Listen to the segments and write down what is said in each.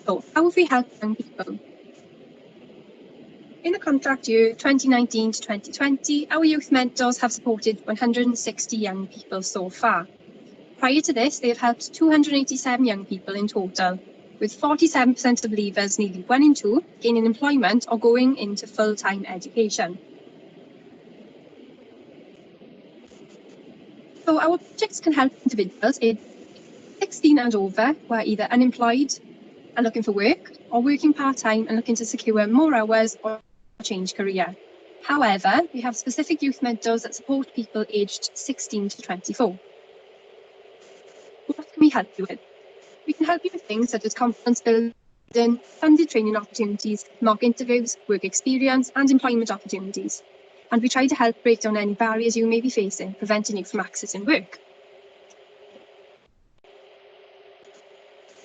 So, how have we helped young people? In the contract year 2019 to 2020, our youth mentors have supported 160 young people so far. Prior to this, they have helped 287 young people in total, with 47% of leavers, nearly 1 in 2, gaining employment or going into full-time education. So our projects can help individuals aged 16 and over who are either unemployed and looking for work, or working part-time and looking to secure more hours or change career. However, we have specific youth mentors that support people aged 16 to 24. What can we help you with? We can help you with things such as confidence building, funded training opportunities, mock interviews, work experience, and employment opportunities. And we try to help break down any barriers you may be facing, preventing you from accessing work.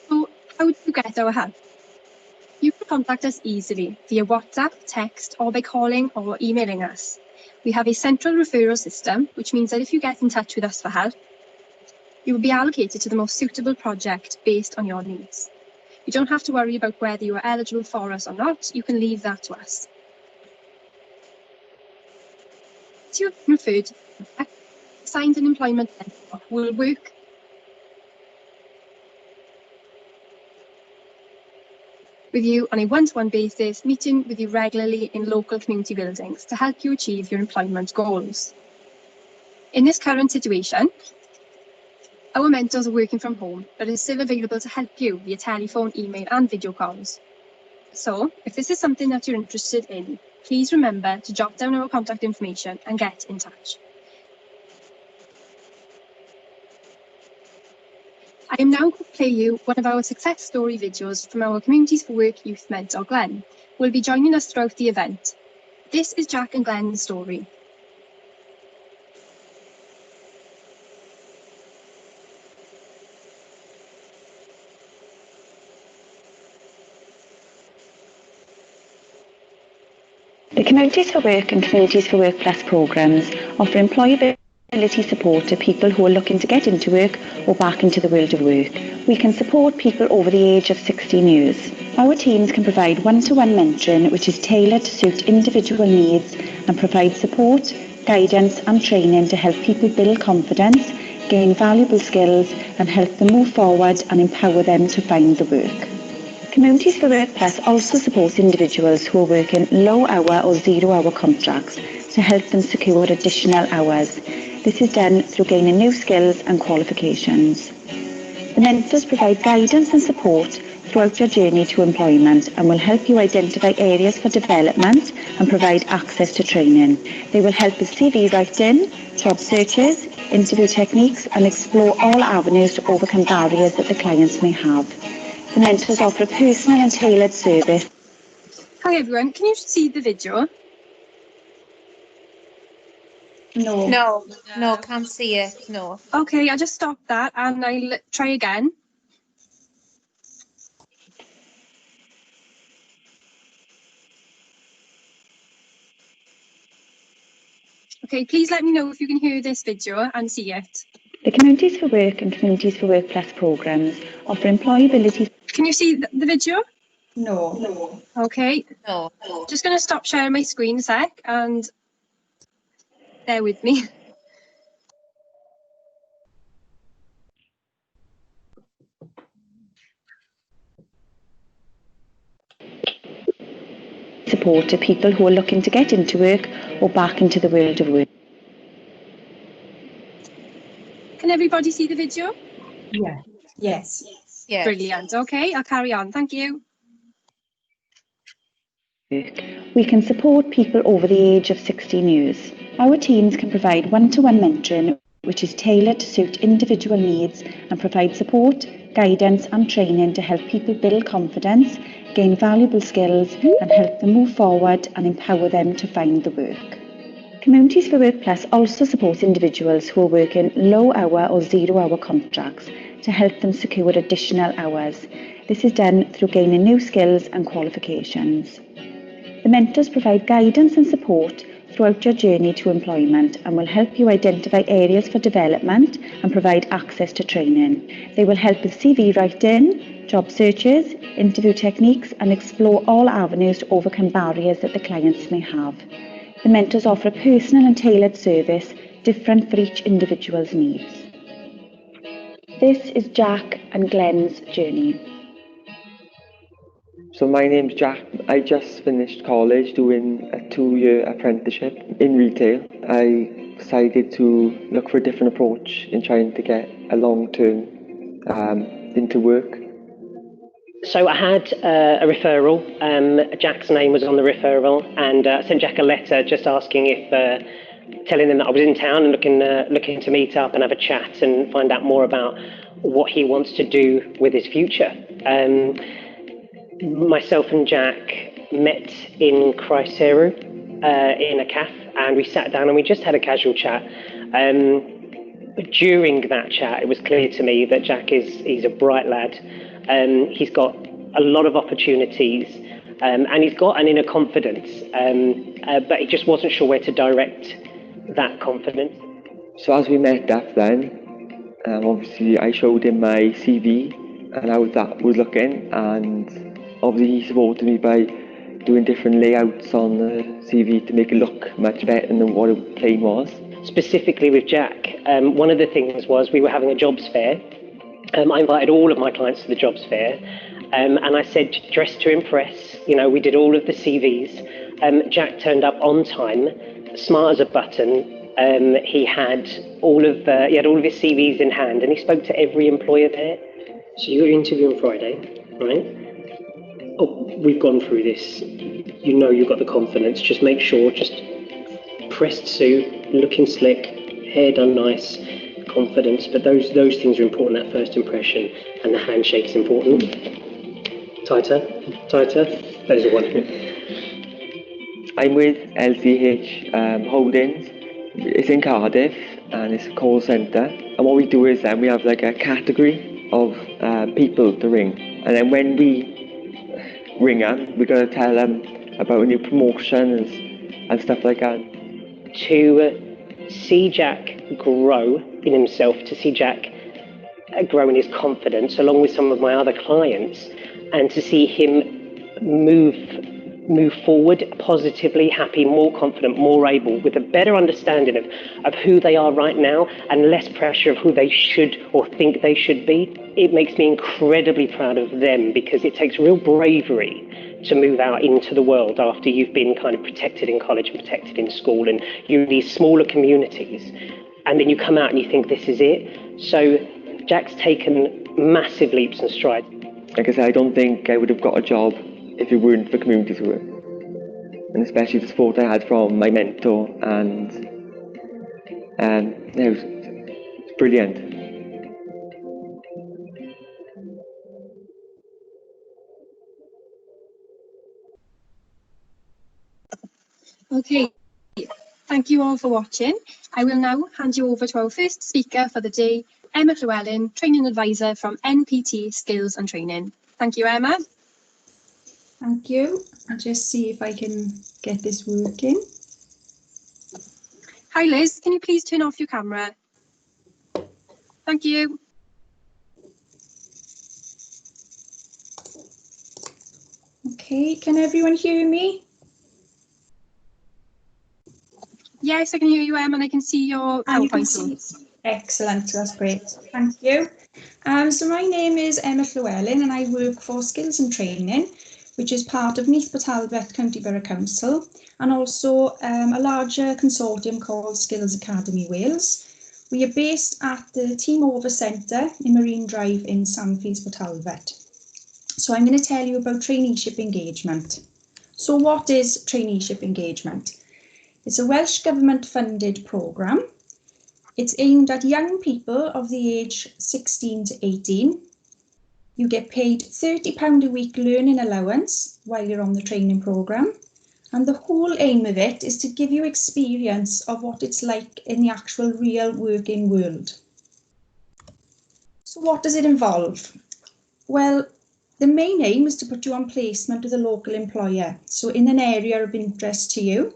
So, how do you get our help? You can contact us easily via WhatsApp, text, or by calling or emailing us. We have a central referral system, which means that if you get in touch with us for help, you will be allocated to the most suitable project based on your needs. You don't have to worry about whether you are eligible for us or not. You can leave that to us. As you have been referred to, assigned an employment mentor who will work with you on a one-to-one basis, meeting with you regularly in local community buildings to help you achieve your employment goals. In this current situation, our mentors are working from home, but are still available to help you via telephone, email, and video calls. So, if this is something that you're interested in, please remember to jot down our contact information and get in touch. I am now going to play you one of our success story videos from our Communities for Work youth mentor, Glenn, who will be joining us throughout the event. This is Jack and Glenn's story. The Communities for Work and Communities for Work Plus programmes offer employability support to people who are looking to get into work or back into the world of work. We can support people over the age of 16 years. Our teams can provide one-to-one mentoring which is tailored to suit individual needs and provide support, guidance and training to help people build confidence, gain valuable skills and help them move forward and empower them to find the work. Communities for Work Plus also supports individuals who are working low-hour or zero-hour contracts to help them secure additional hours. This is done through gaining new skills and qualifications. The mentors provide guidance and support throughout your journey to employment and will help you identify areas for development and provide access to training. They will help with CV writing, job searches, interview techniques and explore all avenues to overcome barriers that the clients may have. The mentors offer a personal and tailored service. Hi everyone, can you see the video? No, can't see it, no. Okay, I'll just stop that and I'll try again. Okay, please let me know if you can hear this video and see it. The Communities for Work and Communities for Work Plus programmes offer employability. Can you see the video? No. Okay, No. just going to stop sharing my screen a sec and bear with me. Support to people who are looking to get into work or back into the world of work. Can everybody see the video? Yes. Brilliant. Okay, I'll carry on. Thank you. We can support people over the age of 16 years. Our teams can provide one-to-one mentoring which is tailored to suit individual needs and provide support, guidance and training to help people build confidence, gain valuable skills and help them move forward and empower them to find the work. Communities for Work Plus also supports individuals who are working low-hour or zero-hour contracts to help them secure additional hours. This is done through gaining new skills and qualifications. The mentors provide guidance and support throughout your journey to employment and will help you identify areas for development and provide access to training. They will help with CV writing, job searches, interview techniques and explore all avenues to overcome barriers that the clients may have. The mentors offer a personal and tailored service, different for each individual's needs. This is Jack and Glenn's journey. So my name's Jack. I just finished college doing a 2-year apprenticeship in retail. I decided to look for a different approach in trying to get a long-term into work. So I had a referral. Jack's name was on the referral, and I sent Jack a letter just asking if, telling him that I was in town and looking to meet up and have a chat and find out more about what he wants to do with his future. Myself and Jack met in Chryseru in a cafe, and we sat down and we just had a casual chat. During that chat, it was clear to me that Jack he's a bright lad. He's got a lot of opportunities, and he's got an inner confidence, but he just wasn't sure where to direct that confidence. So as we met up then, obviously I showed him my CV and how that was looking, and obviously he supported me by doing different layouts on the CV to make it look much better than what it plain was. Specifically with Jack, one of the things was we were having a jobs fair. I invited all of my clients to the jobs fair, and I said, dress to impress. You know, we did all of the CVs. Jack turned up on time, smart as a button. He had all of his CVs in hand, and he spoke to every employer there. So you got your interview on Friday, right? Oh, we've gone through this. You know you've got the confidence. Just make sure, just pressed suit, looking slick, hair done nice, confidence. But those things are important, that first impression, and the handshake's important. Tighter. Those are wonderful. I'm with LCH Holdings. It's in Cardiff and it's a call centre. And what we do is we have like a category of people to ring. And then when we ring them, we're going to tell them about a new promotion and stuff like that. To see Jack grow in himself, to see Jack grow in his confidence, along with some of my other clients, and to see him move forward positively, happy, more confident, more able, with a better understanding of who they are right now and less pressure of who they should or think they should be. It makes me incredibly proud of them, because it takes real bravery to move out into the world after you've been kind of protected in college and protected in school, and you're in these smaller communities, and then you come out and you think this is it. So Jack's taken massive leaps and strides. Like I said, I don't think I would have got a job if it weren't for community work, and especially the support I had from my mentor, and it was brilliant. Okay, thank you all for watching. I will now hand you over to our first speaker for the day, Emma Llewellyn, Training Advisor from NPT Skills and Training. Thank you, Emma. Thank you. I'll just see if I can get this working. Hi Liz, can you please turn off your camera? Thank you. Okay, can everyone hear me? Yes, I can hear you, Em, and I can see your PowerPoint. Excellent, that's great. Thank you. So my name is Emma Llewellyn and I work for Skills and Training, which is part of Neath Port Talbot County Borough Council, and also a larger consortium called Skills Academy Wales. We are based at the Team Over Centre in Marine Drive in Sandfields, Port Talbot. So I'm going to tell you about traineeship engagement. So what is traineeship engagement? It's a Welsh Government funded programme. It's aimed at young people of the age 16 to 18. You get paid £30 a week learning allowance while you're on the training programme. And the whole aim of it is to give you experience of what it's like in the actual real working world. So what does it involve? Well, the main aim is to put you on placement with a local employer, so in an area of interest to you.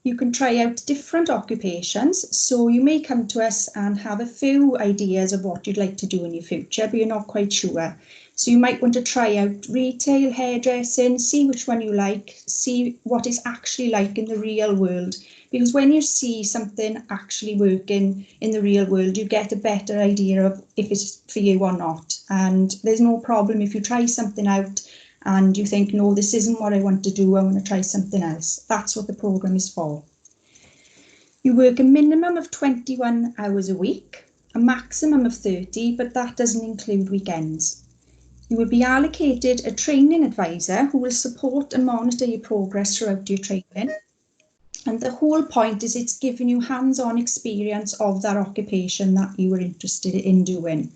you can try out different occupations. So you may come to us and have a few ideas of what you'd like to do in your future, but you're not quite sure. So you might want to try out retail, hairdressing, see which one you like, see what it's actually like in the real world. Because when you see something actually working in the real world, you get a better idea of if it's for you or not. And there's no problem if you try something out and you think, no, this isn't what I want to do, I want to try something else. That's what the programme is for. You work a minimum of 21 hours a week, a maximum of 30, but that doesn't include weekends. You will be allocated a training advisor who will support and monitor your progress throughout your training. And the whole point is it's giving you hands-on experience of that occupation that you were interested in doing.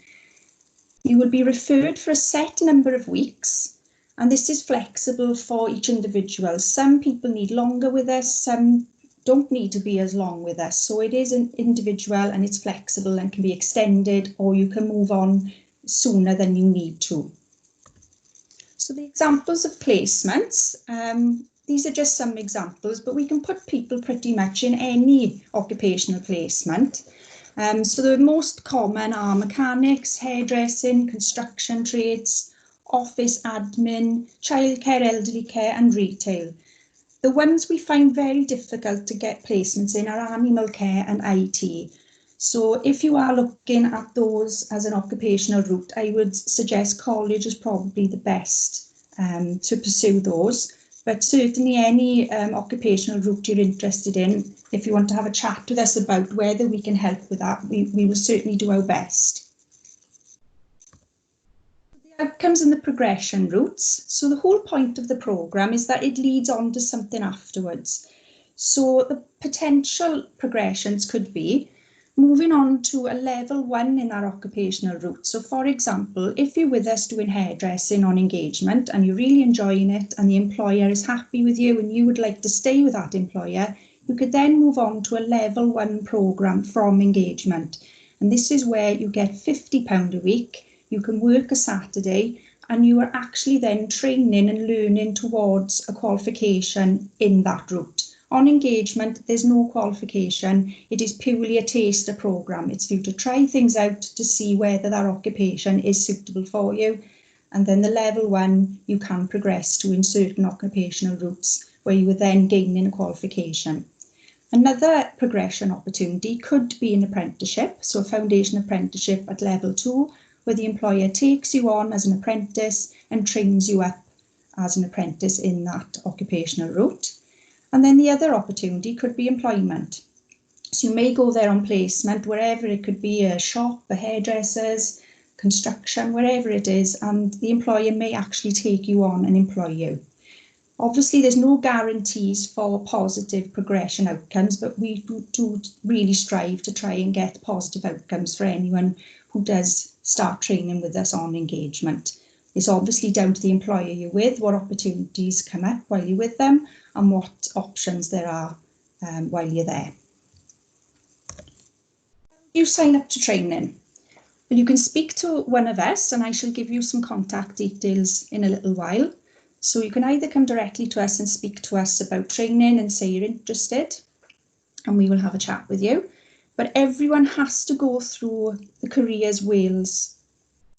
You will be referred for a set number of weeks, and this is flexible for each individual. Some people need longer with us, some don't need to be as long with us. So it is an individual and it's flexible and can be extended, or you can move on sooner than you need to. So the examples of placements, these are just some examples, but we can put people pretty much in any occupational placement. So the most common are mechanics, hairdressing, construction trades, office admin, childcare, elderly care and retail. The ones we find very difficult to get placements in are animal care and IT. So if you are looking at those as an occupational route, I would suggest college is probably the best to pursue those. But certainly any occupational route you're interested in, if you want to have a chat with us about whether we can help with that, we will certainly do our best. The outcomes and the progression routes. So the whole point of the programme is that it leads on to something afterwards. So the potential progressions could be moving on to a level 1 in our occupational route. So for example, if you're with us doing hairdressing on engagement and you're really enjoying it and the employer is happy with you and you would like to stay with that employer, you could then move on to a level 1 programme from engagement. And this is where you get £50 a week, you can work a Saturday, and you are actually then training and learning towards a qualification in that route. On engagement, there's no qualification. It is purely a taster programme. It's for you to try things out to see whether that occupation is suitable for you. And then the level 1, you can progress to in certain occupational routes where you are then gaining a qualification. Another progression opportunity could be an apprenticeship. So a foundation apprenticeship at level 2, where the employer takes you on as an apprentice and trains you up as an apprentice in that occupational route. And then the other opportunity could be employment. So you may go there on placement, wherever it could be, a shop, a hairdresser's, construction, wherever it is, and the employer may actually take you on and employ you. Obviously, there's no guarantees for positive progression outcomes, but we do really strive to try and get positive outcomes for anyone who does start training with us on engagement. It's obviously down to the employer you're with, what opportunities come up while you're with them, and what options there are while you're there. You sign up to training. Well, you can speak to one of us, and I shall give you some contact details in a little while. So you can either come directly to us and speak to us about training and say you're interested, and we will have a chat with you. But everyone has to go through the Careers Wales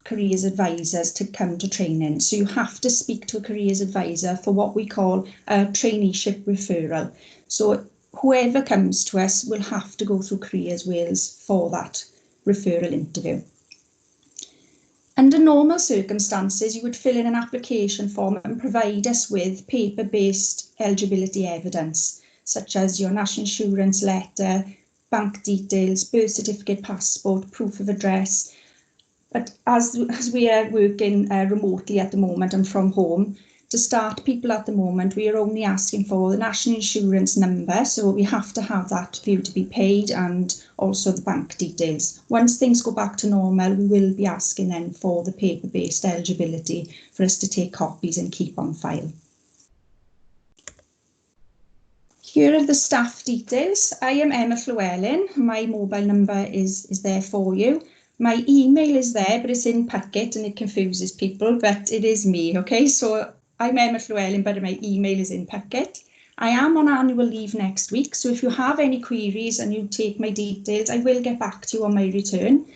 careers advisors to come to training. So you have to speak to a careers advisor for what we call a traineeship referral. So whoever comes to us will have to go through Careers Wales for that referral interview. Under normal circumstances, you would fill in an application form and provide us with paper-based eligibility evidence, such as your national insurance letter, bank details, birth certificate, passport, proof of address. But as we are working remotely at the moment and from home, to start people at the moment, we are only asking for the national insurance number. So we have to have that for you to be paid, and also the bank details. Once things go back to normal, we will be asking then for the paper-based eligibility for us to take copies and keep on file. Here are the staff details. I am Emma Llewellyn. My mobile number is there for you. My email is there, but it's in packet and it confuses people, but it is me, okay? So I'm Emma Llewellyn, but my email is in packet. I am on annual leave next week, so if you have any queries and you take my details, I will get back to you on my return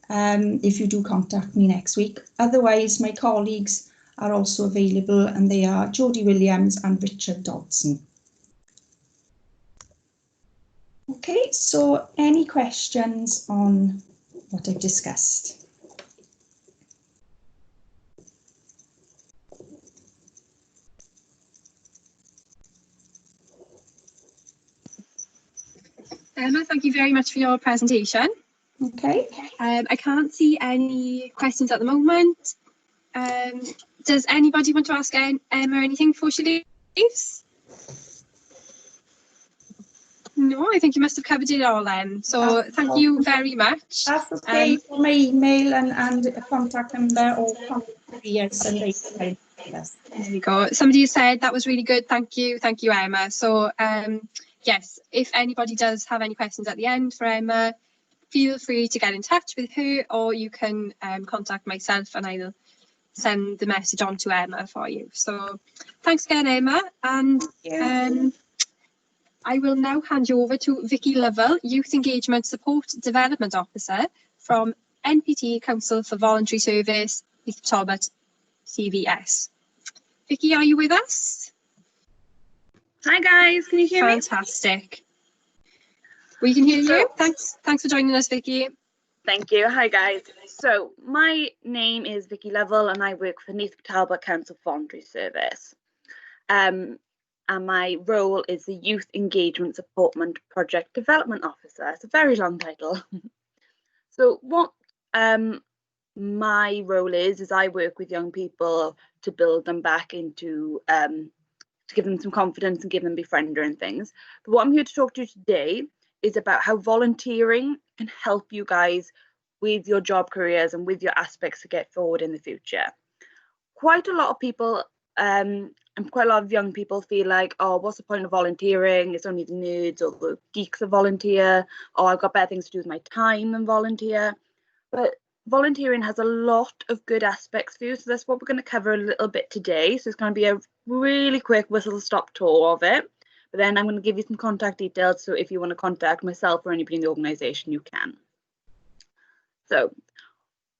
if you do contact me next week. Otherwise, my colleagues are also available, and they are Jodie Williams and Richard Dodson. Okay, so any questions on what I've discussed? Emma, thank you very much for your presentation. Okay. I can't see any questions at the moment. Does anybody want to ask Emma anything before she leaves? No, I think you must have covered it all then. So thank you very much. That's okay. For my email and a contact number or contact yes, and they yes. There you go. Somebody said that was really good. Thank you, Emma. So yes, if anybody does have any questions at the end for Emma, feel free to get in touch with her, or you can contact myself and I'll send the message on to Emma for you. So thanks again, Emma, and I will now hand you over to Vicky Lovell, Youth Engagement Support Development Officer from NPT Council for Voluntary Service, Neath Port Talbot, CVS. Vicky, are you with us? Hi guys, can you hear me? Fantastic. We can hear you. Thanks for joining us, Vicky. Thank you. Hi guys. So my name is Vicky Lovell and I work for Neath Port Talbot Council Voluntary Service. And my role is the Youth Engagement Support Project Development Officer. It's a very long title. So what my role is I work with young people to build them back into to give them some confidence and give them befriender and things. But what I'm here to talk to you today is about how volunteering can help you guys with your job careers and with your aspects to get forward in the future. Quite a lot of people and quite a lot of young people feel like, oh, what's the point of volunteering? It's only the nerds or the geeks that volunteer, or I've got better things to do with my time than volunteer. But volunteering has a lot of good aspects for you, so that's what we're going to cover a little bit today. So it's going to be a really quick whistle-stop tour of it, but then I'm going to give you some contact details, so if you want to contact myself or anybody in the organisation, you can. So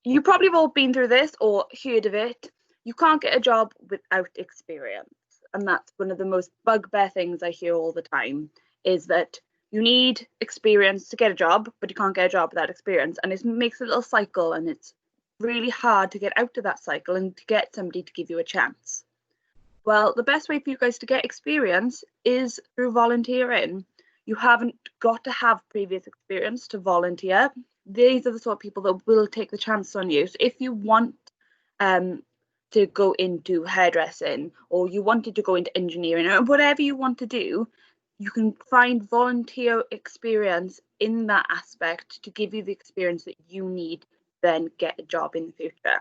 you probably have all been through this or heard of it. You can't get a job without experience, and that's one of the most bugbear things I hear all the time, is that you need experience to get a job, but you can't get a job without experience. And it makes a little cycle, and it's really hard to get out of that cycle and to get somebody to give you a chance. Well, the best way for you guys to get experience is through volunteering. You haven't got to have previous experience to volunteer. These are the sort of people that will take the chance on you. So if you want to go into hairdressing, or you wanted to go into engineering, or whatever you want to do, you can find volunteer experience in that aspect to give you the experience that you need, then get a job in the future.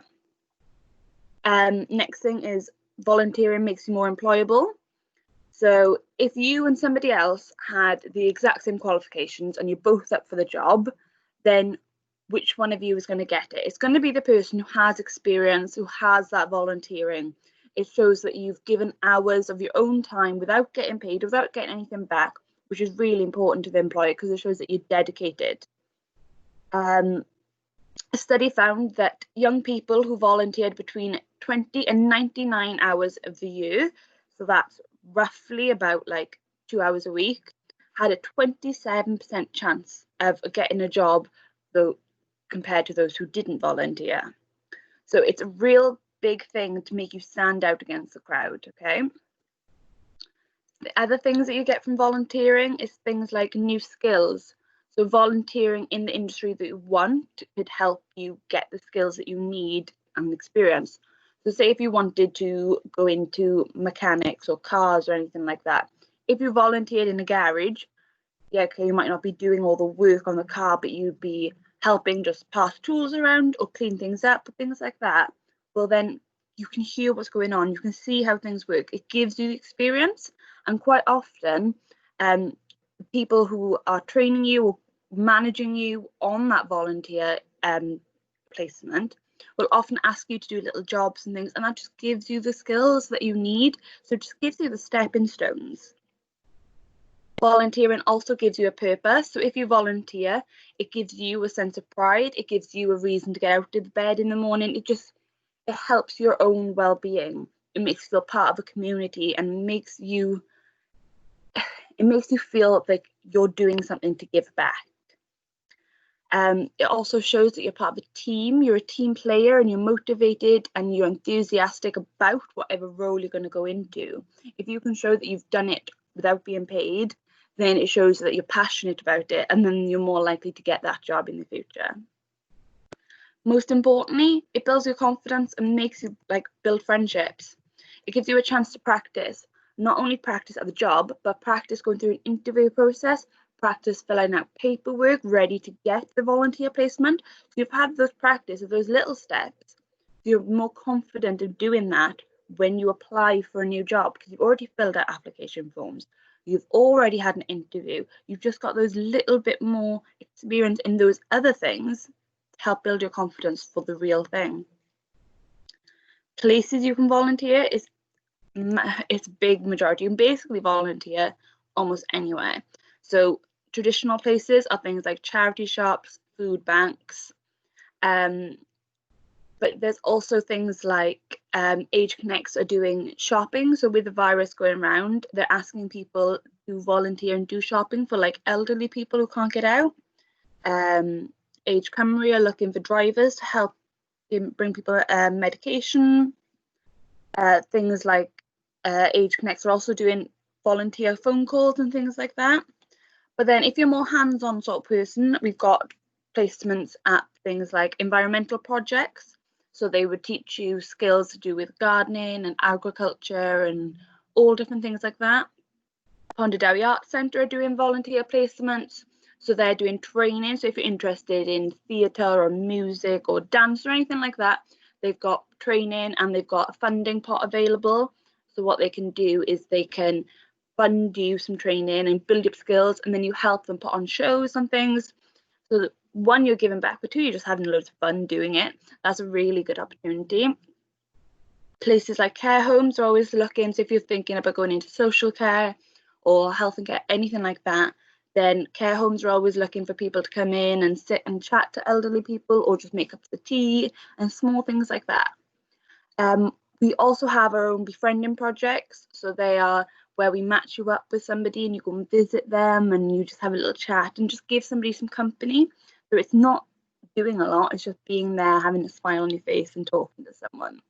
Next thing is volunteering makes you more employable. So if you and somebody else had the exact same qualifications and you're both up for the job, then which one of you is going to get it? It's going to be the person who has experience, who has that volunteering. It shows that you've given hours of your own time without getting paid, without getting anything back, which is really important to the employer because it shows that you're dedicated. A study found that young people who volunteered between 20 and 99 hours of the year, so that's roughly about like 2 hours a week, had a 27% chance of getting a job, though, compared to those who didn't volunteer. So it's a real big thing to make you stand out against the crowd, okay? The other things that you get from volunteering is things like new skills. So volunteering in the industry that you want could help you get the skills that you need and experience. So say if you wanted to go into mechanics or cars or anything like that, if you volunteered in a garage, yeah, okay, you might not be doing all the work on the car, but you'd be helping just pass tools around or clean things up, things like that. Well, then you can hear what's going on. You can see how things work. It gives you the experience. And quite often, people who are training you or managing you on that volunteer placement will often ask you to do little jobs and things, and that just gives you the skills that you need. So it just gives you the stepping stones. Volunteering also gives you a purpose. So if you volunteer, it gives you a sense of pride. It gives you a reason to get out of bed in the morning. It helps your own well-being. It makes you feel part of a community and makes you feel like you're doing something to give back. It also shows that you're part of a team, you're a team player, and you're motivated and you're enthusiastic about whatever role you're going to go into. If you can show that you've done it without being paid, then it shows that you're passionate about it, and then you're more likely to get that job in the future. Most importantly, it builds your confidence and makes you build friendships. It gives you a chance to practice, not only practice at the job, but practice going through an interview process, practice filling out paperwork ready to get the volunteer placement. So you've had those practice of those little steps. You're more confident in doing that when you apply for a new job because you've already filled out application forms. You've already had an interview. You've just got those little bit more experience in those other things to help build your confidence for the real thing. Places you can volunteer it's a big majority. You can basically volunteer almost anywhere. So traditional places are things like charity shops, food banks, but there's also things like Age Connects are doing shopping. So with the virus going around, they're asking people to volunteer and do shopping for elderly people who can't get out. Age Cymru are looking for drivers to help bring people medication. Things like Age Connects are also doing volunteer phone calls and things like that. But then if you're more hands-on sort of person, we've got placements at things like environmental projects. So they would teach you skills to do with gardening and agriculture and all different things like that. Pondicherry Arts Centre are doing volunteer placements. So they're doing training. So if you're interested in theatre or music or dance or anything like that, they've got training and they've got a funding pot available. So what they can do is they can fund you some training and build up skills, and then you help them put on shows and things. So that one, you're giving back, but two, you're just having loads of fun doing it. That's a really good opportunity. Places like care homes are always looking. So if you're thinking about going into social care or health and care, anything like that, then care homes are always looking for people to come in and sit and chat to elderly people or just make up the tea and small things like that. We also have our own befriending projects. So they are where we match you up with somebody and you go and visit them and you just have a little chat and just give somebody some company. So it's not doing a lot, it's just being there, having a smile on your face and talking to someone.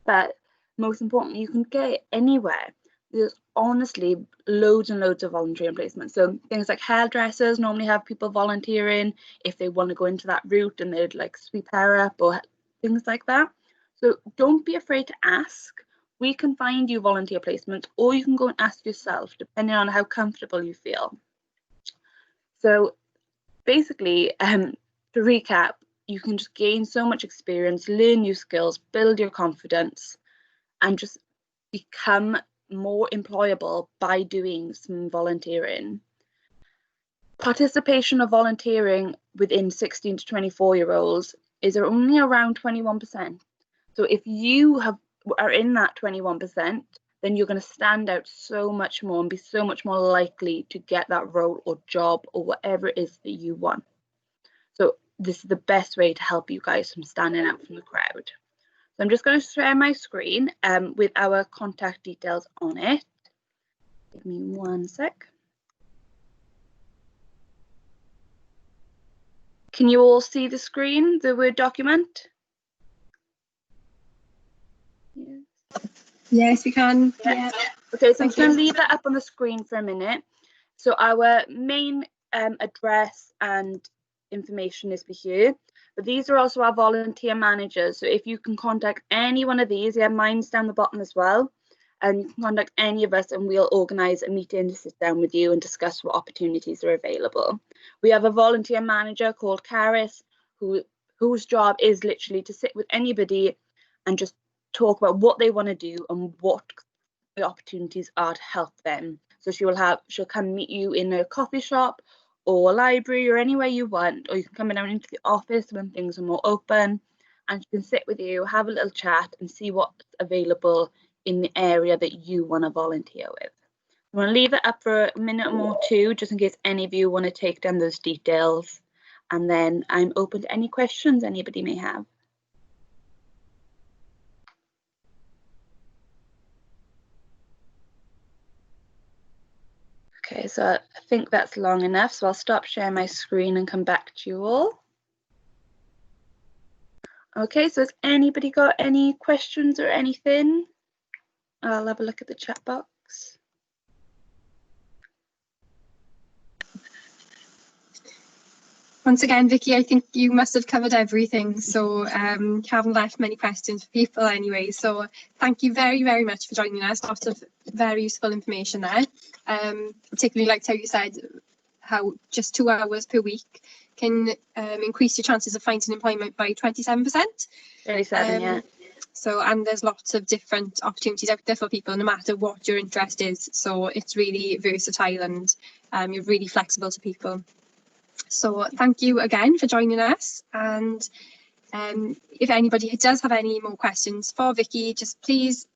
But most importantly, you can get it anywhere. There's honestly loads and loads of volunteering placements. So things like hairdressers normally have people volunteering if they want to go into that route and they'd sweep hair up or things like that. So don't be afraid to ask. We can find you volunteer placements, or you can go and ask yourself, depending on how comfortable you feel. So basically, to recap, you can just gain so much experience, learn new skills, build your confidence, and just become more employable by doing some volunteering. Participation of volunteering within 16 to 24-year-olds is only around 21%. So if you are in that 21%, then you're going to stand out so much more and be so much more likely to get that role or job or whatever it is that you want. So this is the best way to help you guys from standing out from the crowd. So I'm just going to share my screen with our contact details on it. Give me one sec. Can you all see the screen, the Word document? Yes, we can. Yeah. Okay, so I'm just going to leave that up on the screen for a minute. So our main address and information is for here, but these are also our volunteer managers. So if you can contact any one of these, yeah, mine's down the bottom as well, and you can contact any of us and we'll organise a meeting to sit down with you and discuss what opportunities are available. We have a volunteer manager called Caris, whose job is literally to sit with anybody and just talk about what they want to do and what the opportunities are to help them. So she'll come meet you in a coffee shop or a library or anywhere you want, or you can come down into the office when things are more open, and she can sit with you, have a little chat and see what's available in the area that you want to volunteer with. I'm going to leave it up for a minute or more too, just in case any of you want to take down those details. And then I'm open to any questions anybody may have. Okay, so I think that's long enough, so I'll stop sharing my screen and come back to you all. Okay, so has anybody got any questions or anything? I'll have a look at the chat box. Once again, Vicky, I think you must have covered everything, so haven't left many questions for people anyway. So thank you very, very much for joining us. Lots of very useful information there. Particularly liked how you said how just 2 hours per week can increase your chances of finding employment by 27%. 37, yeah. So, and there's lots of different opportunities out there for people, no matter what your interest is. So it's really versatile and you're really flexible to people. So thank you again for joining us, and if anybody does have any more questions for Vicky, just please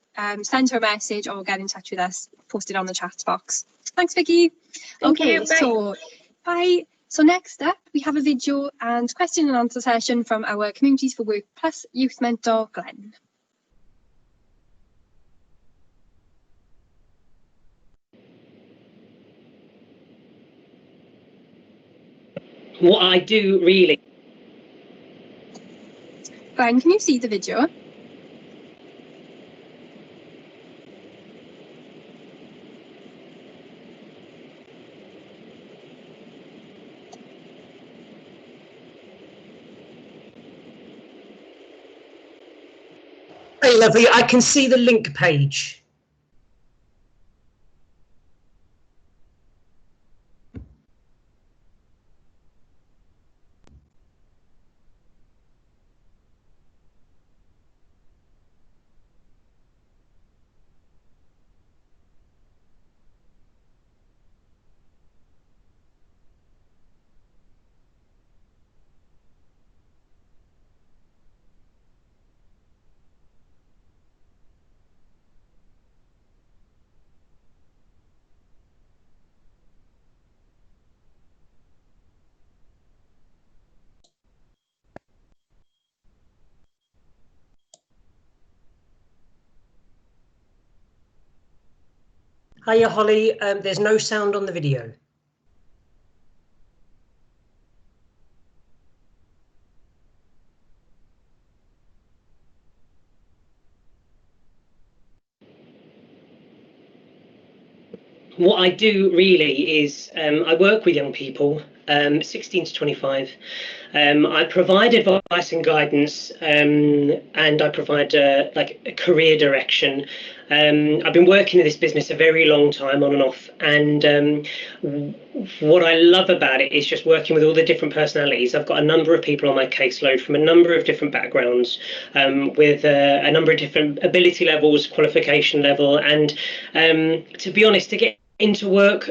send her a message or get in touch with us, post it on the chat box. Thanks, Vicky. Okay, so bye. So next up, we have a video and question and answer session from our Communities for Work Plus youth mentor, Glenn. What I do really. Glenn, can you see the video? Hey, lovely, I can see the link page. Hiya, Holly. There's no sound on the video. What I do really is I work with young people, 16 to 25. I provide advice and guidance, and I provide like a career direction. I've been working in this business a very long time, on and off, and what I love about it is just working with all the different personalities. I've got a number of people on my caseload from a number of different backgrounds, with a number of different ability levels, qualification level, and to be honest, to get into work,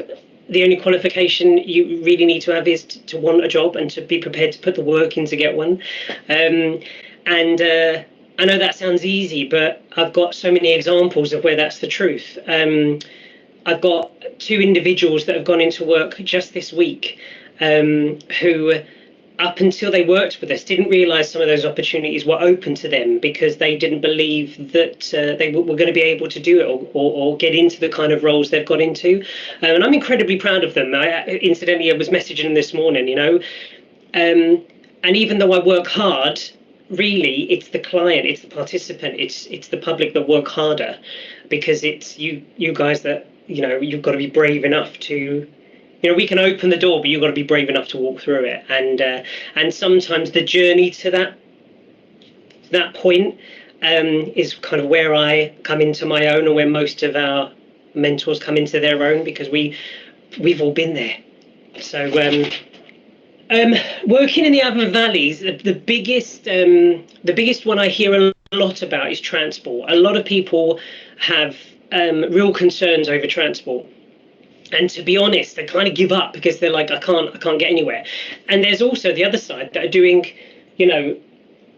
the only qualification you really need to have is to want a job and to be prepared to put the work in to get one. I know that sounds easy, but I've got so many examples of where that's the truth. I've got 2 individuals that have gone into work just this week, who up until they worked with us didn't realise some of those opportunities were open to them because they didn't believe that they were going to be able to do it or get into the kind of roles they've got into, and I'm incredibly proud of them. Incidentally, I was messaging them this morning, you know, and even though I work hard, really it's the client, it's the participant, it's the public that work harder, because it's you guys that, you know, you've got to be brave enough to, you know, we can open the door, but you've got to be brave enough to walk through it. And sometimes the journey to that point is kind of where I come into my own, or where most of our mentors come into their own, because we've all been there. So working in the Avon Valleys, the biggest one I hear a lot about is transport. A lot of people have real concerns over transport. And to be honest, they kind of give up because they're like, I can't get anywhere. And there's also the other side that are doing, you know,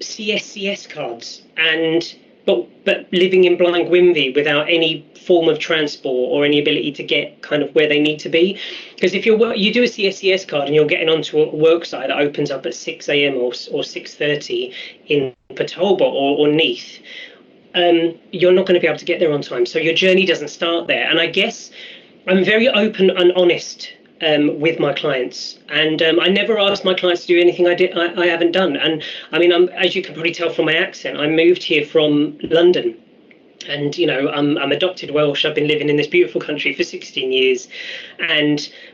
CSCS cards, and but living in Blaenguinvy without any form of transport or any ability to get kind of where they need to be. Because if you do a CSCS card and you're getting onto a work site that opens up at 6 a.m. or 6:30 in Port Talbot or Neath, you're not going to be able to get there on time. So your journey doesn't start there. And I guess I'm very open and honest with my clients, and I never ask my clients to do anything I haven't done. And I mean, as you can probably tell from my accent, I moved here from London, and I'm adopted Welsh. I've been living in this beautiful country for 16 years,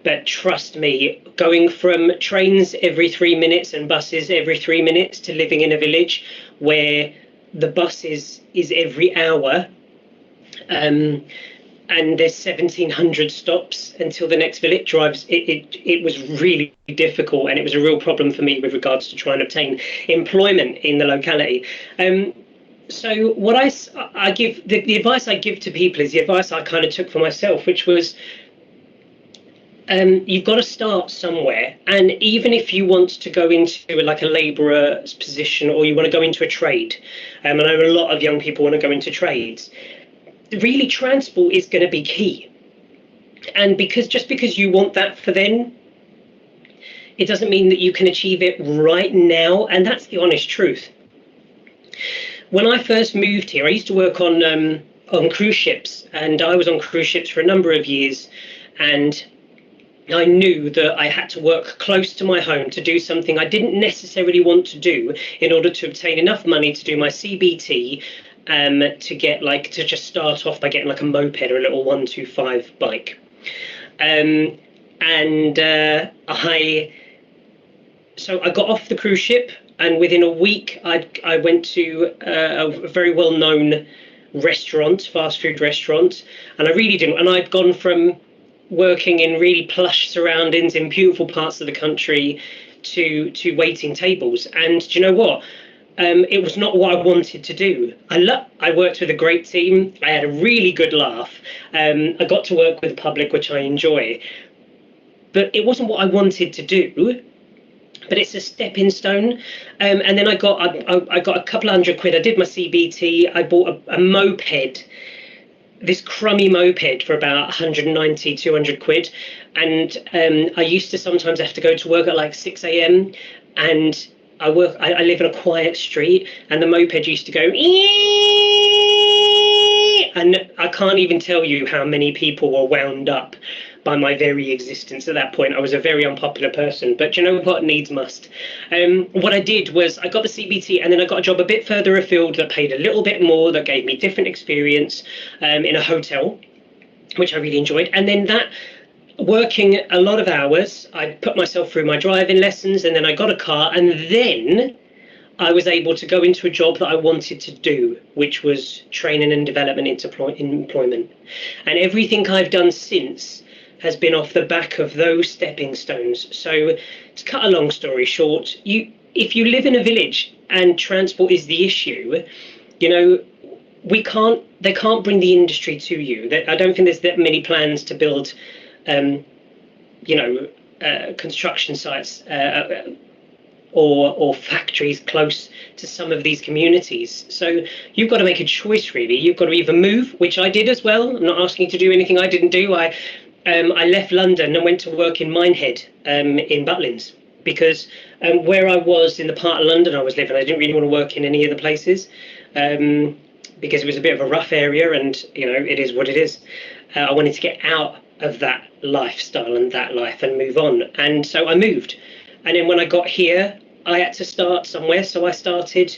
but trust me, going from trains every 3 minutes and buses every 3 minutes to living in a village where the bus is every hour, and there's 1,700 stops until the next village drives. It was really difficult, and it was a real problem for me with regards to trying to obtain employment in the locality. So what I give, the advice I give to people is the advice I kind of took for myself, which was, you've got to start somewhere. And even if you want to go into like a labourer's position, or you want to go into a trade, I know a lot of young people want to go into trades, really transport is going to be key. And just because you want that for then, it doesn't mean that you can achieve it right now. And that's the honest truth. When I first moved here, I used to work on cruise ships, and I was on cruise ships for a number of years, and I knew that I had to work close to my home to do something I didn't necessarily want to do in order to obtain enough money to do my CBT, to just start off by getting like a moped or a little 125 bike. So I got off the cruise ship, and within a week I went to a very well-known restaurant, fast food restaurant, and I really didn't. And I'd gone from working in really plush surroundings in beautiful parts of the country to waiting tables. And do you know what? It was not what I wanted to do. I worked with a great team. I had a really good laugh. I got to work with the public, which I enjoy. But it wasn't what I wanted to do. But it's a stepping stone. And then I got a couple £100. I did my CBT. I bought a moped, this crummy moped, for about 190, 200 quid. And I used to sometimes have to go to work at like 6 a.m. and I live in a quiet street, and the moped used to go, and I can't even tell you how many people were wound up by my very existence at that point. I was a very unpopular person, but you know what? Needs must. What I did was I got the CBT, and then I got a job a bit further afield that paid a little bit more, that gave me different experience in a hotel, which I really enjoyed. And then working a lot of hours, I put myself through my driving lessons, and then I got a car, and then I was able to go into a job that I wanted to do, which was training and development into employment. And everything I've done since has been off the back of those stepping stones. So to cut a long story short, if you live in a village and transport is the issue, they can't bring the industry to you. I don't think there's that many plans to build construction sites or factories close to some of these communities. So you've got to make a choice, really. You've got to either move, which I did as well. I'm not asking you to do anything I didn't do. I left London and went to work in Minehead in Butlins, because where I was in the part of London I was living, I didn't really want to work in any other places, because it was a bit of a rough area, and it is what it is. I wanted to get out of that lifestyle and that life and move on, and so I moved. And then when I got here, I had to start somewhere, so I started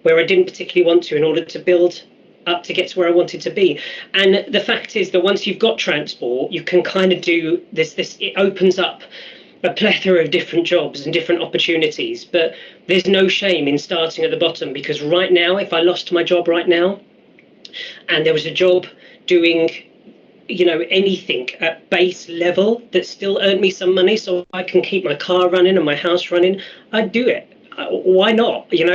where I didn't particularly want to, in order to build up to get to where I wanted to be. And the fact is that once you've got transport, you can kind of do this, it opens up a plethora of different jobs and different opportunities. But there's no shame in starting at the bottom, because right now, if I lost my job right now, and there was a job doing anything at base level that still earned me some money so I can keep my car running and my house running, I'd do it. Why not? You're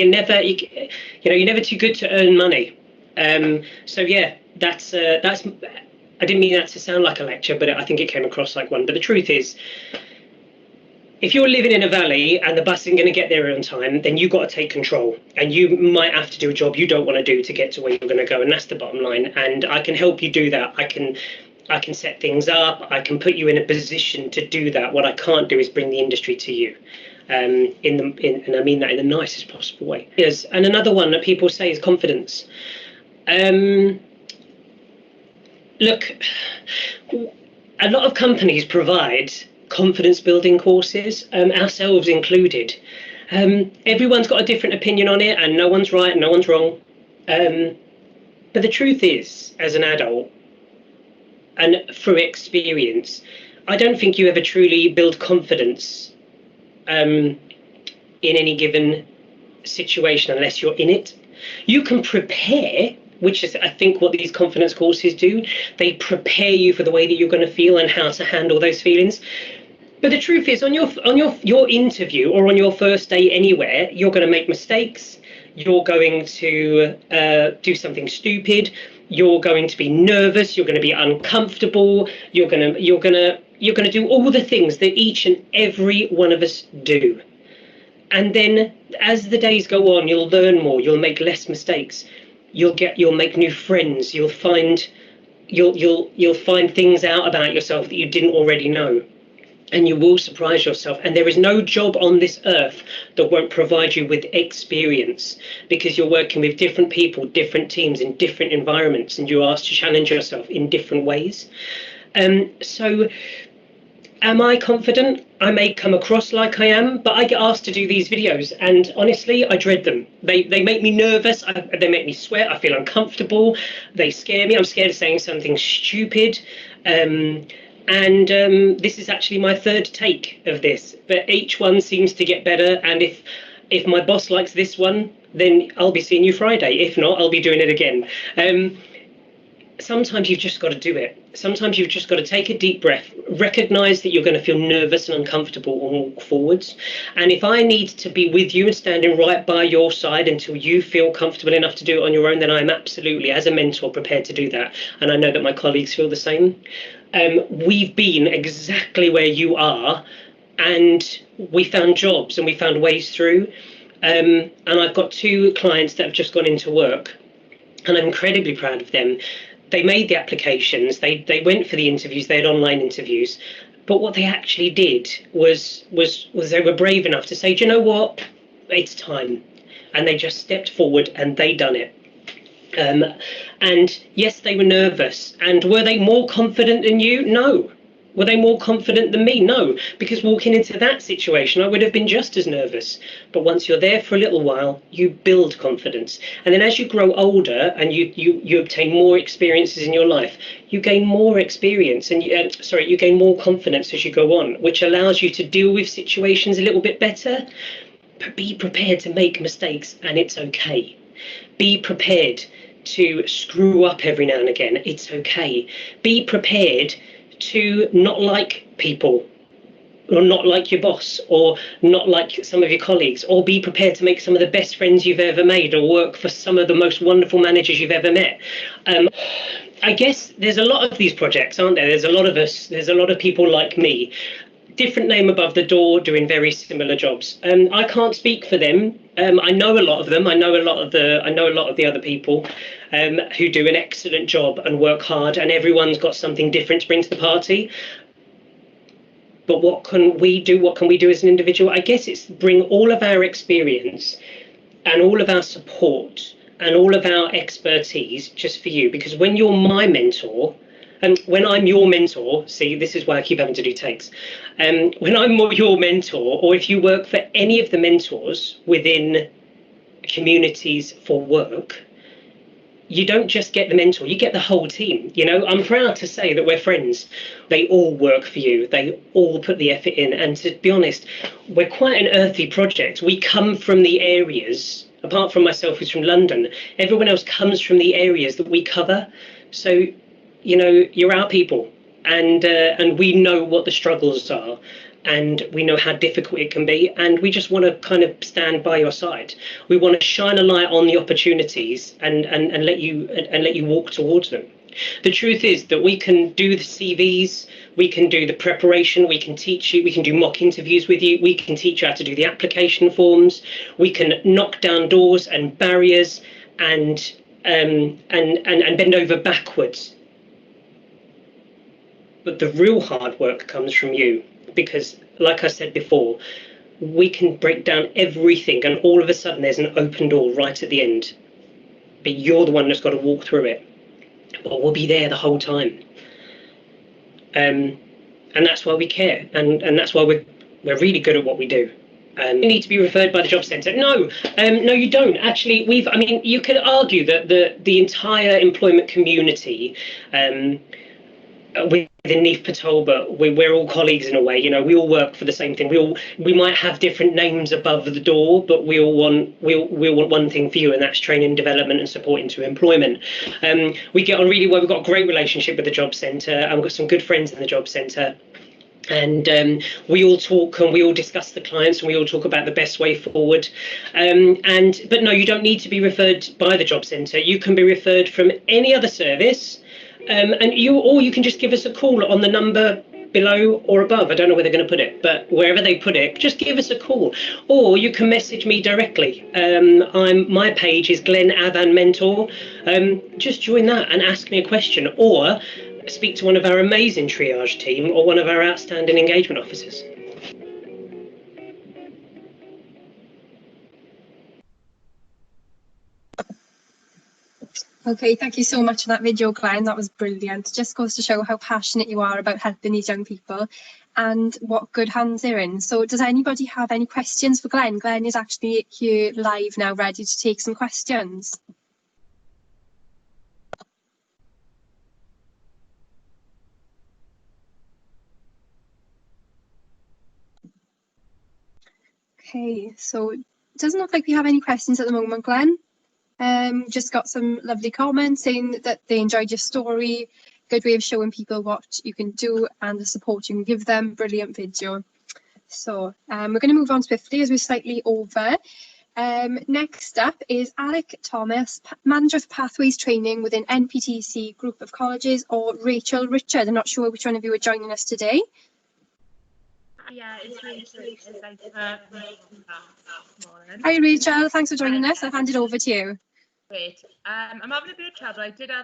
never too good to earn money. So yeah, that's I didn't mean that to sound like a lecture, but I think it came across like one. But the truth is, if you're living in a valley and the bus isn't going to get there on time, then you've got to take control, and you might have to do a job you don't want to do to get to where you're going to go, and that's the bottom line. And I can help you do that. I can set things up. I can put you in a position to do that. What I can't do is bring the industry to you. And I mean that in the nicest possible way. Yes, and another one that people say is confidence. Look, a lot of companies provide confidence building courses, ourselves included. Everyone's got a different opinion on it, and no one's right and no one's wrong. But the truth is, as an adult, and through experience, I don't think you ever truly build confidence in any given situation unless you're in it. You can prepare, which is I think what these confidence courses do. They prepare you for the way that you're going to feel and how to handle those feelings. But the truth is, on your interview or on your first day anywhere, you're going to make mistakes. You're going to do something stupid. You're going to be nervous. You're going to be uncomfortable. You're going to do all the things that each and every one of us do. And then, as the days go on, you'll learn more. You'll make less mistakes. You'll make new friends. You'll find things out about yourself that you didn't already know. And you will surprise yourself. And there is no job on this earth that won't provide you with experience, because you're working with different people, different teams in different environments, and you're asked to challenge yourself in different ways. So am I confident? I may come across like I am, but I get asked to do these videos, and honestly, I dread them. They make me nervous. They make me sweat. I feel uncomfortable. They scare me. I'm scared of saying something stupid. And this is actually my third take of this, but each one seems to get better. And if my boss likes this one, then I'll be seeing you Friday. If not, I'll be doing it again. Sometimes you've just got to do it. Sometimes you've just got to take a deep breath, recognize that you're going to feel nervous and uncomfortable, and walk forwards. And if I need to be with you and standing right by your side until you feel comfortable enough to do it on your own, then I'm absolutely, as a mentor, prepared to do that. And I know that my colleagues feel the same. We've been exactly where you are, and we found jobs and we found ways through. And I've got 2 clients that have just gone into work, and I'm incredibly proud of them. They made the applications, they went for the interviews, they had online interviews, but what they actually did was they were brave enough to say, do you know what, it's time. And they just stepped forward and they done it. And yes, they were nervous. And were they more confident than you? No. Were they more confident than me? No, because walking into that situation, I would have been just as nervous. But once you're there for a little while, you build confidence. And then as you grow older and you obtain more experiences in your life, you gain more experience and you gain more confidence as you go on, which allows you to deal with situations a little bit better. But be prepared to make mistakes, and it's okay. Be prepared to screw up every now and again. It's okay. Be prepared to not like people, or not like your boss, or not like some of your colleagues, or be prepared to make some of the best friends you've ever made, or work for some of the most wonderful managers you've ever met. I guess there's a lot of these projects, aren't there? There's a lot of us, there's a lot of people like me, different name above the door, doing very similar jobs. I can't speak for them. I know a lot of them. I know a lot of the other people who do an excellent job and work hard, and everyone's got something different to bring to the party. But what can we do? What can we do as an individual? I guess it's bring all of our experience and all of our support and all of our expertise just for you. Because when you're my mentor, and when I'm your mentor, see, this is why I keep having to do takes. When I'm your mentor, or if you work for any of the mentors within communities for work, you don't just get the mentor, you get the whole team. You know, I'm proud to say that we're friends. They all work for you. They all put the effort in. And to be honest, we're quite an earthy project. We come from the areas, apart from myself who's from London, everyone else comes from the areas that we cover. So, you know, you're our people, and we know what the struggles are, and we know how difficult it can be, and we just want to kind of stand by your side. We want to shine a light on the opportunities and let you walk towards them. The truth is that we can do the CVs, we can do the preparation, we can teach you, we can do mock interviews with you, we can teach you how to do the application forms, we can knock down doors and barriers and bend over backwards. But the real hard work comes from you, because like I said before, we can break down everything and all of a sudden there's an open door right at the end. But you're the one that's got to walk through it. But we'll be there the whole time. And that's why we care, and that's why we're really good at what we do. You need to be referred by the job centre. No, no, you don't. Actually, you could argue that the entire employment community within Neath Port Talbot, we're all colleagues in a way. You know, we all work for the same thing. We might have different names above the door, but we all want one thing for you, and that's training, development, and support into employment. We get on really well. We've got a great relationship with the job centre, and we've got some good friends in the job centre. And we all talk and we all discuss the clients and we all talk about the best way forward. But no, you don't need to be referred by the job centre. You can be referred from any other service. Or you can just give us a call on the number below or above. I don't know where they're going to put it, but wherever they put it, just give us a call. Or you can message me directly. My page is Glen Avan Mentor. Just join that and ask me a question, or speak to one of our amazing triage team or one of our outstanding engagement officers. Okay, thank you so much for that video, Glenn. That was brilliant. Just goes to show how passionate you are about helping these young people and what good hands they're in. So does anybody have any questions for Glenn? Glenn is actually here live now, ready to take some questions. Okay, so it doesn't look like we have any questions at the moment, Glenn. Just got some lovely comments saying that they enjoyed your story. Good way of showing people what you can do and the support you can give them. Brilliant video. So we're going to move on swiftly as we're slightly over. Next up is Alec Thomas, Manager of Pathways Training within NPTC Group of Colleges, or Rachel Richard. I'm not sure which one of you are joining us today. Yeah, it's Rachel. Thanks for morning. Hi Rachel, thanks for joining us. I'll hand it over to you. Great. I'm having a bit of trouble.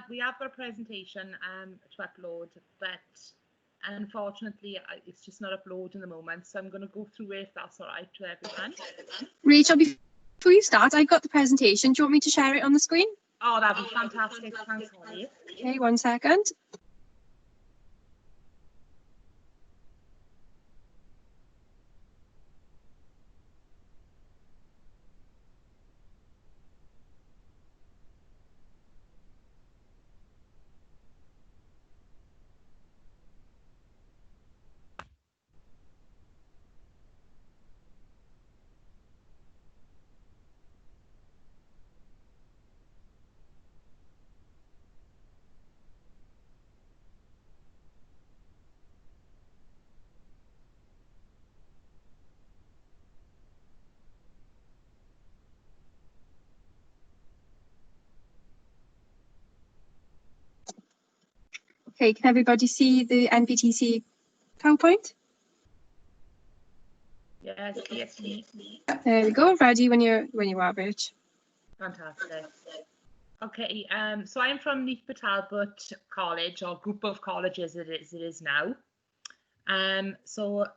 We have got a presentation to upload, but unfortunately it's just not uploading at the moment. So I'm going to go through it if that's all right to everyone. Rachel, before you start, I've got the presentation. Do you want me to share it on the screen? Oh, that'd be fantastic. Thanks, Holly. Okay, 1 second. Okay, can everybody see the NPTC PowerPoint? Yes, yes. There we go. Ready when you are, Rach. Fantastic. Okay, so I'm from Neath Port Talbot College, or group of colleges it is now. So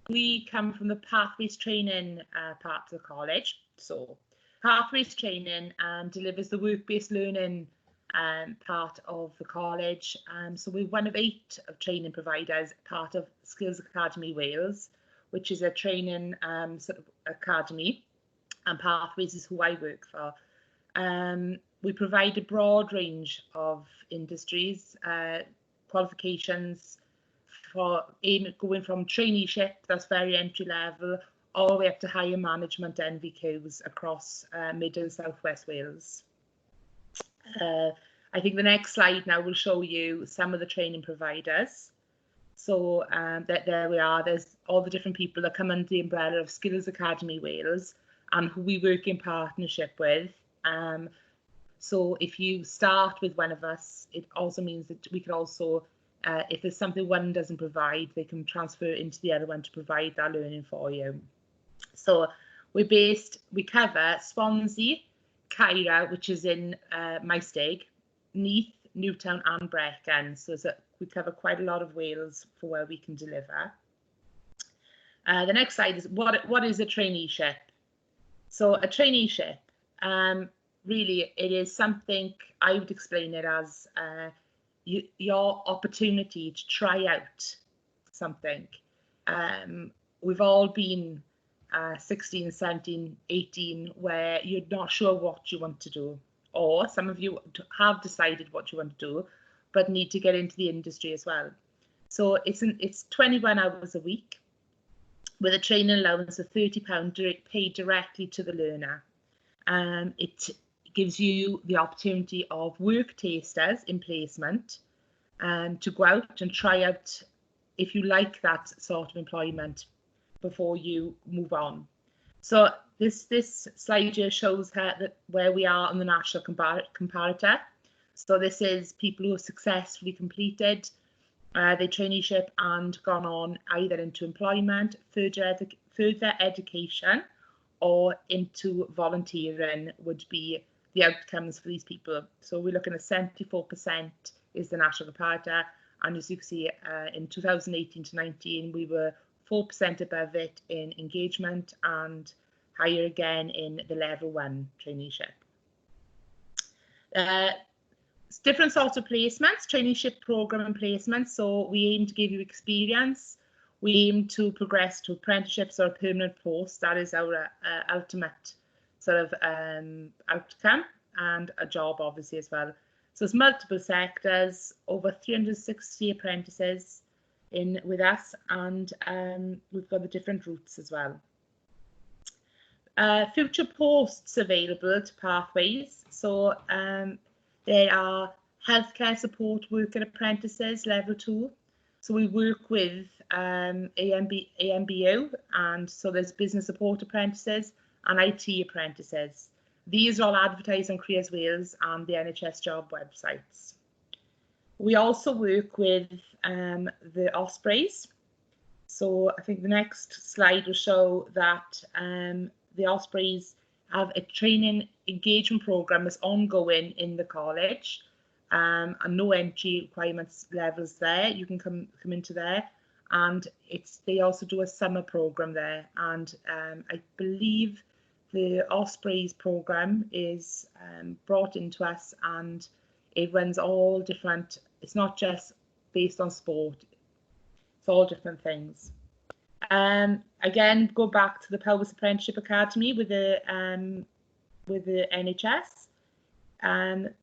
we come from the Pathways Training part of the college. So Pathways Training delivers the work-based learning part of the college. So we're one of 8 of training providers, part of Skills Academy Wales, which is a training sort of academy, and Pathways is who I work for. We provide a broad range of industries, qualifications for going from traineeship, that's very entry level, all the way up to higher management NVQs across Mid and South West Wales. I think the next slide now will show you some of the training providers. So there we are. There's all the different people that come under the umbrella of Skills Academy Wales and who we work in partnership with. So if you start with one of us, it also means that we can also, if there's something one doesn't provide, they can transfer into the other one to provide that learning for you. So we cover Swansea, Caira, which is in Maesteg, Neath, Newtown and Brecon. So we cover quite a lot of Wales for where we can deliver. The next slide is what is a traineeship? So a traineeship, really it is something, I would explain it as your opportunity to try out something. We've all been 16, 17, 18, where you're not sure what you want to do, or some of you have decided what you want to do, but need to get into the industry as well. So it's 21 hours a week with a training allowance of £30 paid directly to the learner. It gives you the opportunity of work tasters in placement to go out and try out if you like that sort of employment before you move on. So this slide here shows where we are on the national comparator. So this is people who have successfully completed their traineeship and gone on either into employment, further education, or into volunteering would be the outcomes for these people. So we're looking at 74% is the national comparator, and as you can see, in 2018 to 19, we were 4% above it in engagement and higher again in the level 1 traineeship. Different sorts of placements, traineeship program and placements. So we aim to give you experience. We aim to progress to apprenticeships or a permanent post. That is our ultimate sort of outcome, and a job obviously as well. So it's multiple sectors, over 360 apprentices in with us, and we've got the different routes as well. Future posts available to pathways. So there are healthcare support worker apprentices, level 2. So we work with AMBO, and so there's business support apprentices and IT apprentices. These are all advertised on Careers Wales and the NHS job websites. We also work with the Ospreys. So I think the next slide will show that the Ospreys have a training engagement program that's ongoing in the college, and no entry requirements levels there. You can come into there, and they also do a summer program there. And I believe the Ospreys program is brought into us, and it runs all different. It's not just based on sport. It's all different things. Again, go back to the Pelvis Apprenticeship Academy with the NHS.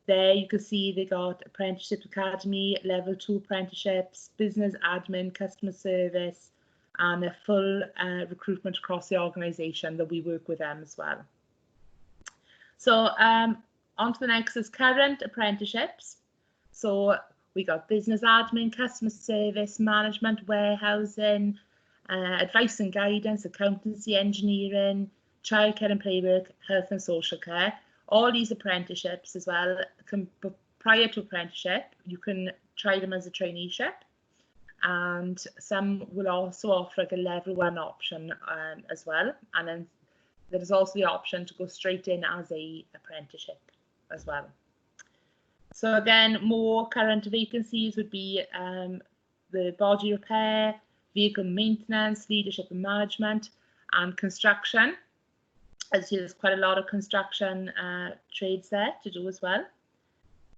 There you can see they got Apprenticeship Academy, level 2 apprenticeships, business admin, customer service, and a full recruitment across the organisation that we work with them as well. So on to the next is current apprenticeships. So we got business admin, customer service, management, warehousing, advice and guidance, accountancy, engineering, childcare and playwork, health and social care. All these apprenticeships as well, prior to apprenticeship, you can try them as a traineeship, and some will also offer like a level 1 option as well. And then there's also the option to go straight in as a apprenticeship as well. So again, more current vacancies would be the body repair, vehicle maintenance, leadership and management, and construction. As you see, there's quite a lot of construction trades there to do as well.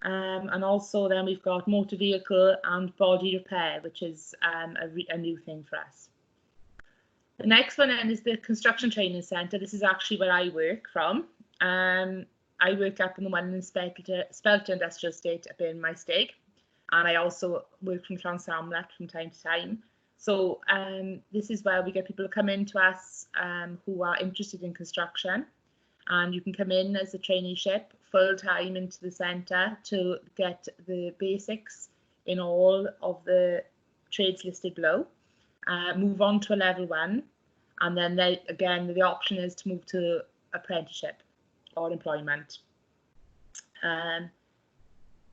And also then we've got motor vehicle and body repair, which is a new thing for us. The next one then is the Construction Training Centre. This is actually where I work from. I work up in the one in Spelter Industrial Estate up in Maesteg, and I also work from Llansamlet from time to time. So this is where we get people to come in to us who are interested in construction, and you can come in as a traineeship full time into the centre to get the basics in all of the trades listed below, move on to a level 1, and then the option is to move to apprenticeship or employment.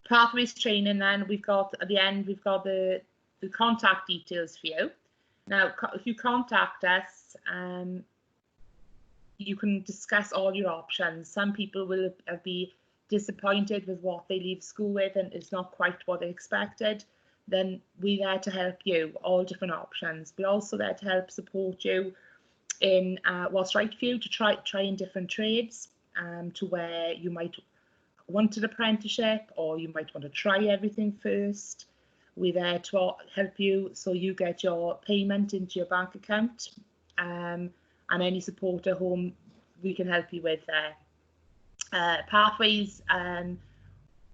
Pathways training, then we've got at the end, we've got the contact details for you. Now, if you contact us, you can discuss all your options. Some people will be disappointed with what they leave school with and it's not quite what they expected. Then we're there to help you, all different options. We're also there to help support you in what's right for you, to try in different trades, to where you might want an apprenticeship or you might want to try everything first. We're there to help you so you get your payment into your bank account, and any support at home we can help you with there. Pathways,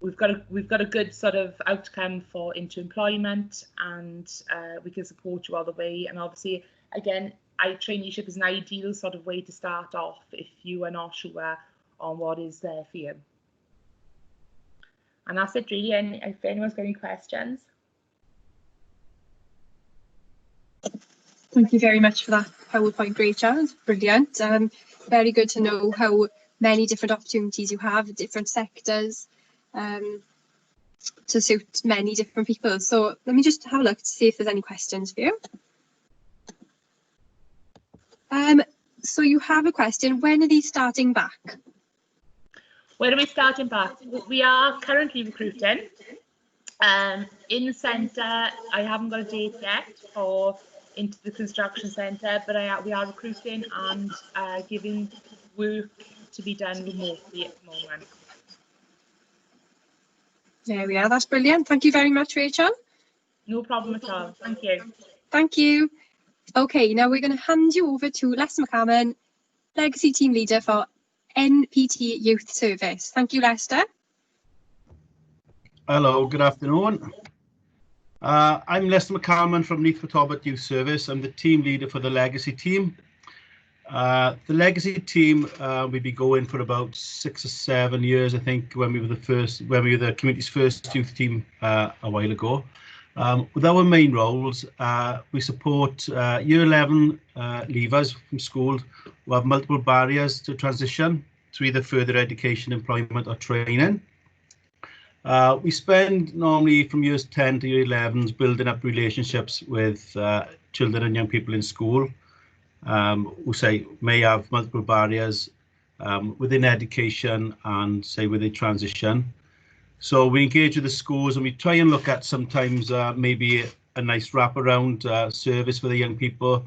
we've got a good sort of outcome into employment, and we can support you all the way. And obviously, again, traineeship is an ideal sort of way to start off if you are not sure on what is there for you. And that's it really. And if anyone's got any questions. Thank you very much for that PowerPoint, Rachel. It's brilliant. Very good to know how many different opportunities you have, different sectors, to suit many different people. So let me just have a look to see if there's any questions for you. So you have a question, when are these starting back? When are we starting back? We are currently recruiting. In the centre, I haven't got a date yet for into the construction centre, but we are recruiting and giving work to be done remotely at the moment. There we are, that's brilliant. Thank you very much, Rachel. No problem at all. Thank you. Thank you. Okay, now we're going to hand you over to Lester McCarman, Legacy Team Leader for NPT Youth Service. Thank you, Lester. Hello, good afternoon. I'm Lester McCarman from Neath Port Talbot Youth Service. I'm the team leader for the Legacy team. The Legacy team, we've been going for about 6 or 7 years, I think, when we were the community's first youth team a while ago. With our main roles, we support Year 11 leavers from school who have multiple barriers to transition to either further education, employment or training. We spend normally from years 10 to year 11s building up relationships with children and young people in school who may have multiple barriers within education and with their transition. So we engage with the schools and we try and look at sometimes maybe a nice wraparound service for the young people,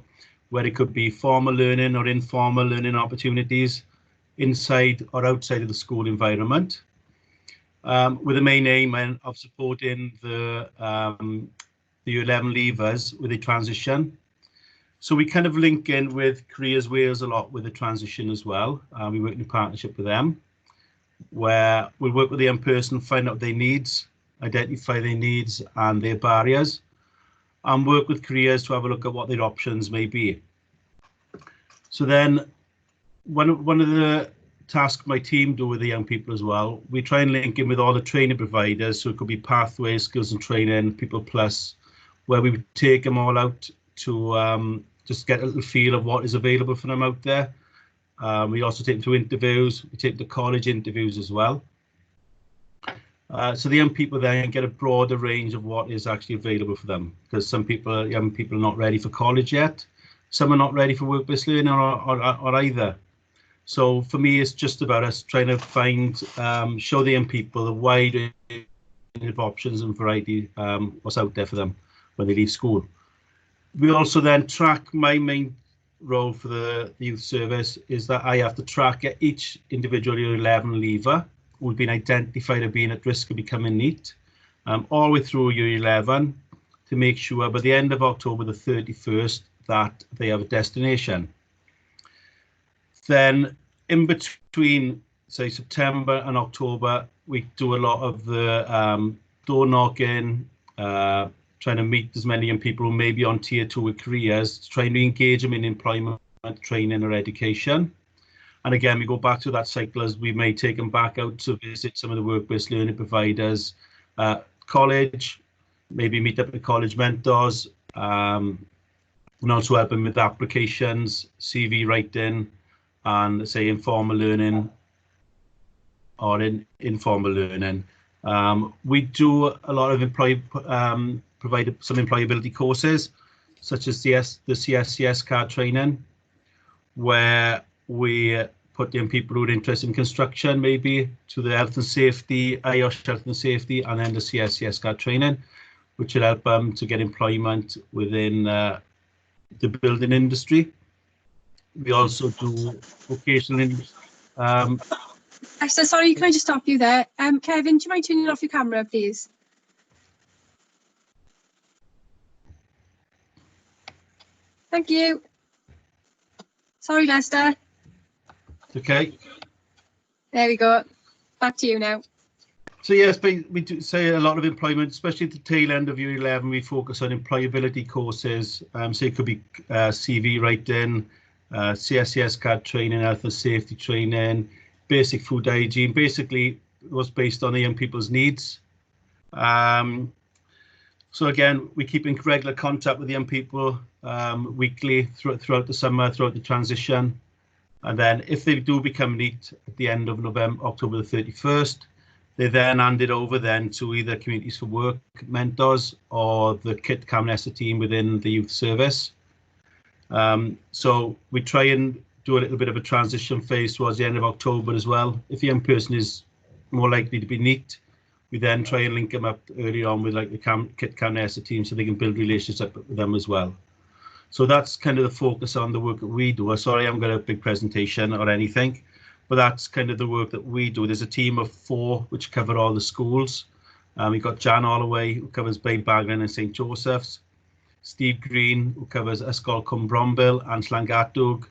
where it could be formal learning or informal learning opportunities inside or outside of the school environment, with the main aim of supporting the Year 11 leavers with the transition. So we kind of link in with Careers Wales a lot with the transition as well. We work in partnership with them, where we'll work with the young person, find out their needs, identify their needs and their barriers, and work with careers to have a look at what their options may be. So then one of the tasks my team do with the young people as well, we try and link in with all the training providers. So it could be Pathways, Skills and Training, People Plus, where we would take them all out to just get a little feel of what is available for them out there. We also take them to interviews, we take them to college interviews as well. So the young people then get a broader range of what is actually available for them, because some young people are not ready for college yet, some are not ready for work-based learning or either. So for me, it's just about us trying to find, show the young people the wide range of options and variety what's out there for them when they leave school. We also then track, my main role for the youth service is that I have to track each individual Year 11 leaver who've been identified as being at risk of becoming NEET, all the way through Year 11, to make sure by the end of October the 31st that they have a destination. Then in between, say, September and October, we do a lot of the door knocking, trying to meet as many young people who may be on tier 2 with careers, trying to engage them in employment, training or education. And again, we go back to that cycle as we may take them back out to visit some of the work-based learning providers, college, maybe meet up with college mentors, and also help them with applications, CV writing, and say informal learning or in informal learning. We do a lot of provide some employability courses, such as the CSCS card training, where we put young people who are interested in construction maybe to the health and safety, IOSH health and safety, and then the CSCS card training, which will help them to get employment within the building industry. We also do vocational. Esther, sorry, can I just stop you there? Kevin, do you mind turning off your camera, please? Thank you. Sorry, Lester. Okay. There we go. Back to you now. So yes, we do say a lot of employment, especially at the tail end of year 11. We focus on employability courses. So it could be CV writing, CSCS card training, health and safety training, basic food hygiene. Basically, it was based on the young people's needs. So again, we keep in regular contact with young people weekly throughout the summer, throughout the transition. And then if they do become NEET at the end of October the 31st, they then hand it over then to either Communities for Work mentors or the KIT Camnessa team within the youth service. So we try and do a little bit of a transition phase towards the end of October as well. If a young person is more likely to be NEET, we then try and link them up early on with like the KIT Camnessa team so they can build relationships with them as well. So that's kind of the focus on the work that we do. Sorry, I haven't got a big presentation or anything, but that's kind of the work that we do. There's a team of 4 which cover all the schools. We've got Jan Holloway, who covers Babe-Baglan and St Joseph's, Steve Green, who covers Ysgol Cwm Brombil and Llangadwg,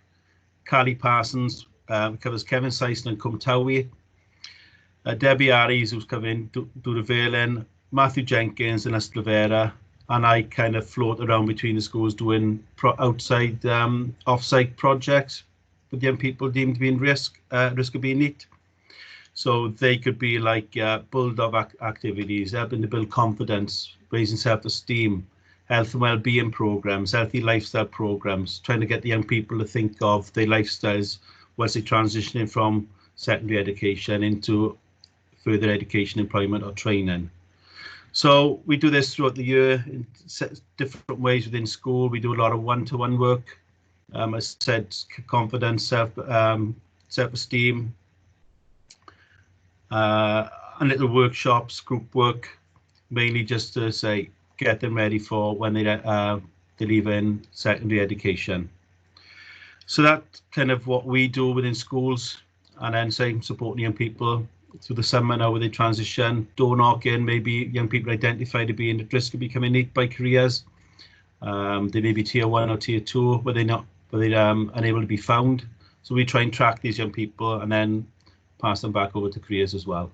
Carly Parsons, who covers Kevin Syson and Cwm Tawi, Debbie Aries, who's covering Dwyrafelin, Matthew Jenkins and Ysglyfera, and I kind of float around between the schools doing outside off-site projects with young people deemed to be in risk of being NEET. So they could be like bulldog activities, helping to build confidence, raising self-esteem, health and well-being programs, healthy lifestyle programs, trying to get the young people to think of their lifestyles once they're transitioning from secondary education into further education, employment or training. So we do this throughout the year in different ways within school. We do a lot of one-to-one work. As I said, confidence, self-esteem, and little workshops, group work, mainly just to say get them ready for when they leave in secondary education. So that's kind of what we do within schools, and then say supporting young people through the summer now with the transition, door knocking, maybe young people identify to be at risk of becoming NEET by careers. They may be tier 1 or tier 2 where they're unable to be found. So we try and track these young people and then pass them back over to careers as well.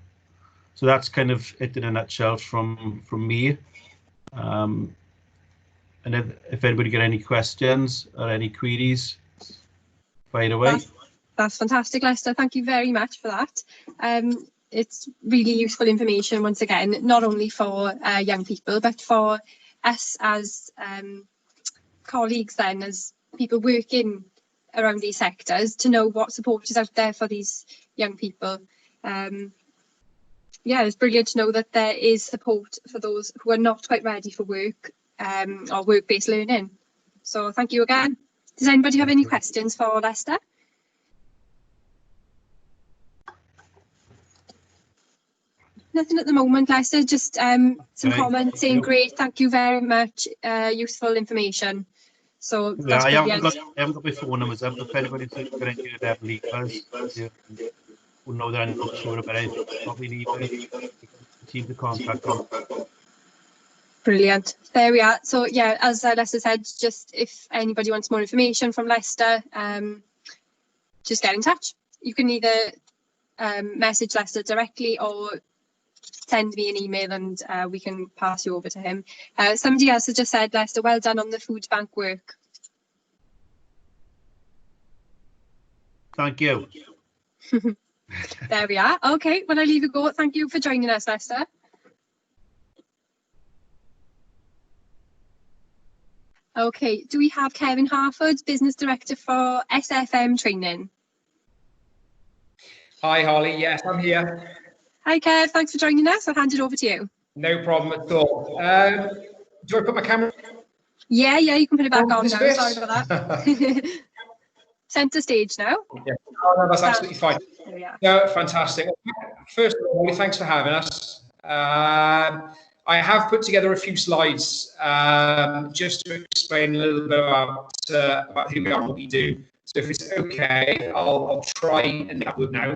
So that's kind of it in a nutshell from me. And if anybody got any questions or any queries, fire away. That's fantastic, Lester. Thank you very much for that. It's really useful information, once again, not only for young people, but for us as colleagues then, as people working around these sectors, to know what support is out there for these young people. Yeah, it's brilliant to know that there is support for those who are not quite ready for work or work-based learning. So thank you again. Does anybody have any questions for Lester? Nothing at the moment, Lester, just some comments saying great, thank you very much, useful information. So that's brilliant. I haven't got my phone numbers up, but if anybody's got any of their leavers, who know they're not sure about anything, probably need the team to contact them. Brilliant. There we are. So yeah, as Lester said, just if anybody wants more information from Lester, just get in touch. You can either message Lester directly or send me an email and we can pass you over to him. Somebody else has just said, Lester, well done on the food bank work. Thank you. There we are. Okay, well, I'll leave you go. Thank you for joining us, Lester. Okay, do we have Kevin Harford, Business Director for SFM Training? Hi, Holly. Yes, I'm here. Hi, Kev. Thanks for joining us. I'll hand it over to you. No problem at all. Do I put my camera Yeah, you can put it back on this now. bit? Sorry about that. Centre stage now. Yeah. Oh, no, that's absolutely fine. There we are. No, fantastic. First of all, thanks for having us. I have put together a few slides just to explain a little bit about who we are and what we do. So if it's okay, I'll try and that work now.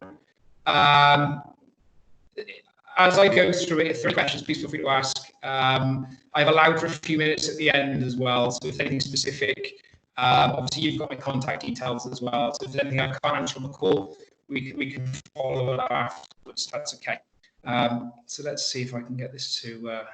As I go through it, if there are questions, please feel free to ask. I've allowed for a few minutes at the end as well, so if anything specific, obviously you've got my contact details as well, so if there's anything I can't answer on the call, we can follow it up afterwards. That's okay. So let's see if I can get this to...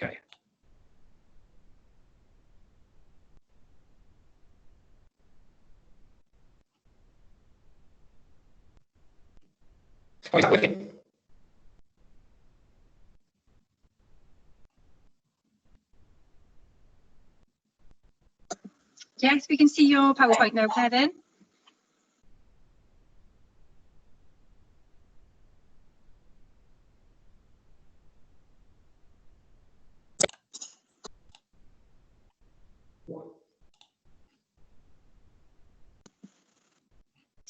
Okay. Oh, is that working? Yes, we can see your PowerPoint now, Kevin.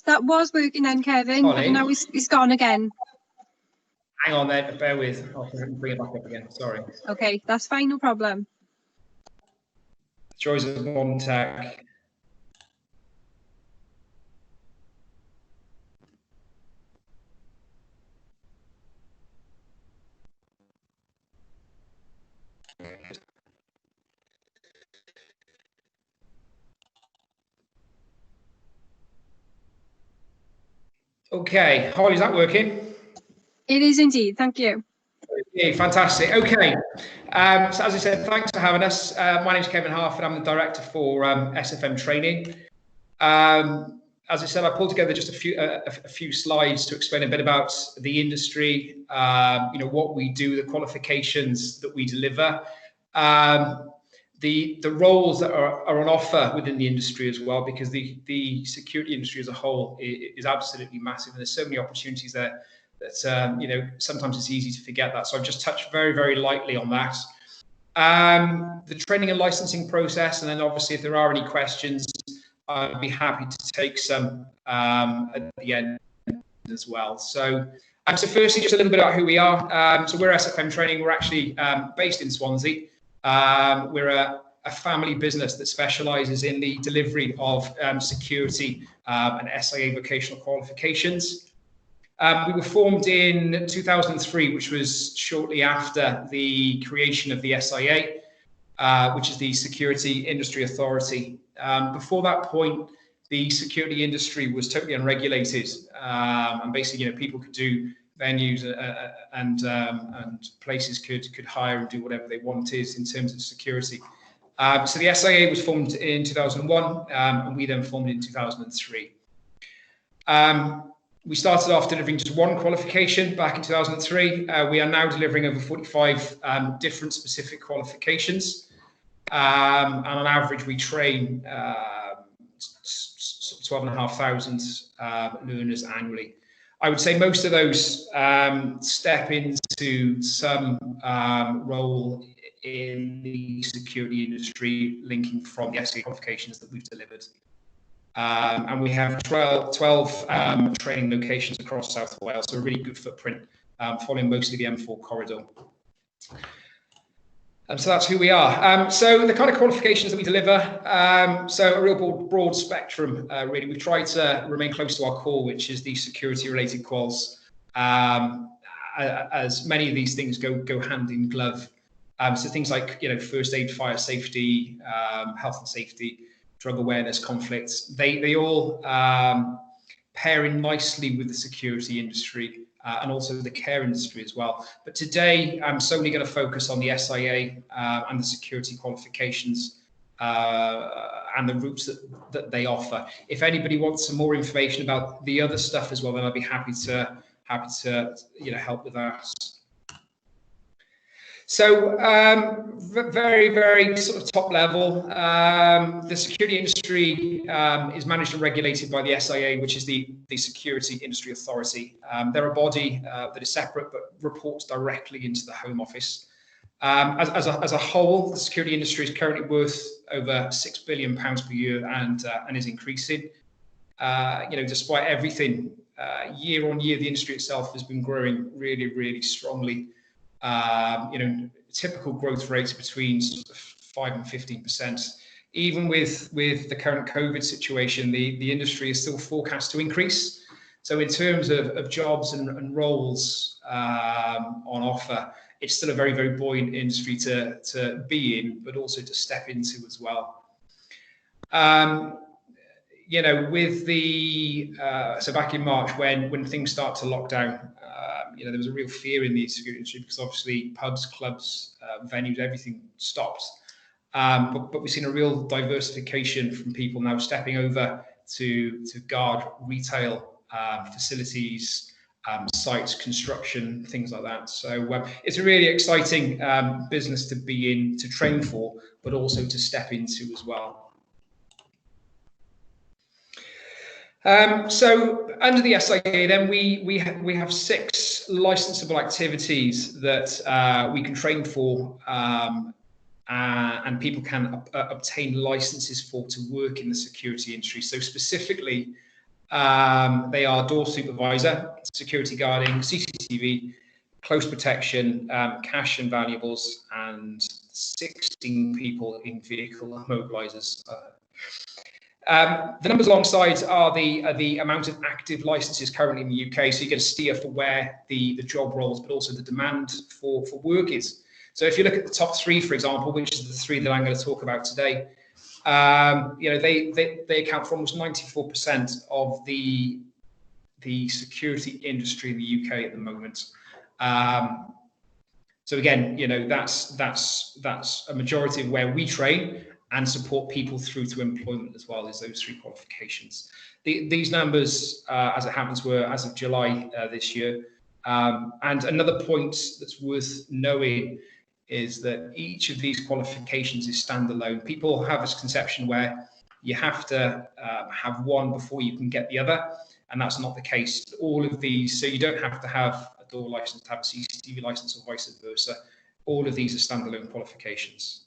That was working then, Kevin, Holly? and now it's gone again. Hang on there, bear with. I'll bring it back up again, sorry. Okay, that's fine, no problem. Joys of modern tech. Okay, Holly, is that working? It is indeed, thank you. Yeah, fantastic. Okay, so as I said, thanks for having us. My name is Kevin Harford. I'm the director for SFM training. As I said, I pulled together just a few slides to explain a bit about the industry, what we do, the qualifications that we deliver, the roles that are on offer within the industry as well, because the security industry as a whole is absolutely massive, and there's so many opportunities there that sometimes it's easy to forget that. So I've just touched very, very lightly on that. The training and licensing process, and then obviously if there are any questions, I'd be happy to take some at the end as well. So firstly, just a little bit about who we are. So we're SFM Training. We're actually based in Swansea. We're a family business that specialises in the delivery of security and SIA vocational qualifications. We were formed in 2003, which was shortly after the creation of the SIA, which is the Security Industry Authority. Before that point, the security industry was totally unregulated, and basically, people could do venues and places could hire and do whatever they wanted in terms of security. So the SIA was formed in 2001, and we then formed in 2003. We started off delivering just one qualification back in 2003. We are now delivering over 45 different specific qualifications. And on average, we train 12,500 learners annually. I would say most of those step into some role in the security industry, linking from the SIA qualifications that we've delivered. And we have 12 training locations across South Wales, so a really good footprint, following mostly the M4 corridor. So that's who we are. So the kind of qualifications that we deliver, so a real broad spectrum, really. We try to remain close to our core, which is the security-related quals, as many of these things go hand in glove. So things like, first aid, fire safety, health and safety, drug awareness, conflicts, they all pair in nicely with the security industry and also the care industry as well. But today, I'm solely going to focus on the SIA and the security qualifications and the routes that they offer. If anybody wants some more information about the other stuff as well, then I'd be happy to help with that. So very, very sort of top level. The security industry is managed and regulated by the SIA, which is the Security Industry Authority. They're a body that is separate but reports directly into the Home Office. As a whole, the security industry is currently worth over £6 billion per year and is increasing. Despite everything, year on year, the industry itself has been growing really, really strongly. Typical growth rates between 5 and 15%. Even with the current COVID situation, the industry is still forecast to increase. So in terms of jobs and roles on offer, it's still a very, very buoyant industry to be in, but also to step into as well. With the so back in March when things start to lock down, there was a real fear in the security industry because obviously pubs, clubs, venues, everything stopped. But we've seen a real diversification from people now stepping over to guard retail facilities, sites, construction, things like that. So it's a really exciting business to be in, to train for, but also to step into as well. So under the SIA, then we have 6 licensable activities that we can train for, and people can obtain licenses for to work in the security industry. So specifically, they are door supervisor, security guarding, CCTV, close protection, cash and valuables, and 16 people in vehicle mobilizers. The numbers alongside are the amount of active licenses currently in the UK, so you get a steer for where the job roles, but also the demand for work is. So if you look at the top 3, for example, which is the 3 that I'm going to talk about today, they account for almost 94% of the security industry in the UK at the moment. So again, that's a majority of where we train and support people through to employment as well as those 3 qualifications. These numbers, as it happens, were as of July this year. And another point that's worth knowing is that each of these qualifications is standalone. People have this conception where you have to have one before you can get the other, and that's not the case. All of these, so you don't have to have a door license to have a CCTV license or vice versa. All of these are standalone qualifications.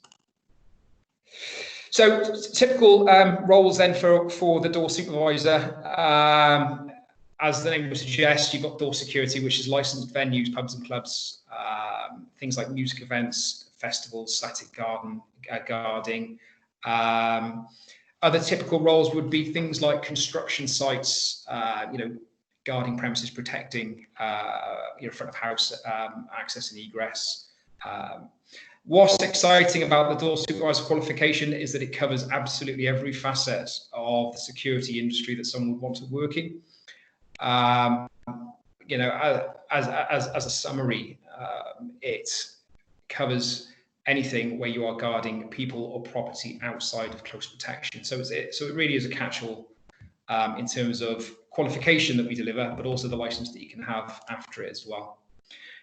So typical roles then for the door supervisor, as the name would suggest, you've got door security, which is licensed venues, pubs and clubs, things like music events, festivals, static guarding. Other typical roles would be things like construction sites, guarding premises, protecting front of house access and egress. What's exciting about the door supervisor qualification is that it covers absolutely every facet of the security industry that someone would want to work in. As a summary, it covers anything where you are guarding people or property outside of close protection. So it really is a catch-all in terms of qualification that we deliver, but also the license that you can have after it as well.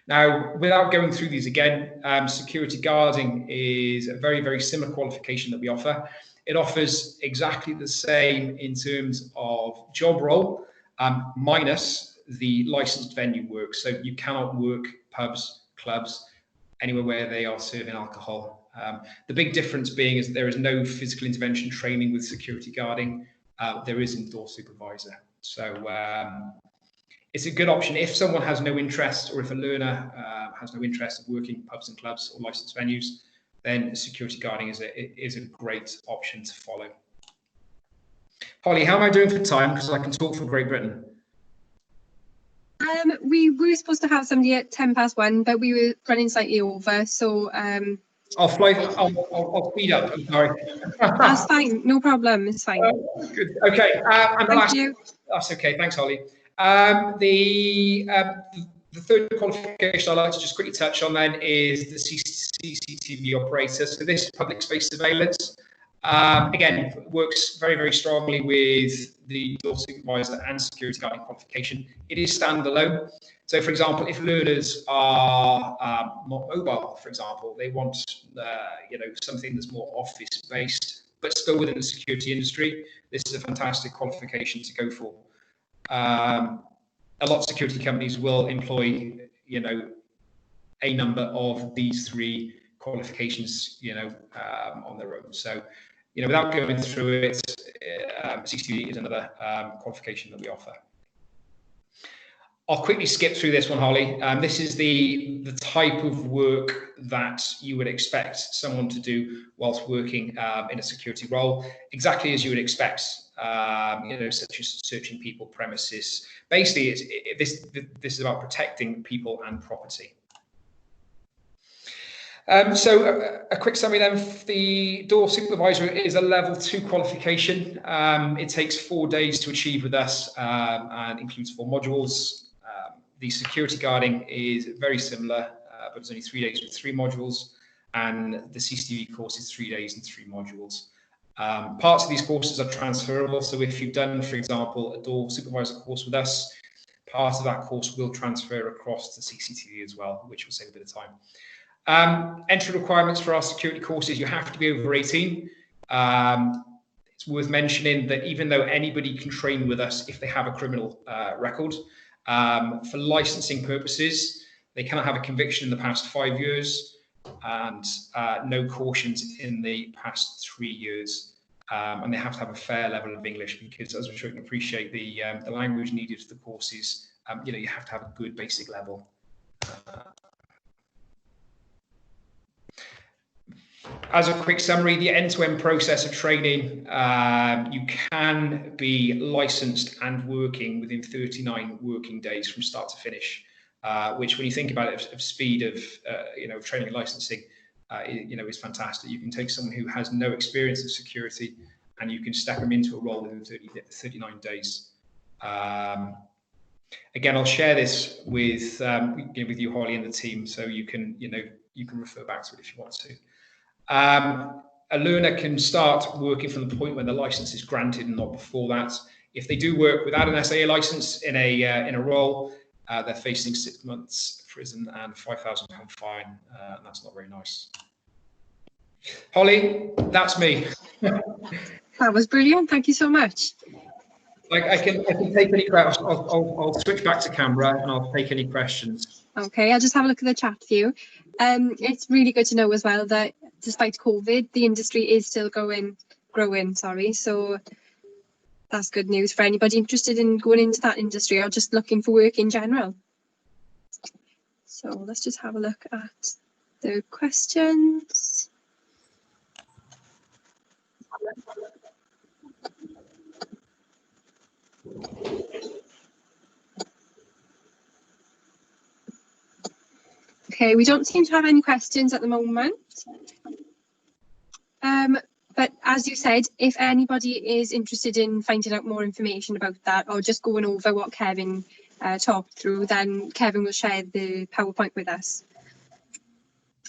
Now, without going through these again, security guarding is a very, very similar qualification that we offer. It offers exactly the same in terms of job role, minus the licensed venue work. So you cannot work pubs, clubs, anywhere where they are serving alcohol. The big difference being is that there is no physical intervention training with security guarding. There is in door supervisor. So it's a good option if someone has no interest, or if a learner has no interest in working pubs and clubs or licensed venues, then security guarding is a great option to follow. Holly, how am I doing for time? Because I can talk for Great Britain. We were supposed to have somebody at 1:10, but we were running slightly over, so I'll speed up. I'm sorry. That's fine, no problem. It's fine. Good. Okay. Thank you. That's okay. Thanks, Holly. The third qualification I'd like to just quickly touch on then is the CCTV operator. So this is public space surveillance. Again, works very, very strongly with the door supervisor and security guarding qualification. It is standalone. So, for example, if learners are not mobile, for example, they want something that's more office-based, but still within the security industry, this is a fantastic qualification to go for. A lot of security companies will employ, a number of these three qualifications, on their own. So, without going through it, CCTV is another qualification that we offer. I'll quickly skip through this one, Holly. This is the type of work that you would expect someone to do whilst working in a security role, exactly as you would expect, such as searching people, premises. Basically, this is about protecting people and property. So a quick summary then. The door supervisor is a level 2 qualification. It takes 4 days to achieve with us and includes 4 modules. The security guarding is very similar, but it's only 3 days with 3 modules. And the CCTV course is 3 days and 3 modules. Parts of these courses are transferable. So if you've done, for example, a door supervisor course with us, part of that course will transfer across to CCTV as well, which will save a bit of time. Entry requirements for our security courses: you have to be over 18. It's worth mentioning that even though anybody can train with us if they have a criminal record, for licensing purposes, they cannot have a conviction in the past 5 years and no cautions in the past 3 years. And they have to have a fair level of English, because, as I'm sure you can appreciate, the language needed for the courses, you have to have a good basic level. As a quick summary, the end-to-end process of training, you can be licensed and working within 39 working days from start to finish, which, when you think about it, of speed of training and licensing, is fantastic. You can take someone who has no experience of security and you can step them into a role within 39 days. Again, I'll share this with you, Holly, and the team, so you can refer back to it if you want to. A learner can start working from the point when the license is granted and not before that. If they do work without an SAA license in a role, they're facing 6 months prison and £5,000 fine, and that's not very nice. Holly, that's me. That was brilliant. Thank you so much. I can take any questions. I'll switch back to camera and I'll take any questions. Okay, I'll just have a look at the chat view. It's really good to know as well that despite COVID, the industry is still growing. So that's good news for anybody interested in going into that industry or just looking for work in general. So let's just have a look at the questions. Okay, we don't seem to have any questions at the moment. But as you said, if anybody is interested in finding out more information about that or just going over what Kevin talked through, then Kevin will share the PowerPoint with us.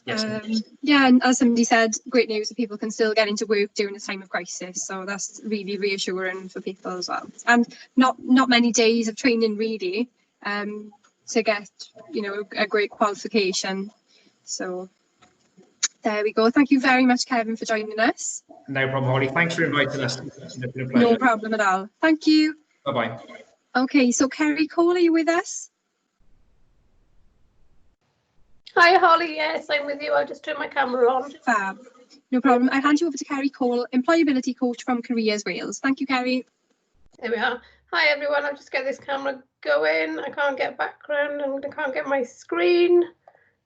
Yes. Yeah, and as somebody said, great news that people can still get into work during this time of crisis. So that's really reassuring for people as well. And not many days of training really to get, a great qualification. So there we go. Thank you very much, Kevin, for joining us. No problem, Holly. Thanks for inviting us. It's been a pleasure. No problem at all. Thank you. Bye-bye. Okay, so Kerry Cole, are you with us? Hi, Holly. Yes, I'm with you. I'll just turn my camera on. Fab. No problem. I'll hand you over to Kerry Cole, Employability Coach from Careers Wales. Thank you, Kerry. There we are. Hi, everyone. I'll just get this camera going. I can't get background and I can't get my screen.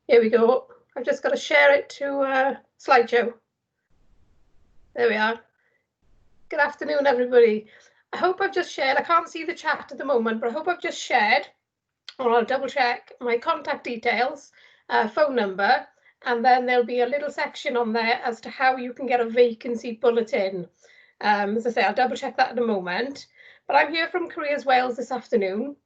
Here we go. I've just got to share it to slideshow. There we are. Good afternoon, everybody. I hope I've just shared. I can't see the chat at the moment, but I hope I've just shared, or I'll double check my contact details, phone number, and then there'll be a little section on there as to how you can get a vacancy bulletin. As I say, I'll double check that in a moment. But I'm here from Careers Wales this afternoon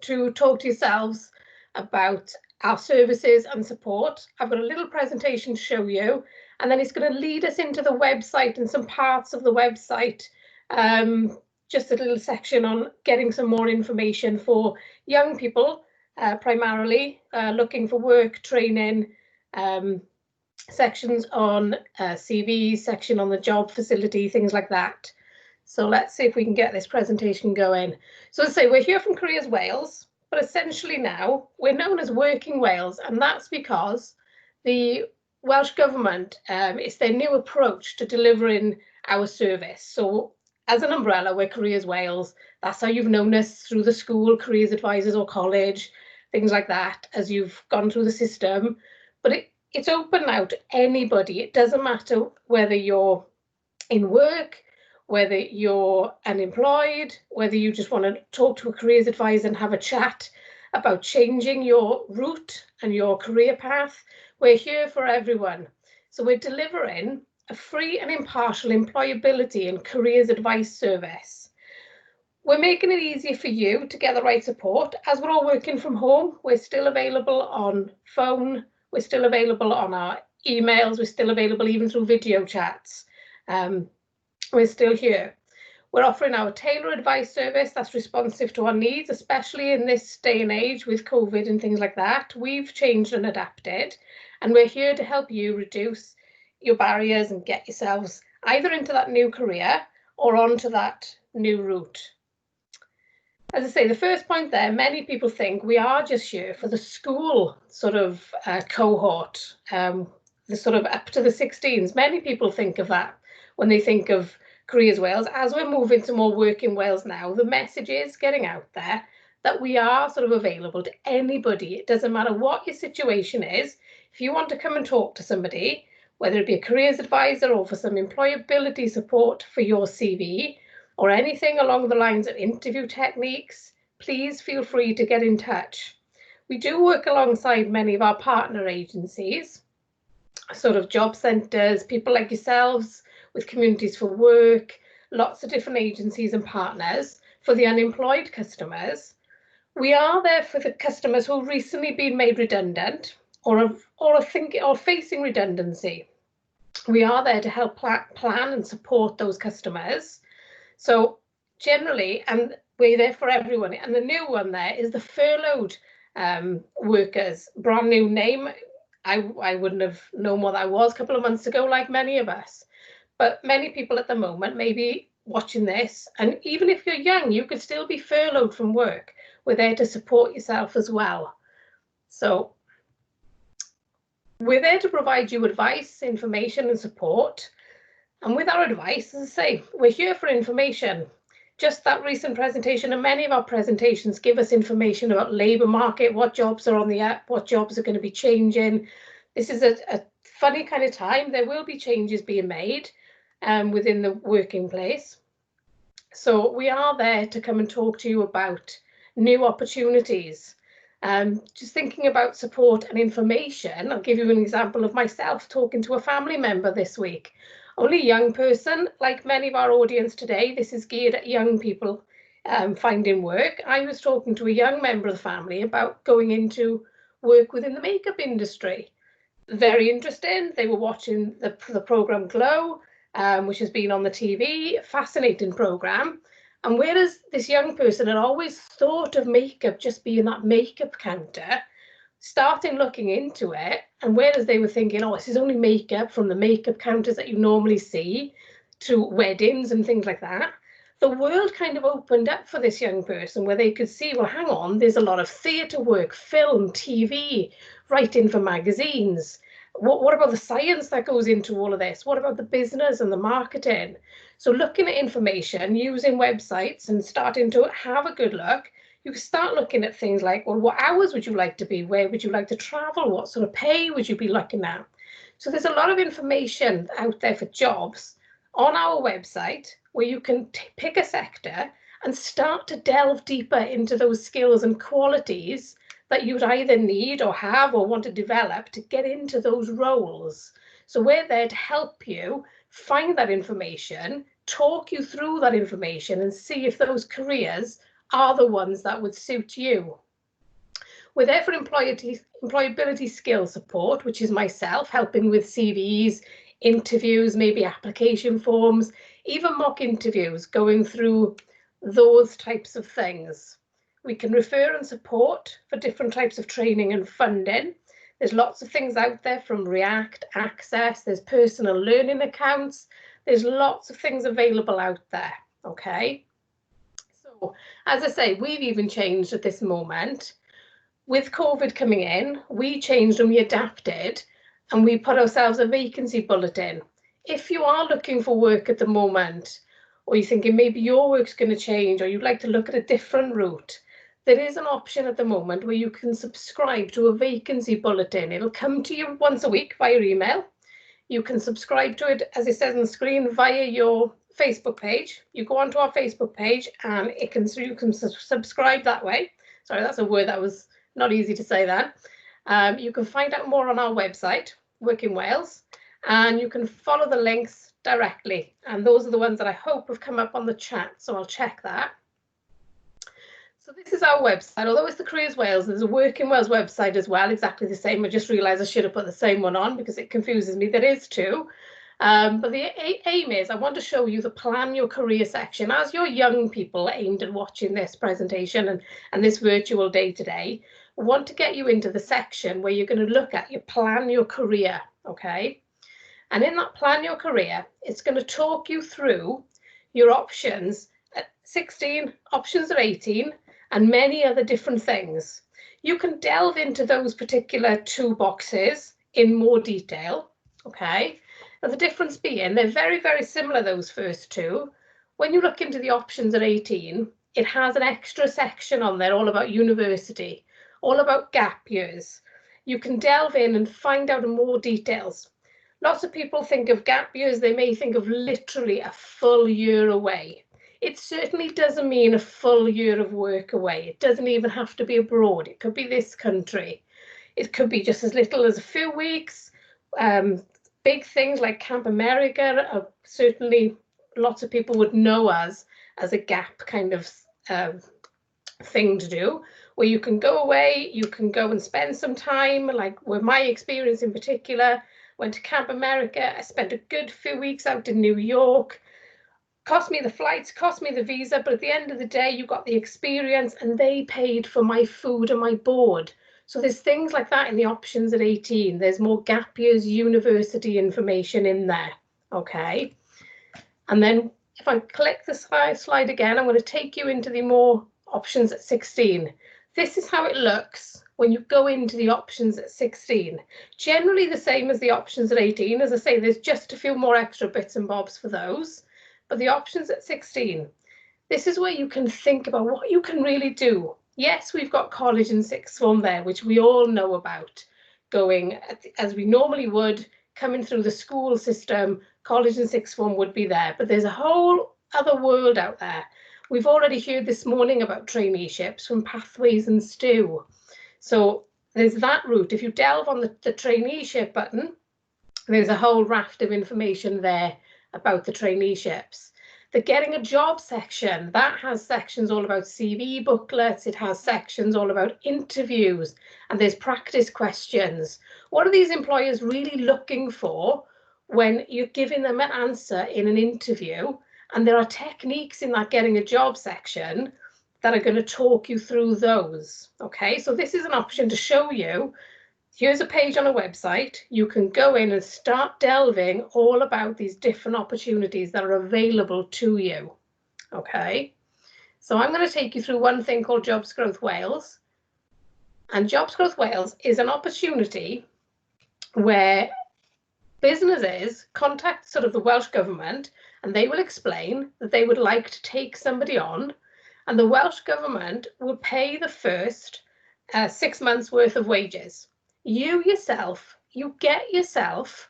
to talk to yourselves about our services and support. I've got a little presentation to show you, and then it's going to lead us into the website and some parts of the website. Just a little section on getting some more information for young people, primarily looking for work, training, sections on CVs, section on the job facility, things like that. So let's see if we can get this presentation going. So as I say, we're here from Careers Wales, but essentially now we're known as Working Wales, and that's because the Welsh Government, it's their new approach to delivering our service. So as an umbrella, we're Careers Wales. That's how you've known us through the school, careers advisors or college, things like that, as you've gone through the system. But it's open now to anybody. It doesn't matter whether you're in work, whether you're unemployed, whether you just want to talk to a careers advisor and have a chat about changing your route and your career path. We're here for everyone. So we're delivering a free and impartial employability and careers advice service. We're making it easier for you to get the right support. As we're all working from home, we're still available on phone, we're still available on our emails, we're still available even through video chats. We're still here. We're offering our tailored advice service that's responsive to our needs, especially in this day and age with COVID and things like that. We've changed and adapted, and we're here to help you reduce your barriers and get yourselves either into that new career or onto that new route. As I say, the first point there, many people think we are just here for the school sort of cohort, the sort of up to the 16s. Many people think of that when they think of Careers Wales. As we're moving to more Working Wales now, the message is getting out there that we are sort of available to anybody. It doesn't matter what your situation is. If you want to come and talk to somebody, whether it be a careers advisor or for some employability support for your CV or anything along the lines of interview techniques, please feel free to get in touch. We do work alongside many of our partner agencies, sort of job centres, people like yourselves, with Communities for Work, lots of different agencies and partners. For the unemployed customers, we are there for the customers who've recently been made redundant or facing redundancy. We are there to help plan and support those customers. So generally, and we're there for everyone. And the new one there is the furloughed workers, brand new name. I wouldn't have known what that was a couple of months ago, like many of us. But many people at the moment may be watching this, and even if you're young, you could still be furloughed from work. We're there to support yourself as well. So we're there to provide you advice, information and support. And with our advice, as I say, we're here for information. Just that recent presentation and many of our presentations give us information about labour market, what jobs are on the up, what jobs are going to be changing. This is a funny kind of time. There will be changes being made within the working place. So we are there to come and talk to you about new opportunities. Just thinking about support and information, I'll give you an example of myself talking to a family member this week. Only a young person, like many of our audience today, this is geared at young people finding work. I was talking to a young member of the family about going into work within the makeup industry. Very interesting. They were watching the programme Glow, which has been on the TV, fascinating programme. And whereas this young person had always thought of makeup just being that makeup counter, starting looking into it, and whereas they were thinking, oh, this is only makeup from the makeup counters that you normally see to weddings and things like that, the world kind of opened up for this young person where they could see, well, hang on, there's a lot of theatre work, film, TV, writing for magazines. What about the science that goes into all of this? What about the business and the marketing? So looking at information, using websites and starting to have a good look, you can start looking at things like, well, what hours would you like to be? Where would you like to travel? What sort of pay would you be looking at? So there's a lot of information out there for jobs on our website where you can pick a sector and start to delve deeper into those skills and qualities that you would either need or have or want to develop to get into those roles. So we're there to help you find that information, talk you through that information and see if those careers are the ones that would suit you. We're there for employability skill support, which is myself helping with CVs, interviews, maybe application forms, even mock interviews, going through those types of things. We can refer and support for different types of training and funding. There's lots of things out there from React, Access, there's personal learning accounts, there's lots of things available out there, okay? So, as I say, we've even changed at this moment. With COVID coming in, we changed and we adapted, and we put ourselves a vacancy bulletin. If you are looking for work at the moment, or you're thinking maybe your work's going to change, or you'd like to look at a different route, there is an option at the moment where you can subscribe to a vacancy bulletin. It'll come to you once a week via email. You can subscribe to it, as it says on the screen, via your Facebook page. You go onto our Facebook page and you can subscribe that way. Sorry, that's a word that was not easy to say then. You can find out more on our website, Work in Wales, and you can follow the links directly. And those are the ones that I hope have come up on the chat, so I'll check that. So this is our website. Although it's the Careers Wales, there's a Work in Wales website as well, exactly the same. I just realised I should have put the same one on because it confuses me. There is two. But the aim is I want to show you the Plan Your Career section. As your young people aimed at watching this presentation and this virtual day today, I want to get you into the section where you're going to look at your Plan Your Career, okay? And in that Plan Your Career, it's going to talk you through your options at 16, options at 18, and many other different things. You can delve into those particular two boxes in more detail, okay? Now, the difference being they're very, very similar, those first two. When you look into the options at 18, it has an extra section on there all about university, all about gap years. You can delve in and find out more details. Lots of people think of gap years, they may think of literally a full year away. It certainly doesn't mean a full year of work away. It doesn't even have to be abroad. It could be this country. It could be just as little as a few weeks. Big things like Camp America are certainly lots of people would know as a gap kind of thing to do, where you can go away, you can go and spend some time, like with my experience in particular, went to Camp America, I spent a good few weeks out in New York, cost me the flights, cost me the visa, but at the end of the day, you got the experience and they paid for my food and my board. So there's things like that in the options at 18. There's more gap years, university information in there, okay? And then if I click the slide again, I'm going to take you into the more options at 16. This is how it looks when you go into the options at 16. Generally the same as the options at 18. As I say, there's just a few more extra bits and bobs for those. But the options at 16, this is where you can think about what you can really do. Yes, we've got college and sixth form there, which we all know about, going as we normally would, coming through the school system, college and sixth form would be there. But there's a whole other world out there. We've already heard this morning about traineeships from Pathways and STEW. So there's that route. If you delve on the traineeship button, there's a whole raft of information there about the traineeships. The Getting a Job section, that has sections all about CV booklets, it has sections all about interviews, and there's practice questions. What are these employers really looking for when you're giving them an answer in an interview? And there are techniques in that Getting a Job section that are going to talk you through those. Okay, so this is an option to show you. Here's a page on a website. You can go in and start delving all about these different opportunities that are available to you. Okay, so I'm going to take you through one thing called Jobs Growth Wales. And Jobs Growth Wales is an opportunity where businesses contact sort of the Welsh Government and they will explain that they would like to take somebody on, and the Welsh Government will pay the first 6 months worth of wages. You yourself, you get yourself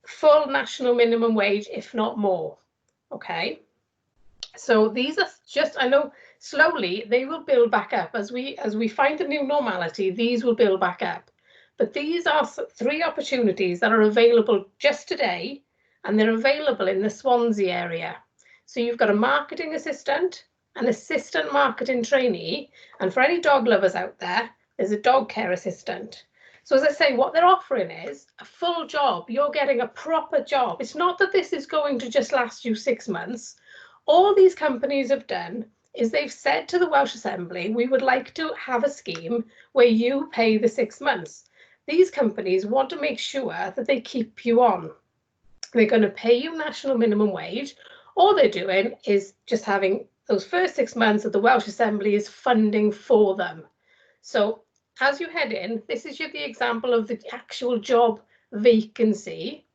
full national minimum wage, if not more. Okay, so these are just, I know slowly they will build back up as we find a new normality. These will build back up, but these are 3 opportunities that are available just today, and they're available in the Swansea area. So you've got a marketing assistant, an assistant marketing trainee, and for any dog lovers out there, there's a dog care assistant. So as I say, what they're offering is a full job. You're getting a proper job. It's not that this is going to just last you 6 months. All these companies have done is they've said to the Welsh Assembly, we would like to have a scheme where you pay the 6 months. These companies want to make sure that they keep you on. They're going to pay you national minimum wage. All they're doing is just having those first 6 months that the Welsh Assembly is funding for them. So as you head in, this is the example of the actual job vacancy.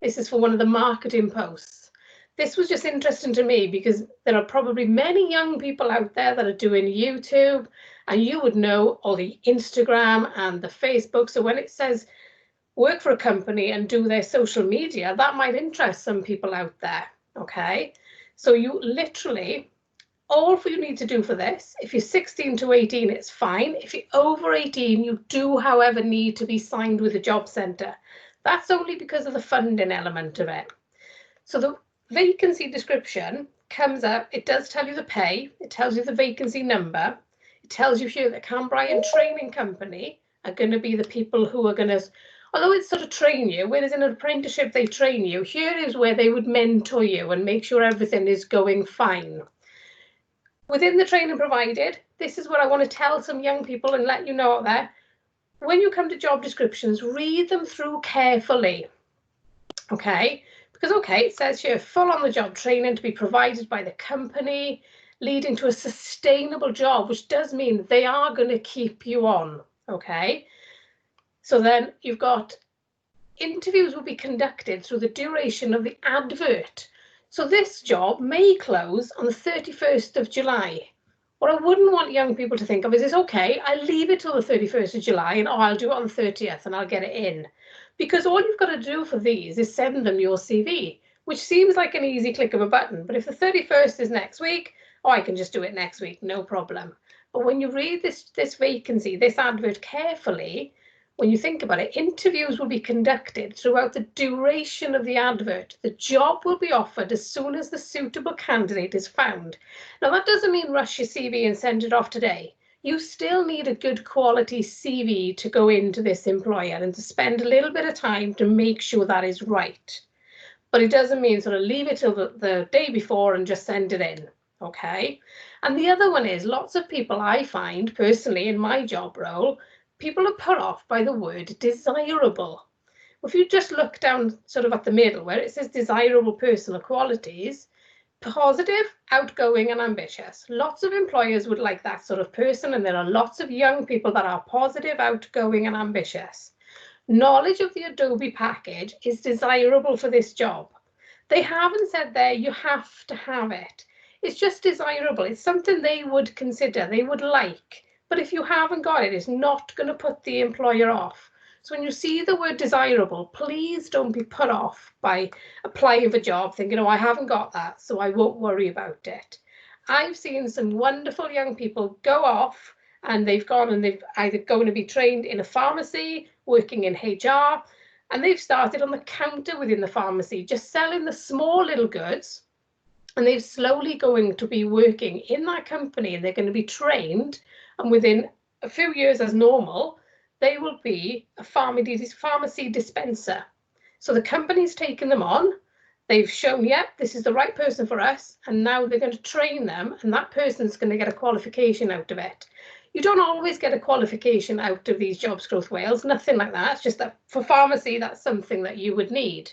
This is for one of the marketing posts. This was just interesting to me because there are probably many young people out there that are doing YouTube, and you would know all the Instagram and the Facebook. So when it says work for a company and do their social media, that might interest some people out there. Okay, so you literally, all you need to do for this, if you're 16 to 18, it's fine. If you're over 18, you do, however, need to be signed with a job centre. That's only because of the funding element of it. So the vacancy description comes up, it does tell you the pay, it tells you the vacancy number, it tells you here that Cambrian Training Company are going to be the people who are going to, although it's sort of train you, whereas in an apprenticeship they train you, here is where they would mentor you and make sure everything is going fine. Within the training provided, this is what I want to tell some young people and let you know out there. When you come to job descriptions, read them through carefully. Okay, because it says here full on the job training to be provided by the company, leading to a sustainable job, which does mean that they are going to keep you on. Okay, so then you've got interviews will be conducted through the duration of the advert. So this job may close on the 31st of July. What I wouldn't want young people to think of is, okay, I'll leave it till the 31st of July and I'll do it on the 30th and I'll get it in. Because all you've got to do for these is send them your CV, which seems like an easy click of a button. But if the 31st is next week, I can just do it next week, no problem. But when you read this vacancy, this advert carefully, when you think about it, interviews will be conducted throughout the duration of the advert. The job will be offered as soon as the suitable candidate is found. Now, that doesn't mean rush your CV and send it off today. You still need a good quality CV to go into this employer and to spend a little bit of time to make sure that is right. But it doesn't mean sort of leave it till the day before and just send it in. Okay. And the other one is lots of people I find personally in my job role, people are put off by the word desirable. If you just look down sort of at the middle where it says desirable personal qualities, positive, outgoing and ambitious. Lots of employers would like that sort of person, and there are lots of young people that are positive, outgoing and ambitious. Knowledge of the Adobe package is desirable for this job. They haven't said there you have to have it. It's just desirable. It's something they would consider, they would like. But if you haven't got it, it's not going to put the employer off. So when you see the word desirable, please don't be put off by applying for a job thinking, oh, I haven't got that, so I won't worry about it. I've seen some wonderful young people go off and they've gone and they've either going to be trained in a pharmacy, working in HR, and they've started on the counter within the pharmacy, just selling the small little goods. And they're slowly going to be working in that company and they're going to be trained. And within a few years as normal, they will be a pharmacy dispenser. So the company's taken them on. They've shown, yep, this is the right person for us. And now they're going to train them and that person's going to get a qualification out of it. You don't always get a qualification out of these Jobs Growth Wales, nothing like that. It's just that for pharmacy, that's something that you would need.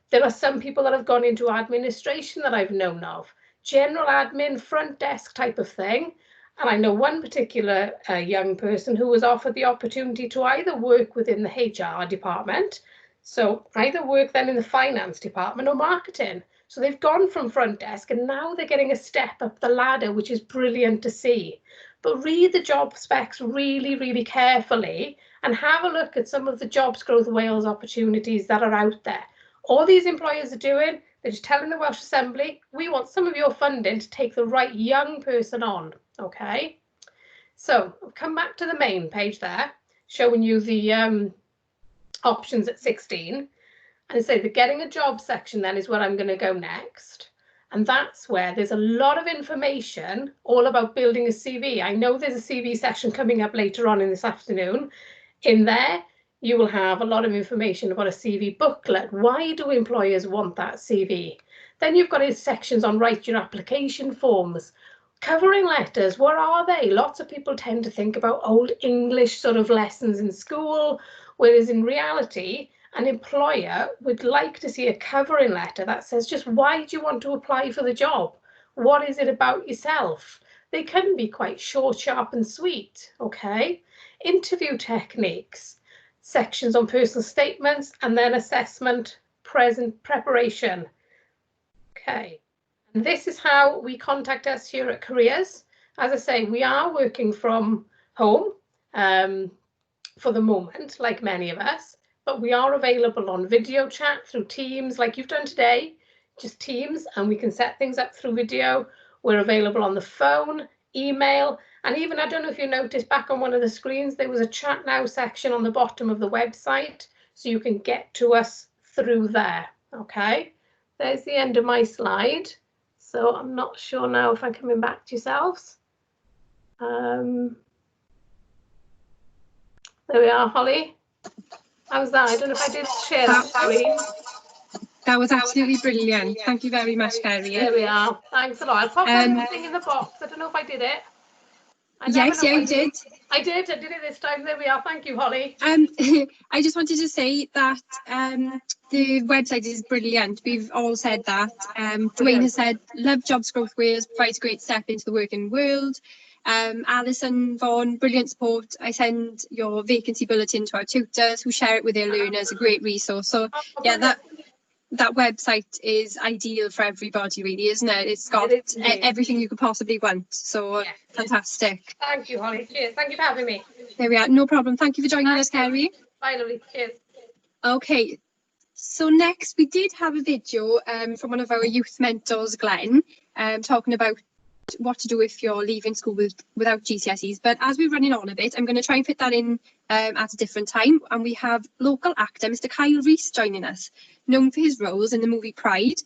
There are some people that have gone into administration that I've known of, general admin, front desk type of thing. And I know one particular young person who was offered the opportunity to either work within the HR department, so either work then in the finance department or marketing. So they've gone from front desk and now they're getting a step up the ladder, which is brilliant to see. But read the job specs really, really carefully and have a look at some of the Jobs Growth Wales opportunities that are out there. All these employers are doing, they're just telling the Welsh Assembly, we want some of your funding to take the right young person on, okay? So I'll come back to the main page there, showing you the options at 16. And say the getting a job section then is where I'm going to go next. And that's where there's a lot of information all about building a CV. I know there's a CV session coming up later on in this afternoon. In there, you will have a lot of information about a CV booklet. Why do employers want that CV? Then you've got sections on write your application forms. Covering letters, what are they? Lots of people tend to think about old English sort of lessons in school, whereas in reality, an employer would like to see a covering letter that says just why do you want to apply for the job? What is it about yourself? They can be quite short, sharp and sweet, okay? Interview techniques, sections on personal statements, and then assessment, present preparation. Okay. And this is how we contact us here at Careers. As I say, we are working from home for the moment, like many of us, but we are available on video chat through Teams, like you've done today, just Teams, and we can set things up through video. We're available on the phone, email, and even, I don't know if you noticed back on one of the screens, there was a chat now section on the bottom of the website, so you can get to us through there, okay? There's the end of my slide. So I'm not sure now if I'm coming back to yourselves. There we are, Holly. How's that? I don't know if I did share that screen. That was absolutely brilliant. Thank you very much, Kerry. There we are. Thanks a lot. I'll pop everything in the box. I don't know if I did it. Yes, yeah, you did. I did it this time. There we are. Thank you, Holly. I just wanted to say that the website is brilliant. We've all said that. Dwayne has said, love Jobs Growth Wales, provides a great step into the working world. Alison Vaughan, brilliant support. I send your vacancy bulletin to our tutors who share it with their learners, a great resource. So yeah, that website is ideal for everybody, really, isn't it? It's got everything you could possibly want. So yeah. Fantastic. Thank you, Holly. Cheers. Thank you for having me. There we are. No problem. Thank you for joining us, Kerry. Bye, lovely. Cheers. Okay. So next, we did have a video from one of our youth mentors, Glenn, talking about what to do if you're leaving school without GCSEs. But as we're running on a bit, I'm going to try and fit that in at a different time. And we have local actor, Mr. Kyle Reese, joining us, known for his roles in the movie Pride,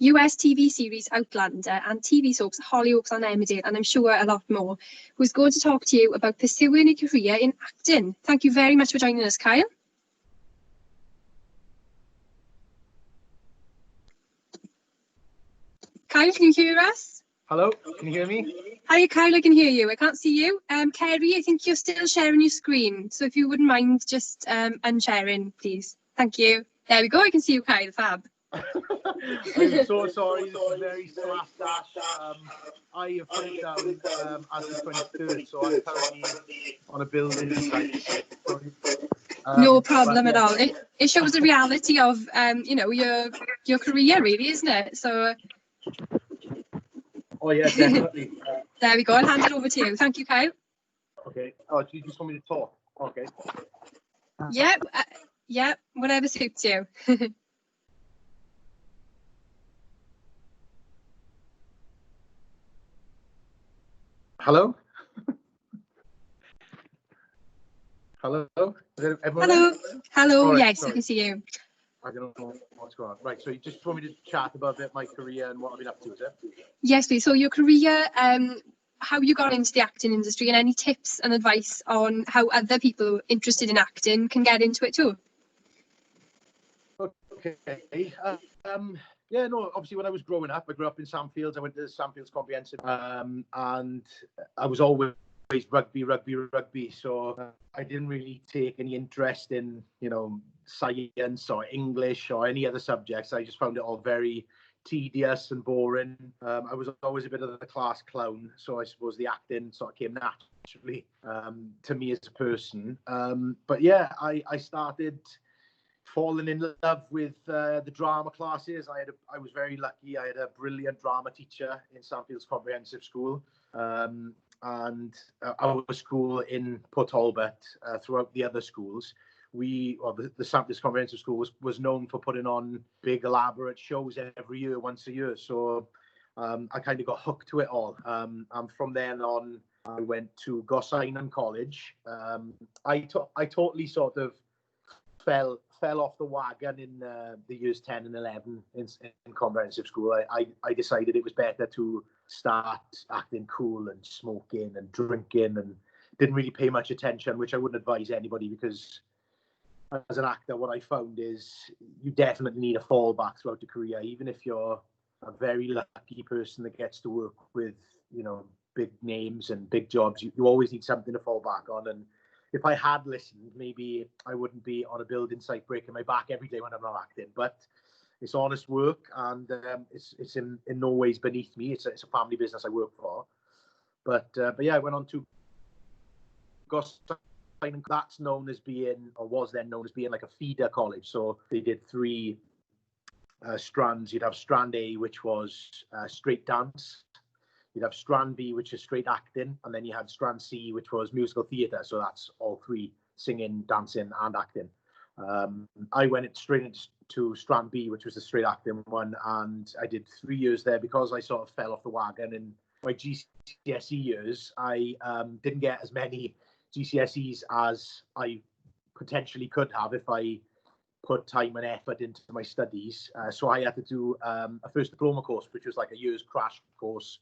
US TV series Outlander, and TV soaps Hollyoaks and Emmerdale, and I'm sure a lot more, who's going to talk to you about pursuing a career in acting. Thank you very much for joining us, Kyle. Kyle, can you hear us? Hello, can you hear me? Hi, Kyle, I can hear you. I can't see you. Kerry, I think you're still sharing your screen. So if you wouldn't mind just unsharing, please. Thank you. There we go. I can see you, Kyle. Fab. I'm so sorry. This is very slapdash. I have put it down as the 23rd, so I'm currently on a building site. No problem at all. It shows the reality of, you know, your career, really, isn't it? So. Oh yeah, definitely. There we go. I'll hand it over to you. Thank you, Kyle. Okay. Oh, do you just want me to talk? Okay. Yeah, whatever suits you. Hello? Hello? Is everyone Hello. there? Hello. Right, Yes, sorry. I can see you. I don't know what's going on. Right, so you just want me to chat about a bit my career and what I've been up to, is it? Yes, please. So your career, how you got into the acting industry, and any tips and advice on how other people interested in acting can get into it too. Okay. Yeah, no, obviously when I was growing up, I grew up in Sandfields. I went to Sandfields Comprehensive, and I was always rugby. So I didn't really take any interest in, you know, science or English or any other subjects. I just found it all very tedious and boring. I was always a bit of the class clown, so I suppose the acting sort of came naturally to me as a person. But yeah, I started falling in love with the drama classes. I was very lucky. I had a brilliant drama teacher in Sandfields Comprehensive School, and our school in Port Talbot, throughout the other schools, the Sandfields Comprehensive School was known for putting on big elaborate shows every year, once a year. So I kind of got hooked to it all. And from then on, I went to Gosainon College. I totally sort of fell off the wagon in the years 10 and 11 in comprehensive school. I decided it was better to start acting cool and smoking and drinking, and didn't really pay much attention, which I wouldn't advise anybody, because as an actor, what I found is you definitely need a fallback throughout the career, even if you're a very lucky person that gets to work with, you know, big names and big jobs. You always need something to fall back on. And if I had listened, maybe I wouldn't be on a building site breaking my back every day when I'm not acting. But it's honest work, and it's in no ways beneath me. It's a family business I work for. But yeah, I went on to that's known as being, or was then known as being, like a feeder college. So they did three strands. You'd have strand A, which was straight dance. You'd have strand B, which is straight acting, and then you had strand C, which was musical theatre. So that's all three: singing, dancing, and acting. I went straight into strand B, which was the straight acting one, and I did 3 years there because I sort of fell off the wagon in my GCSE years. I didn't get as many GCSEs as I potentially could have if I put time and effort into my studies. So I had to do a first diploma course, which was like a year's crash course,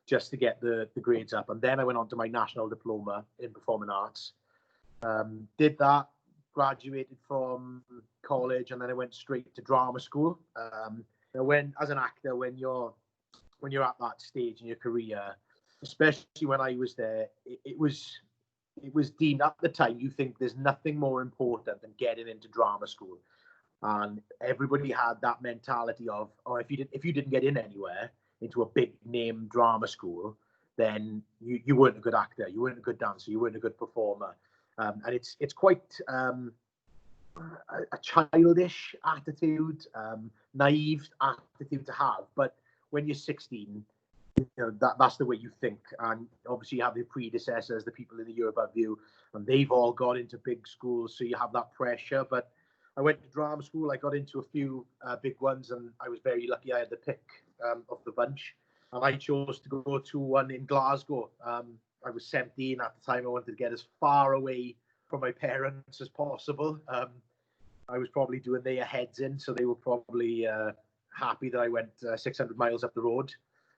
just to get the grades up. And then I went on to my national diploma in performing arts. Did that, graduated from college, and then I went straight to drama school. When, as an actor, when you're at that stage in your career, especially when I was there, it was deemed at the time, you think there's nothing more important than getting into drama school. And everybody had that mentality of, oh, if you didn't get in anywhere into a big name drama school, then you weren't a good actor, you weren't a good dancer, you weren't a good performer. And it's quite a childish attitude, naive attitude to have. But when you're 16, you know, that's the way you think. And obviously you have your predecessors, the people in the year above you, and they've all got into big schools, so you have that pressure. But I went to drama school, I got into a few big ones, and I was very lucky. I had the pick of the bunch, and I chose to go to one in Glasgow. I was 17 at the time. I wanted to get as far away from my parents as possible. I was probably doing their heads in, so they were probably happy that I went 600 miles up the road.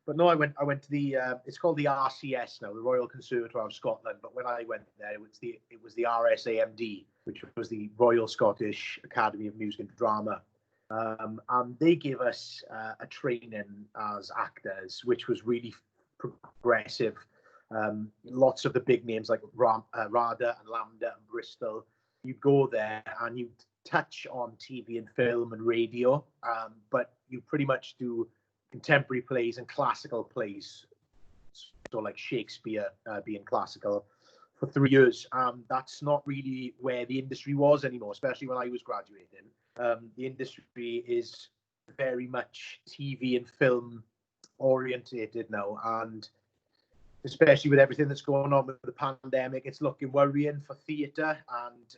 But no, I went to the it's called the RCS now, the Royal Conservatoire of Scotland. But when I went there, it was the RSAMD, which was the Royal Scottish Academy of Music and Drama. And they gave us a training as actors, which was really progressive. Lots of the big names like RADA and Lambda and Bristol, you'd go there and you'd touch on TV and film and radio, but you pretty much do contemporary plays and classical plays, so like Shakespeare being classical, for 3 years. That's not really where the industry was anymore, especially when I was graduating. The industry is very much TV and film orientated now, and especially with everything that's going on with the pandemic, it's looking worrying for theatre. And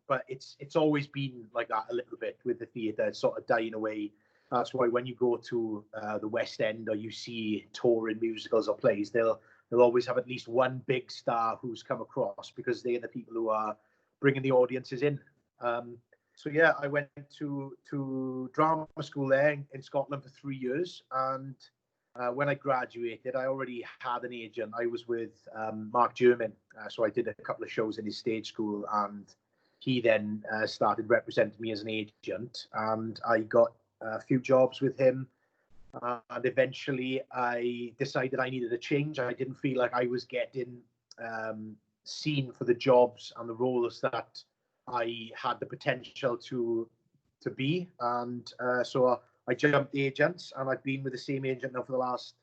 but it's always been like that a little bit with the theatre. It's sort of dying away. That's why when you go to the West End, or you see touring musicals or plays, they'll always have at least one big star who's come across, because they're the people who are bringing the audiences in. So yeah, I went to drama school there in Scotland for 3 years, and when I graduated, I already had an agent. I was with Mark German, so I did a couple of shows in his stage school, and he then started representing me as an agent, and I got a few jobs with him, and eventually I decided I needed a change. I didn't feel like I was getting seen for the jobs and the roles that I had the potential to be, and so I jumped agents, and I've been with the same agent now for the last,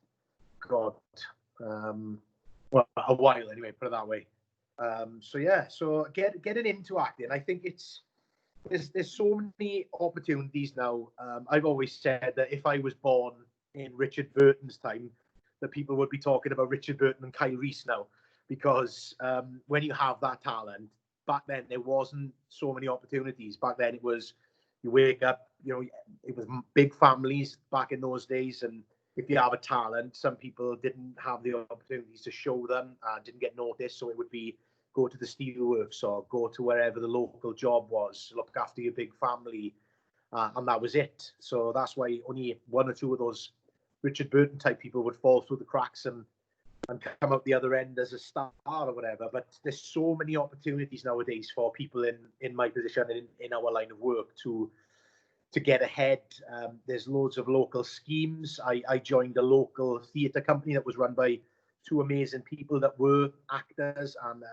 well, a while anyway, put it that way. So yeah, so getting into acting, I think there's so many opportunities now. I've always said that if I was born in Richard Burton's time, that people would be talking about Richard Burton and Kyle Reese now, because when you have that talent, back then there wasn't so many opportunities. Back then it was, you wake up, you know, it was big families back in those days, and if you have a talent, some people didn't have the opportunities to show them, didn't get noticed, so it would be go to the steelworks or go to wherever the local job was, look after your big family, and that was it. So that's why only one or two of those Richard Burton type people would fall through the cracks and and come out the other end as a star or whatever. But there's so many opportunities nowadays for people in my position, in our line of work, to get ahead. There's loads of local schemes. I joined a local theatre company that was run by two amazing people that were actors, and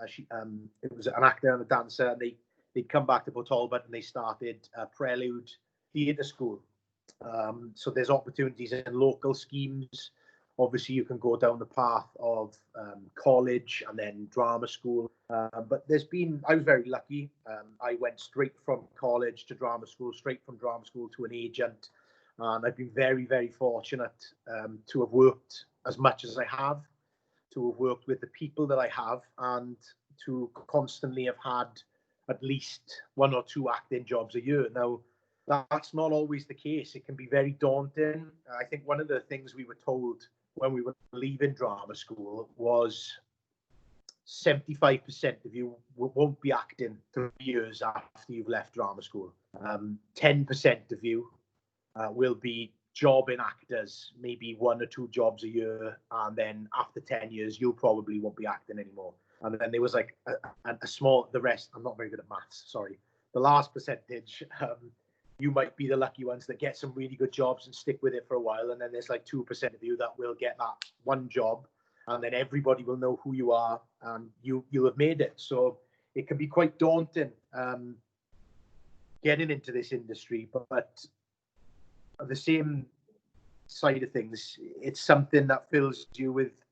it was an actor and a dancer, and they'd come back to Port Talbot and they started a Prelude Theatre School. So there's opportunities in local schemes. Obviously, you can go down the path of college and then drama school. But I was very lucky. I went straight from college to drama school, straight from drama school to an agent. And I've been very, very fortunate to have worked as much as I have, to have worked with the people that I have, and to constantly have had at least 1 or 2 acting jobs a year. Now, that's not always the case. It can be very daunting. I think one of the things we were told when we were leaving drama school was 75% of you won't be acting 3 years after you've left drama school. 10% of you will be jobbing actors, maybe 1 or 2 jobs a year, and then after 10 years, you probably won't be acting anymore. And then there was like the rest, I'm not very good at maths, sorry. The last percentage, you might be the lucky ones that get some really good jobs and stick with it for a while. And then there's like 2% of you that will get that one job, and then everybody will know who you are, and you'll have made it. So it can be quite daunting getting into this industry, but the same side of things, it's something that fills you with,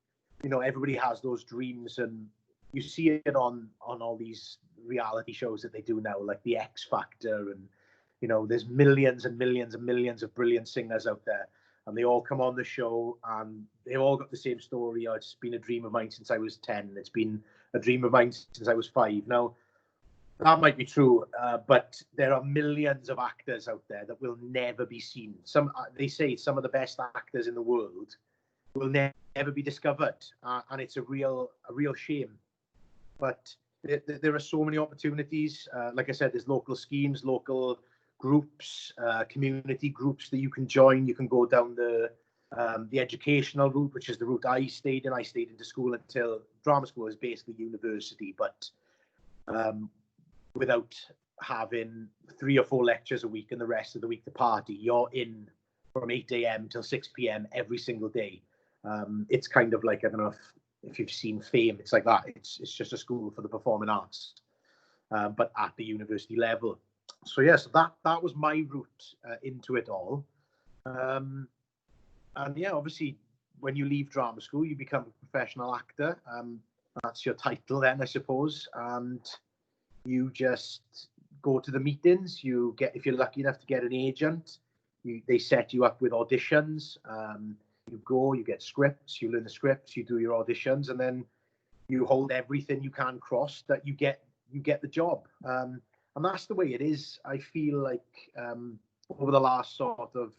everybody has those dreams, and you see it on all these reality shows that they do now, like the X Factor, and there's millions and millions and millions of brilliant singers out there, and they all come on the show and they've all got the same story. It's been a dream of mine since I was 10. It's been a dream of mine since I was 5. Now, that might be true, but there are millions of actors out there that will never be seen. They say some of the best actors in the world will never be discovered, and it's a real shame. But there are so many opportunities. Like I said, there's local schemes, local groups, community groups that you can join. You can go down the educational route, which is the route I stayed in. I stayed into school until drama school is basically university, but without having 3 or 4 lectures a week and the rest of the week to party. You're in from 8 a.m. till 6 p.m. every single day. It's kind of like, I don't know if you've seen Fame, it's like that. It's just a school for the performing arts, but at the university level. So yes, that was my route into it all. And yeah, obviously, when you leave drama school, you become a professional actor. That's your title then, I suppose. And you just go to the meetings. If you're lucky enough to get an agent, they set you up with auditions. You go, you get scripts, you learn the scripts, you do your auditions, and then you hold everything you can cross that you get the job. And that's the way it is. I feel like over the last sort of,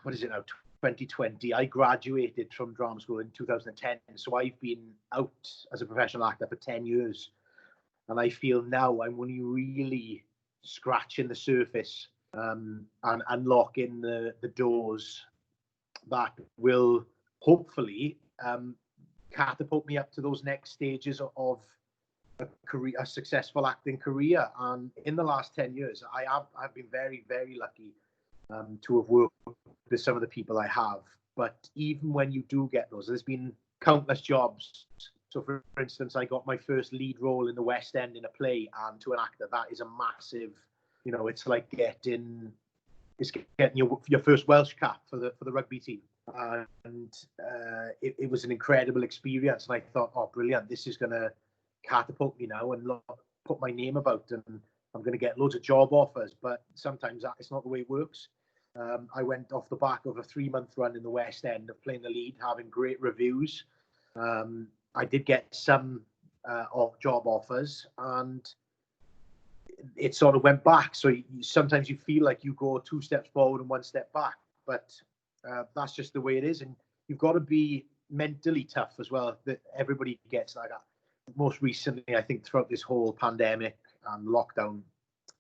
what is it now, 2020, I graduated from drama school in 2010. So I've been out as a professional actor for 10 years. And I feel now I'm only really scratching the surface and unlocking the doors that will hopefully catapult me up to those next stages of a successful acting career. And in the last 10 years, I've been very, very lucky to have worked with some of the people I have. But even when you do get those, there's been countless jobs. So for instance, I got my first lead role in the West End in a play, and to an actor, that is a massive, it's like getting your first Welsh cap for the rugby team. And it was an incredible experience. And I thought, oh, brilliant, this is going to catapult me now and put my name about, and I'm going to get loads of job offers. But sometimes it's not the way it works. I went off the back of a 3-month run in the West End of playing the lead, having great reviews. I did get some job offers, and it sort of went back. So sometimes you feel like you go 2 steps forward and 1 step back, but that's just the way it is. And you've got to be mentally tough as well. That everybody gets like that. Most recently, I think throughout this whole pandemic and lockdown,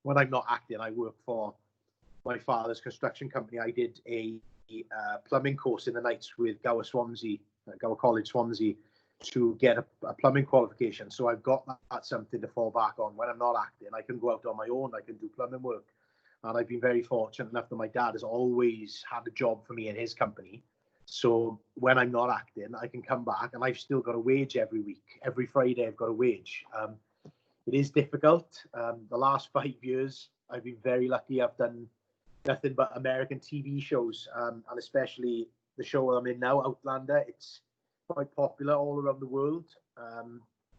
when I'm not acting, I work for my father's construction company. I did a plumbing course in the nights with Gower Swansea Gower College, Swansea, to get a plumbing qualification. So I've got that something to fall back on. When I'm not acting, I can go out on my own, I can do plumbing work. And I've been very fortunate enough that my dad has always had a job for me in his company. So when I'm not acting, I can come back and I've still got a wage every week. Every Friday I've got a wage. It is difficult. The last 5 years, I've been very lucky. I've done nothing but American TV shows, and especially the show I'm in now, Outlander. It's quite popular all around the world.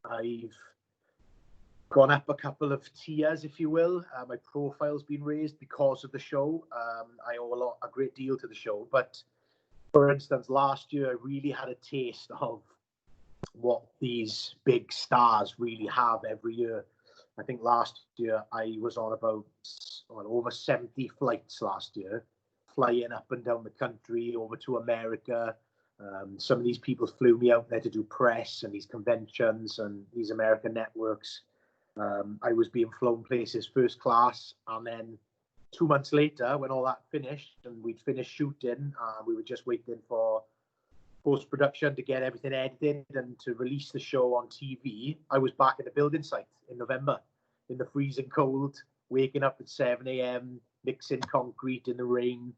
I've gone up a couple of tiers, if you will. My profile's been raised because of the show. I owe a great deal to the show. But for instance, last year I really had a taste of what these big stars really have every year. I think last year I was on about over 70 flights last year, flying up and down the country, over to America. Some of these people flew me out there to do press and these conventions and these American networks. I was being flown places first class, and then 2 months later, when all that finished and we'd finished shooting, we were just waiting for post-production to get everything edited and to release the show on TV. I was back at the building site in November in the freezing cold, waking up at 7 a.m, mixing concrete in the rain.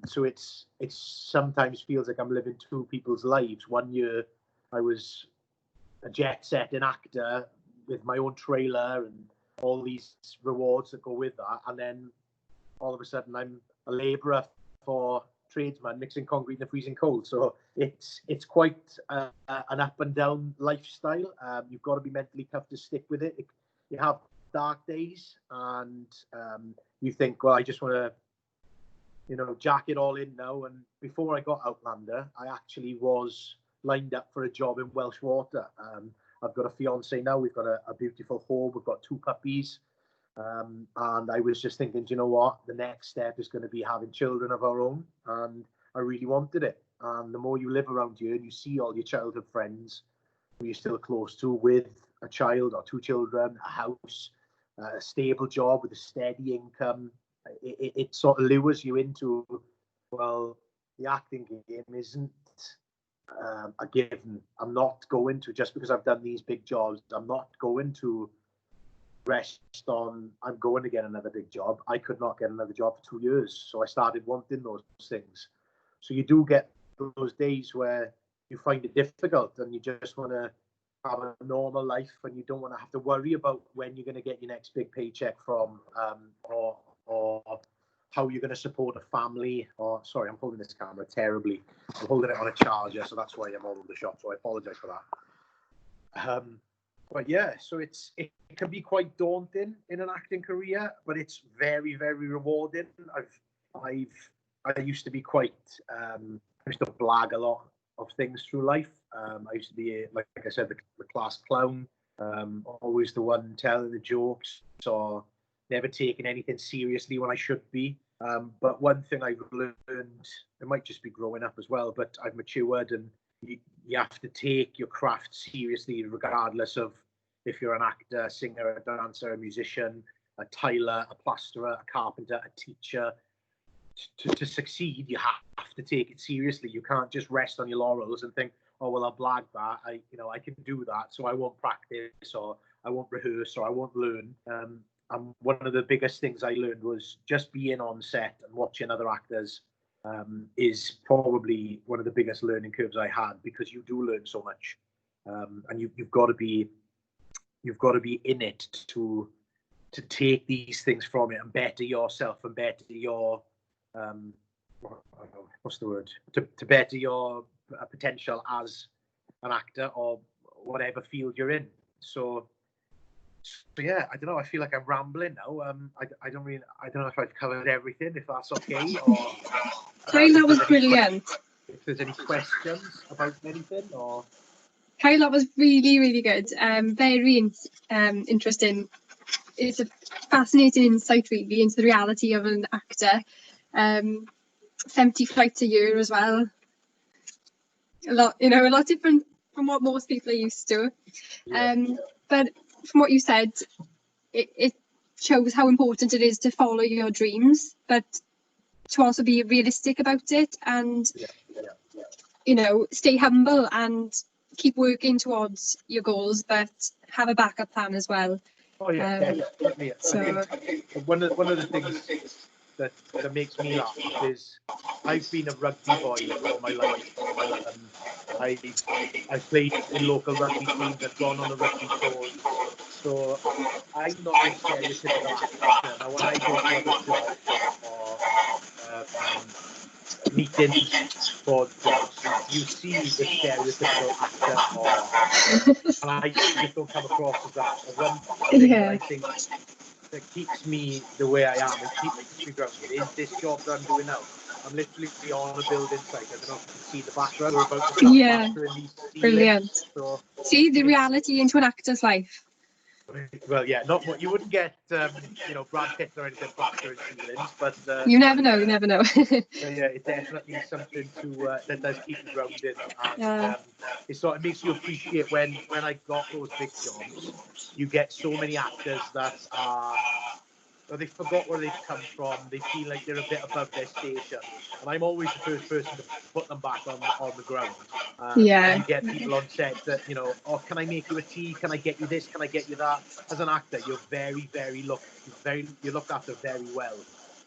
So it's sometimes feels like I'm living two people's lives. 1 year I was a jet-setting actor with my own trailer and all these rewards that go with that, and then all of a sudden I'm a labourer for tradesman mixing concrete in the freezing cold. So it's quite an up and down lifestyle. You've got to be mentally tough to stick with it. You have dark days, and you think, well, I just want to, jack it all in now. And before I got Outlander, I actually was lined up for a job in Welsh Water. I've got a fiance now. We've got a beautiful home. We've got 2 puppies. And I was just thinking, do you know what? The next step is going to be having children of our own. And I really wanted it. And the more you live around here and you see all your childhood friends who you're still close to with a child or 2 children, a house, a stable job with a steady income, it sort of lures you into, well, the acting game isn't a given. I'm not going to, just because I've done these big jobs, I'm not going to rest on, I'm going to get another big job. I could not get another job for 2 years. So I started wanting those things. So you do get those days where you find it difficult and you just want to have a normal life and you don't want to have to worry about when you're going to get your next big paycheck from, or how you're going to support a family. Or sorry, I'm holding this camera terribly. I'm holding it on a charger, so that's why I'm all over the shop. So I apologize for that. But yeah, so it can be quite daunting in an acting career, but it's very, very rewarding. I used to be quite, I used to blag a lot of things through life. I used to be, like I said, the class clown, always the one telling the jokes, or never taking anything seriously when I should be. But one thing I've learned, it might just be growing up as well, but I've matured, and you have to take your craft seriously, regardless of if you're an actor, a singer, a dancer, a musician, a tiler, a plasterer, a carpenter, a teacher. To succeed, you have to take it seriously. You can't just rest on your laurels and think, oh, well, I'll blag that. I can do that, so I won't practice, or I won't rehearse, or I won't learn. And one of the biggest things I learned was just being on set and watching other actors is probably one of the biggest learning curves I had, because you do learn so much, and you've got to be in it to take these things from it and better yourself and better your what's the word, to better your potential as an actor or whatever field you're in. So yeah, I don't know. I feel like I'm rambling now. I don't know if I've covered everything. If that's okay, or Kyle, that was brilliant. If there's any questions about anything, or Kyle, that was really, really good. Very interesting. It's a fascinating insight, really, into the reality of an actor. 70 flights a year as well. A lot different from what most people are used to. Yeah. But from what you said, it shows how important it is to follow your dreams, but to also be realistic about it. And you know, stay humble and keep working towards your goals, but have a backup plan as well. Oh yeah, definitely. So I think one of the things that makes me laugh is I've been a rugby boy all my life. I've played in local rugby teams. I've gone on the rugby tours. So I'm not your stereotypical actor. Now, when I go to other jobs or meetings for jobs, you see the stereotypical actor, and I just don't come across as that. And one thing that I think that keeps me the way I am and keeps me grounded is this job that I'm doing now. I'm literally on a building site. I don't know if you can see the background. We're about to start plastering these ceilings. Brilliant. So see the reality into an actor's life. Well, yeah, not what you wouldn't get, you know, Brad Pitt or anything plastering ceilings, but you never know. You never know. yeah, it's definitely something to that does keep you grounded, and it sort of makes you appreciate when I got those big jobs. You get so many actors that are. Or they forgot where they've come from. They feel like they're a bit above their station, and I'm always the first person to put them back on the ground. And you get people on set that, you know, oh, can I make you a tea? Can I get you this? Can I get you that? As an actor, you're you're looked after very well.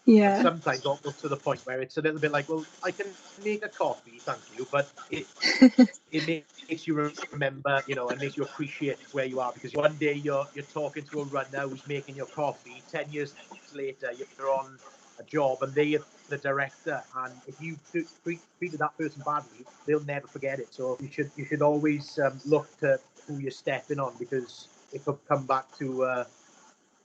And sometimes almost to the point where it's a little bit like, well, I can make a coffee, thank you, but it makes you remember, you know, and makes you appreciate where you are, because one day you're talking to a runner who's making your coffee. 10 years later, you're on a job and they're the director, and if you treated that person badly, they'll never forget it. So you should always look to who you're stepping on, because it could come back to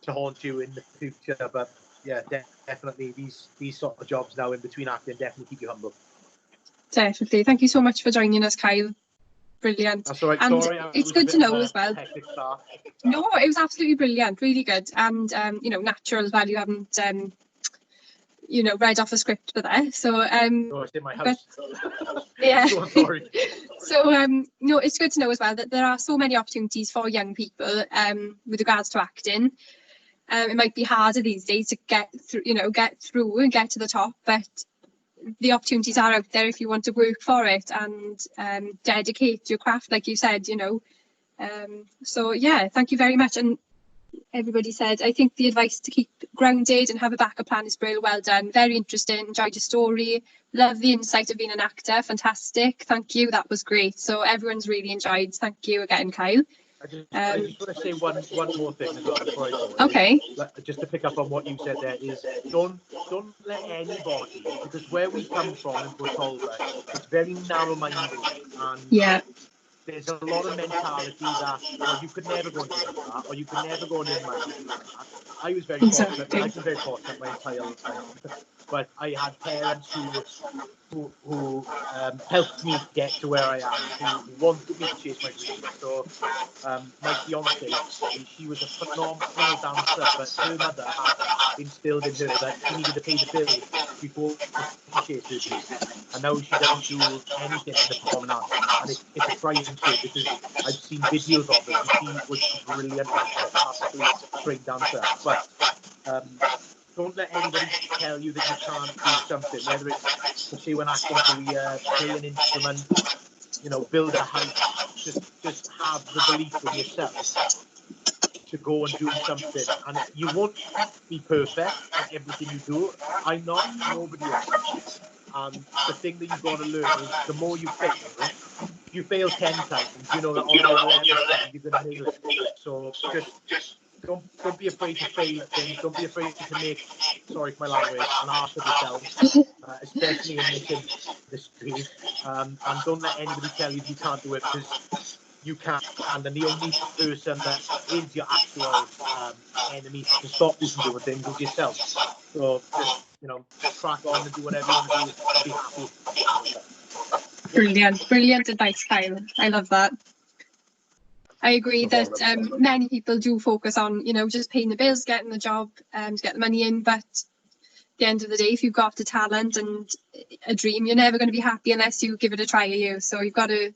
haunt you in the future. But yeah, definitely these sort of jobs now in between acting definitely keep you humble. Definitely. Thank you so much for joining us, Kyle. Brilliant. That's all right. And sorry, it's good to know as well. Start. No, it was absolutely brilliant, really good, and you know, natural as well. You haven't you know, read off a script for that. So oh, it's in my house. Yeah. So sorry. So no, it's good to know as well that there are so many opportunities for young people with regards to acting. It might be harder these days to get through, you know, get through and get to the top, but the opportunities are out there if you want to work for it and dedicate to your craft, like you said, you know. So yeah, thank you very much. And everybody said, I think the advice to keep grounded and have a backup plan is real well done. Very interesting, enjoyed your story. Love the insight of being an actor, fantastic. Thank you, that was great. So everyone's really enjoyed. Thank you again, Kyle. I just want to say one more thing as well before I go. Okay. Just to pick up on what you said there is, don't let anybody, because where we come from in Port Talbot, it's very narrow-minded, and there's a lot of mentality that, well, you could never go and do that, or you could never go and earn money doing that. I was very fortunate. I've been very fortunate my entire life, but I had parents who helped me get to where I am, who wanted me to chase my dreams. So my fiance, she was a phenomenal dancer, but her mother had instilled in her that she needed to pay the bills before she chased her dreams. And now she doesn't do anything in the performing arts. And it's a crying shame, because I've seen videos of her and she was a brilliant dancer, absolutely great dancer. But don't let anybody tell you that you can't do something, whether it's pursue an acting career, play an instrument, you know, build a house. Just have the belief in yourself to go and do something. And you won't be perfect at everything you do. I'm not, nobody is. And the thing that you've got to learn is, the more you fail, if you fail 10 times, you know that on your 11th time you're going to nail it. So just don't be afraid to fail at things. Don't be afraid to make, sorry for my language, an arse of yourself, especially in this industry. And don't let anybody tell you can't do it, because you can. And the only person that is your actual enemy to stop you from doing things is yourself. So just, you know, crack on and do whatever you want to do and be happy. Brilliant advice, Kyle. I love that. I agree that many people do focus on, you know, just paying the bills, getting the job, to get the money in. But at the end of the day, if you've got a talent and a dream, you're never going to be happy unless you give it a try, you. So you've got to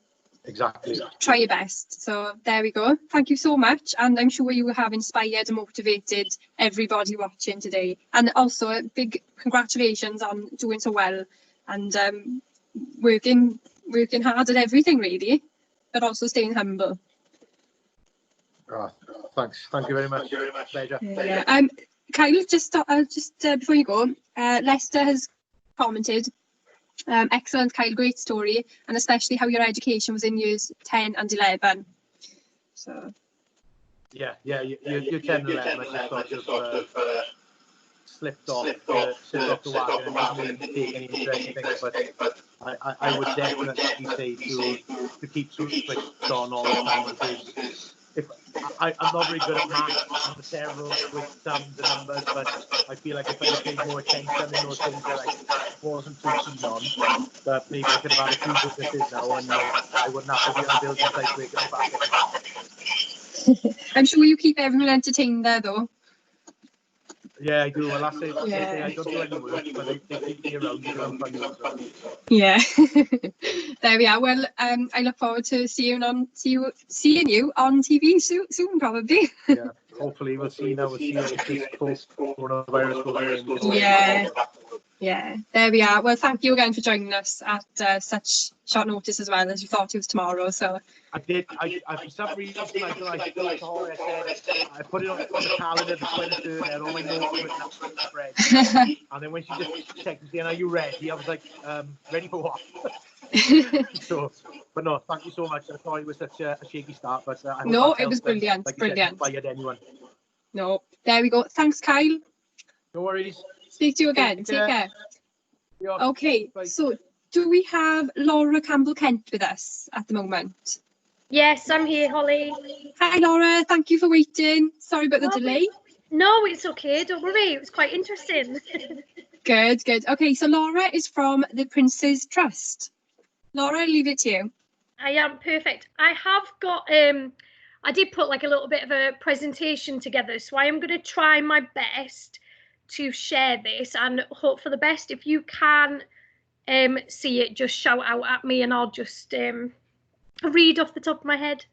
try your best. So there we go. Thank you so much. And I'm sure you have inspired and motivated everybody watching today. And also a big congratulations on doing so well and working working hard at everything really, but also staying humble. Oh, thanks. Thank you very much. Pleasure. Yeah. Kyle, just before you go, Lester has commented, excellent, Kyle, great story, and especially how your education was in years 10 and 11. So. Yeah, you're 10 and 11. I just sort of slipped off the wagon and didn't really take any interest in things, but I would definitely say to keep switched on all the time, because I'm not very good at maths necessarily with sums and numbers, but I feel like if I had paid more attention in those things that I wasn't too keen on, that maybe I could have had a few businesses now and I wouldn't have to be on a building site breaking my back. I'm sure you keep everyone entertained there though. Yeah, I do. Well, that's it. Yeah. I don't do any work, but they keep me around doing fun stuff. Yeah. There we are. Well, I look forward to seeing you on TV soon, probably. Yeah, hopefully we'll see now. We'll see if this coronavirus goes away. Yeah. There we are. Well, thank you again for joining us at such short notice as well, as you thought it was tomorrow. So I did. I for some reason I put it on the calendar the 23rd and on my notes written up with Fred. And then when she just texted me, "Are you ready?" I was like, "Ready for what?" So, but no, thank you so much. I thought it was such a shaky start, but no, it was brilliant. Like Brilliant. Said, inspired anyone. No, there we go. Thanks, Kyle. No worries. Speak to you again. Take care. Yeah. Okay, Bye. so do we have Laura Campbell-Kent with us at the moment? Yes, I'm here, Holly. Hi, Laura. Thank you for waiting. Sorry about the delay. No, it's okay. Don't worry. It was quite interesting. Good. Okay, so Laura is from the Prince's Trust. Laura, I'll leave it to you. I am perfect. I have got, I did put like a little bit of a presentation together, so I am going to try my best to share this and hope for the best. If you can see it, just shout out at me and I'll just read off the top of my head.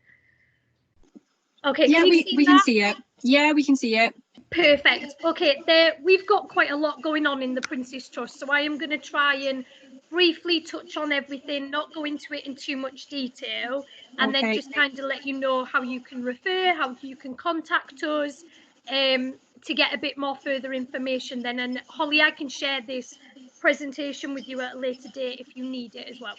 Okay, yeah, can we can see it. Yeah, we can see it. Perfect. Okay, we've got quite a lot going on in the Prince's Trust, so I am going to try and briefly touch on everything, not go into it in too much detail, and then just kind of let you know how you can refer, how you can contact us to get a bit more further information then. And Holly, I can share this presentation with you at a later date if you need it as well.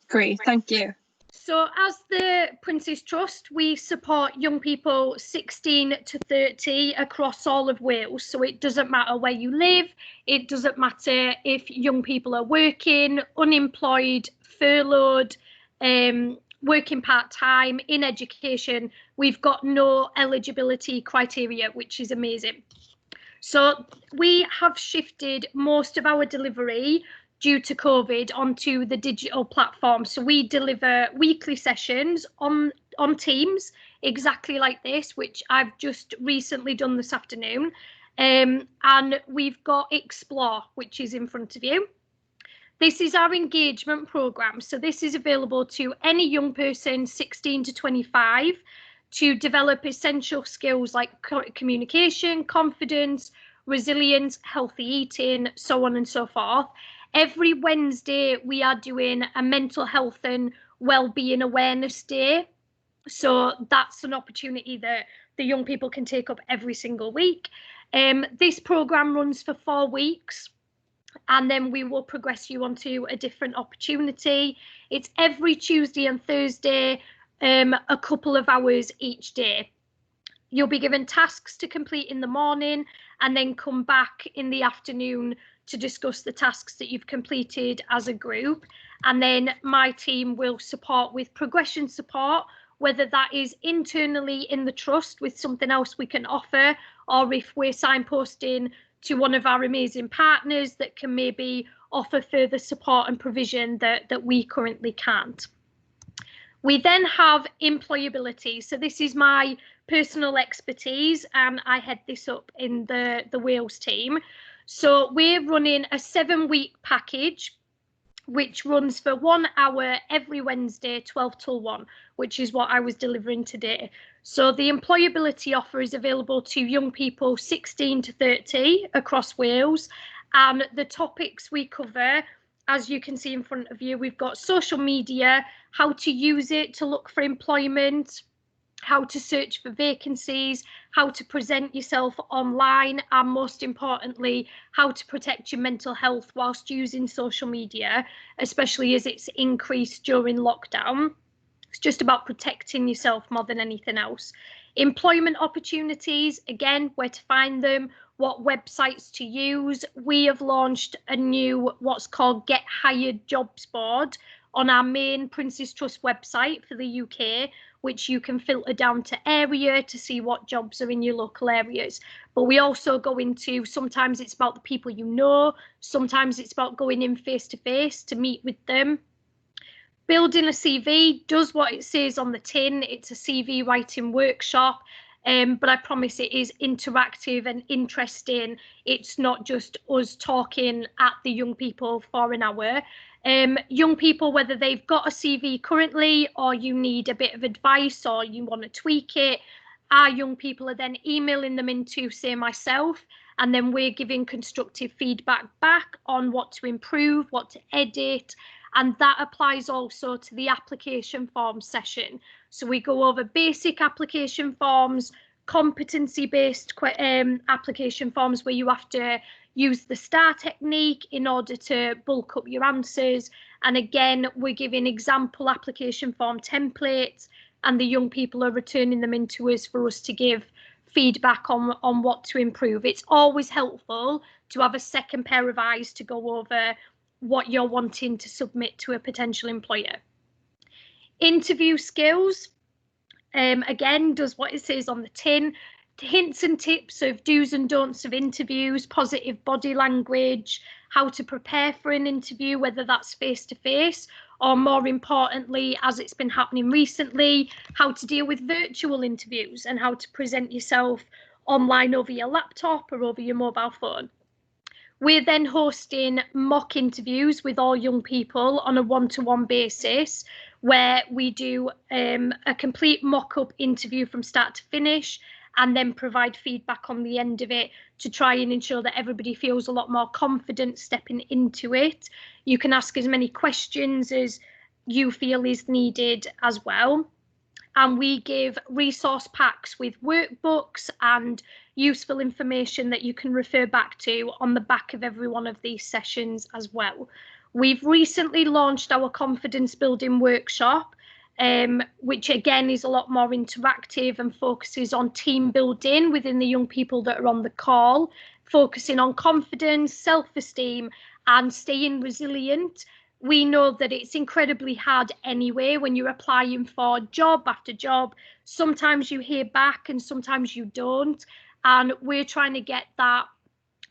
Great, thank you. So as the Prince's Trust, we support young people 16 to 30 across all of Wales. So it doesn't matter where you live. It doesn't matter if young people are working, unemployed, furloughed, working part-time, in education. We've got no eligibility criteria, which is amazing. So we have shifted most of our delivery due to COVID onto the digital platform. So we deliver weekly sessions on Teams, exactly like this, which I've just recently done this afternoon. And we've got Explore, which is in front of you. This is our engagement programme. So this is available to any young person 16 to 25 to develop essential skills like communication, confidence, resilience, healthy eating, so on and so forth. Every Wednesday, we are doing a mental health and wellbeing awareness day. So that's an opportunity that the young people can take up every single week. This programme runs for 4 weeks, and then we will progress you onto a different opportunity. It's every Tuesday and Thursday, a couple of hours each day. You'll be given tasks to complete in the morning and then come back in the afternoon to discuss the tasks that you've completed as a group. And then my team will support with progression support, whether that is internally in the trust with something else we can offer, or if we're signposting to one of our amazing partners that can maybe offer further support and provision that we currently can't. We then have employability. So this is my personal expertise, and I head this up in the Wales team. So we're running a 7-week package, which runs for 1 hour every Wednesday, 12 till 1, which is what I was delivering today. So the employability offer is available to young people 16 to 30 across Wales. And the topics we cover as you can see in front of you, we've got social media, how to use it to look for employment, how to search for vacancies, how to present yourself online, and most importantly, how to protect your mental health whilst using social media, especially as it's increased during lockdown. It's just about protecting yourself more than anything else. Employment opportunities, again, where to find them, what websites to use. We have launched a new what's called Get Hired Jobs board on our main Prince's Trust website for the UK, which you can filter down to area to see what jobs are in your local areas. But we also go into, sometimes it's about the people you know, sometimes it's about going in face to face to meet with them. Building a CV does what it says on the tin. It's a CV writing workshop, but I promise it is interactive and interesting. It's not just us talking at the young people for an hour. Young people, whether they've got a CV currently or you need a bit of advice or you want to tweak it, our young people are then emailing them into, say, myself, and then we're giving constructive feedback back on what to improve, what to edit. And that applies also to the application form session. So we go over basic application forms, competency-based application forms where you have to use the STAR technique in order to bulk up your answers. And again, we're giving example application form templates, and the young people are returning them into us for us to give feedback on what to improve. It's always helpful to have a second pair of eyes to go over what you're wanting to submit to a potential employer. Interview skills, again, does what it says on the tin. Hints and tips of do's and don'ts of interviews, positive body language, how to prepare for an interview, whether that's face-to-face, or more importantly, as it's been happening recently, how to deal with virtual interviews and how to present yourself online over your laptop or over your mobile phone. We're then hosting mock interviews with all young people on a one-to-one basis, where we do a complete mock-up interview from start to finish, and then provide feedback on the end of it to try and ensure that everybody feels a lot more confident stepping into it. You can ask as many questions as you feel is needed as well. And we give resource packs with workbooks and useful information that you can refer back to on the back of every one of these sessions as well. We've recently launched our confidence building workshop, which again is a lot more interactive and focuses on team building within the young people that are on the call, focusing on confidence, self-esteem and staying resilient. We know that it's incredibly hard anyway when you're applying for job after job. Sometimes you hear back and sometimes you don't. And we're trying to get that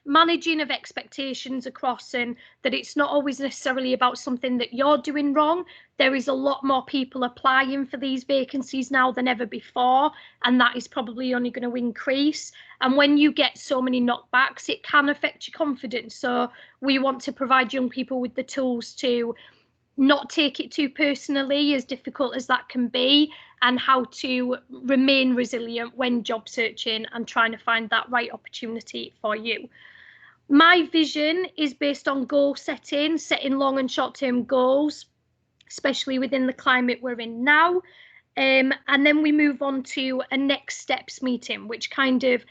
managing of expectations across, and that it's not always necessarily about something that you're doing wrong. There is a lot more people applying for these vacancies now than ever before, and that is probably only going to increase. And when you get so many knockbacks, it can affect your confidence. So we want to provide young people with the tools to not take it too personally, as difficult as that can be, and how to remain resilient when job searching and trying to find that right opportunity for you. My vision is based on goal setting long and short term goals, especially within the climate we're in now. And then we move on to a next steps meeting, which kind of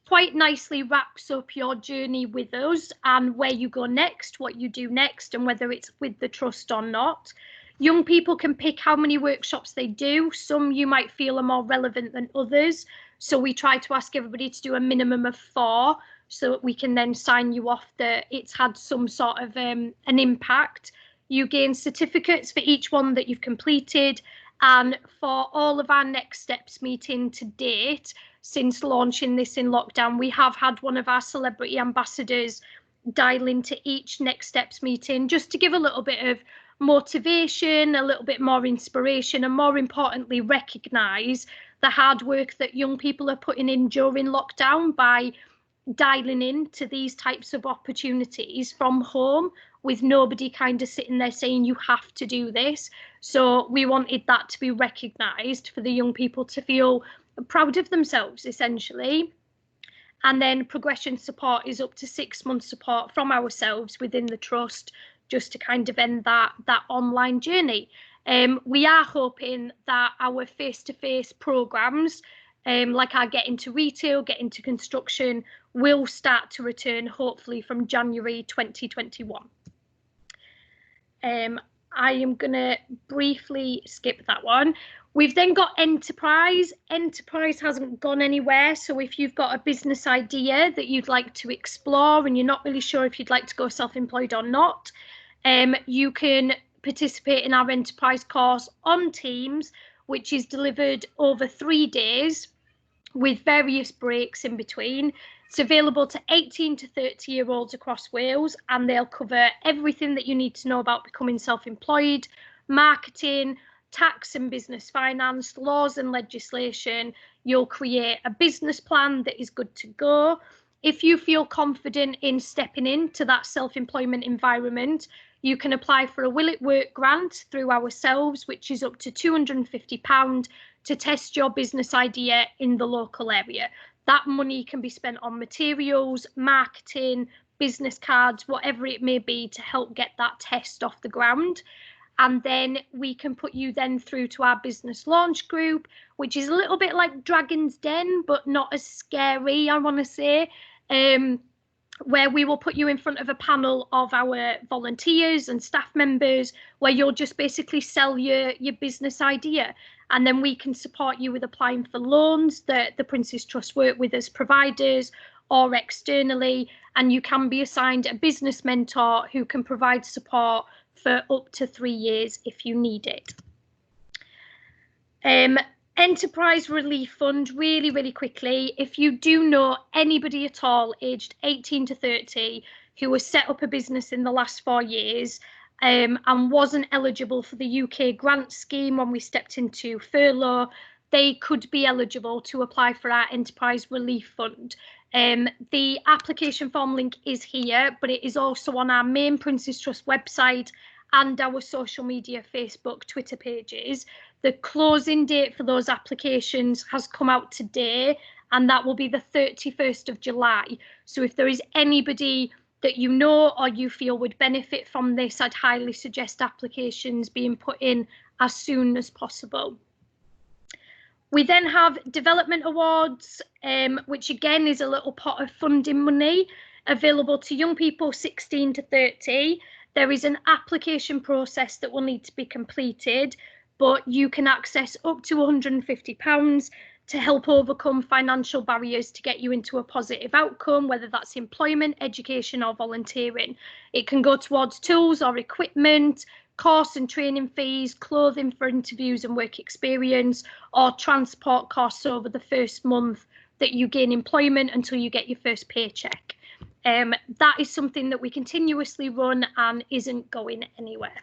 quite nicely wraps up your journey with us and where you go next, what you do next, and whether it's with the trust or not. Young people can pick how many workshops they do. Some you might feel are more relevant than others. So we try to ask everybody to do a minimum of 4, so that we can then sign you off that it's had some sort of an impact. You gain certificates for each one that you've completed. And for all of our next steps meeting to date, since launching this in lockdown, we have had one of our celebrity ambassadors dial into each next steps meeting just to give a little bit of motivation, a little bit more inspiration, and more importantly, recognise the hard work that young people are putting in during lockdown by dialing in to these types of opportunities from home with nobody kind of sitting there saying you have to do this. So we wanted that to be recognised for the young people to feel proud of themselves, essentially. And then progression support is up to 6 months support from ourselves within the trust just to kind of end that online journey. We are hoping that our face-to-face programmes, like our Get Into Retail, Get Into Construction, will start to return hopefully from January 2021. I am going to briefly skip that one. We've then got Enterprise. Enterprise hasn't gone anywhere. So if you've got a business idea that you'd like to explore and you're not really sure if you'd like to go self-employed or not, you can participate in our Enterprise course on Teams, which is delivered over 3 days with various breaks in between. It's available to 18 to 30-year-olds across Wales, and they'll cover everything that you need to know about becoming self-employed, marketing, tax and business finance, laws and legislation. You'll create a business plan that is good to go. If you feel confident in stepping into that self-employment environment, you can apply for a Will It Work grant through ourselves, which is up to £250 to test your business idea in the local area. That money can be spent on materials, marketing, business cards, whatever it may be, to help get that test off the ground. And then we can put you then through to our business launch group, which is a little bit like Dragon's Den, but not as scary, I want to say, where we will put you in front of a panel of our volunteers and staff members, where you'll just basically sell your business idea. And then we can support you with applying for loans that the Prince's Trust work with as providers or externally. And you can be assigned a business mentor who can provide support for up to 3 years if you need it. Enterprise Relief Fund, really, really quickly. If you do know anybody at all aged 18 to 30 who has set up a business in the last 4 years, and wasn't eligible for the UK grant scheme when we stepped into furlough, they could be eligible to apply for our Enterprise Relief Fund. The application form link is here, but it is also on our main Prince's Trust website and our social media, Facebook, Twitter pages. The closing date for those applications has come out today, and that will be the 31st of July. So if there is anybody that you know or you feel would benefit from this, I'd highly suggest applications being put in as soon as possible. We then have Development Awards, which again is a little pot of funding money available to young people 16 to 30. There is an application process that will need to be completed, but you can access up to £150 to help overcome financial barriers to get you into a positive outcome, whether that's employment, education or volunteering. It can go towards tools or equipment, course and training fees, clothing for interviews and work experience, or transport costs over the first month that you gain employment until you get your first paycheck. That is something that we continuously run and isn't going anywhere.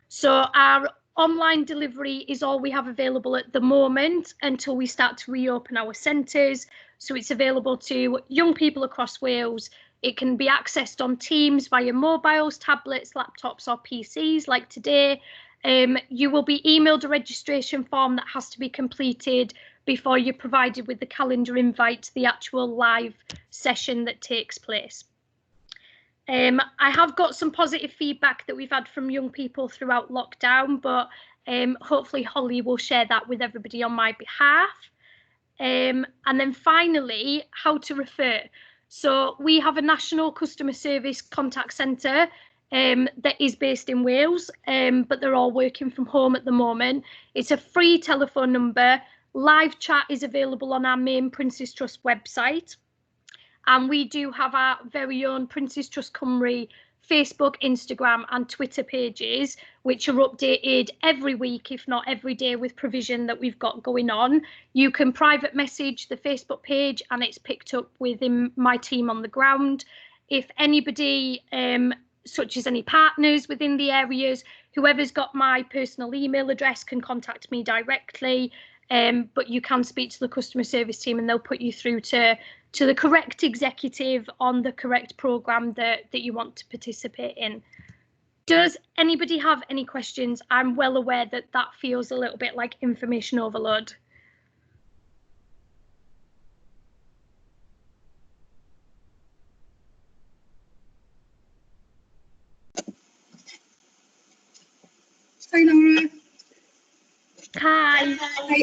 So our online delivery is all we have available at the moment until we start to reopen our centres. So it's available to young people across Wales. It can be accessed on Teams via mobiles, tablets, laptops or PCs like today. You will be emailed a registration form that has to be completed before you're provided with the calendar invite to the actual live session that takes place. I have got some positive feedback that we've had from young people throughout lockdown, but hopefully Holly will share that with everybody on my behalf. And then finally, how to refer. So we have a national customer service contact centre that is based in Wales, but they're all working from home at the moment. It's a free telephone number. Live chat is available on our main Prince's Trust website. And we do have our very own Prince's Trust Cymru Facebook, Instagram and Twitter pages, which are updated every week, if not every day, with provision that we've got going on. You can private message the Facebook page and it's picked up within my team on the ground. If anybody, such as any partners within the areas, whoever's got my personal email address can contact me directly. But you can speak to the customer service team and they'll put you through to the correct executive on the correct programme that you want to participate in. Does anybody have any questions? I'm well aware that that feels a little bit like information overload. Hi, Laura. Hi.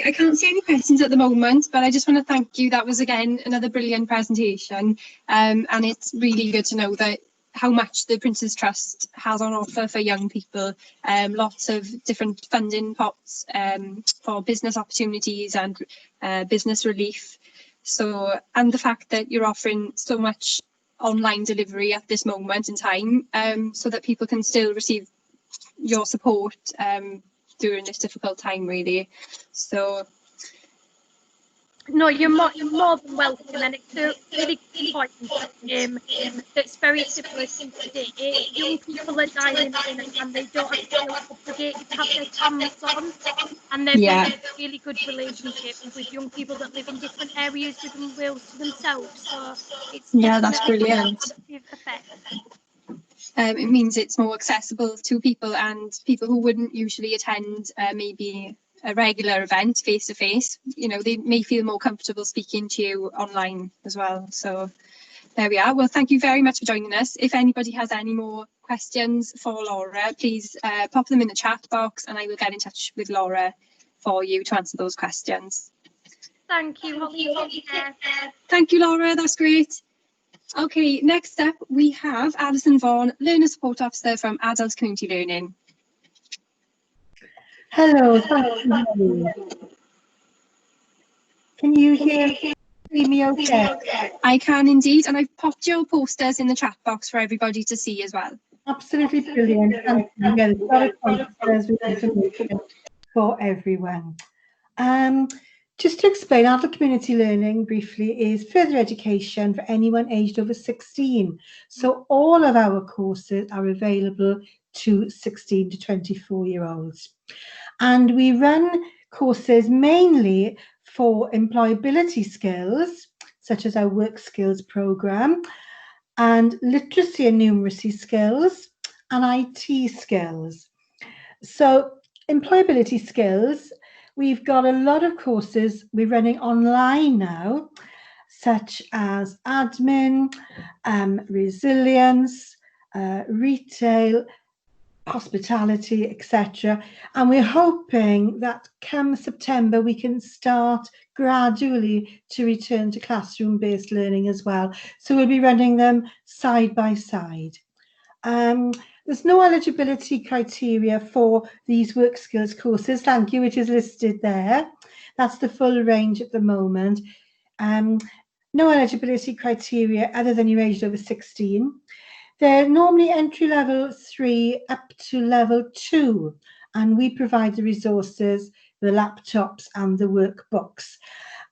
I can't see any questions at the moment, but I just want to thank you. That was, again, another brilliant presentation. And it's really good to know that how much the Prince's Trust has on offer for young people. Lots of different funding pots for business opportunities and business relief. So, and the fact that you're offering so much online delivery at this moment in time, so that people can still receive your support during this difficult time, really. So No, you're more than welcome, and it's a really good point that's very similar to today. Young people are dialing in and they don't feel obligated to have their cameras on, and they're building really good relationships with young people that live in different areas within Wales to themselves. So it's that's brilliant. A positive effect. It means it's more accessible to people, and people who wouldn't usually attend maybe a regular event face to face, you know, they may feel more comfortable speaking to you online as well. So there we are. Well, thank you very much for joining us. If anybody has any more questions for Laura, please pop them in the chat box and I will get in touch with Laura for you to answer those questions. Thank you, Holly. Thank you, Laura. That's great. Okay, next up we have Alison Vaughan, Learner Support Officer from Adult Community Learning. Hello, can you see me okay? I can indeed, and I've popped your posters in the chat box for everybody to see as well. Absolutely brilliant. Thank you. Yeah, there's a lot of posters with information for everyone. Just to explain, adult community learning briefly is further education for anyone aged over 16. So all of our courses are available to 16 to 24-year-olds. And we run courses mainly for employability skills, such as our work skills program, and literacy and numeracy skills, and IT skills. So employability skills, we've got a lot of courses we're running online now, such as admin, resilience, retail, hospitality, etc. And we're hoping that come September we can start gradually to return to classroom-based learning as well. So we'll be running them side by side. There's no eligibility criteria for these work skills courses. Thank you, it is listed there. That's the full range at the moment. No eligibility criteria other than you're aged over 16. They're normally entry level 3 up to level 2, and we provide the resources, the laptops and the workbooks.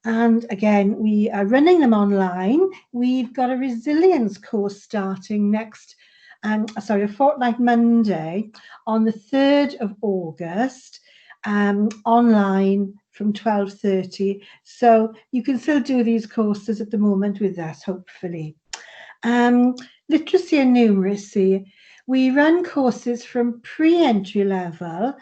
And again, we are running them online. We've got a resilience course starting next, a fortnight Monday on the 3rd of August, online from 12:30. So you can still do these courses at the moment with us, hopefully. Literacy and numeracy, we run courses from pre-entry level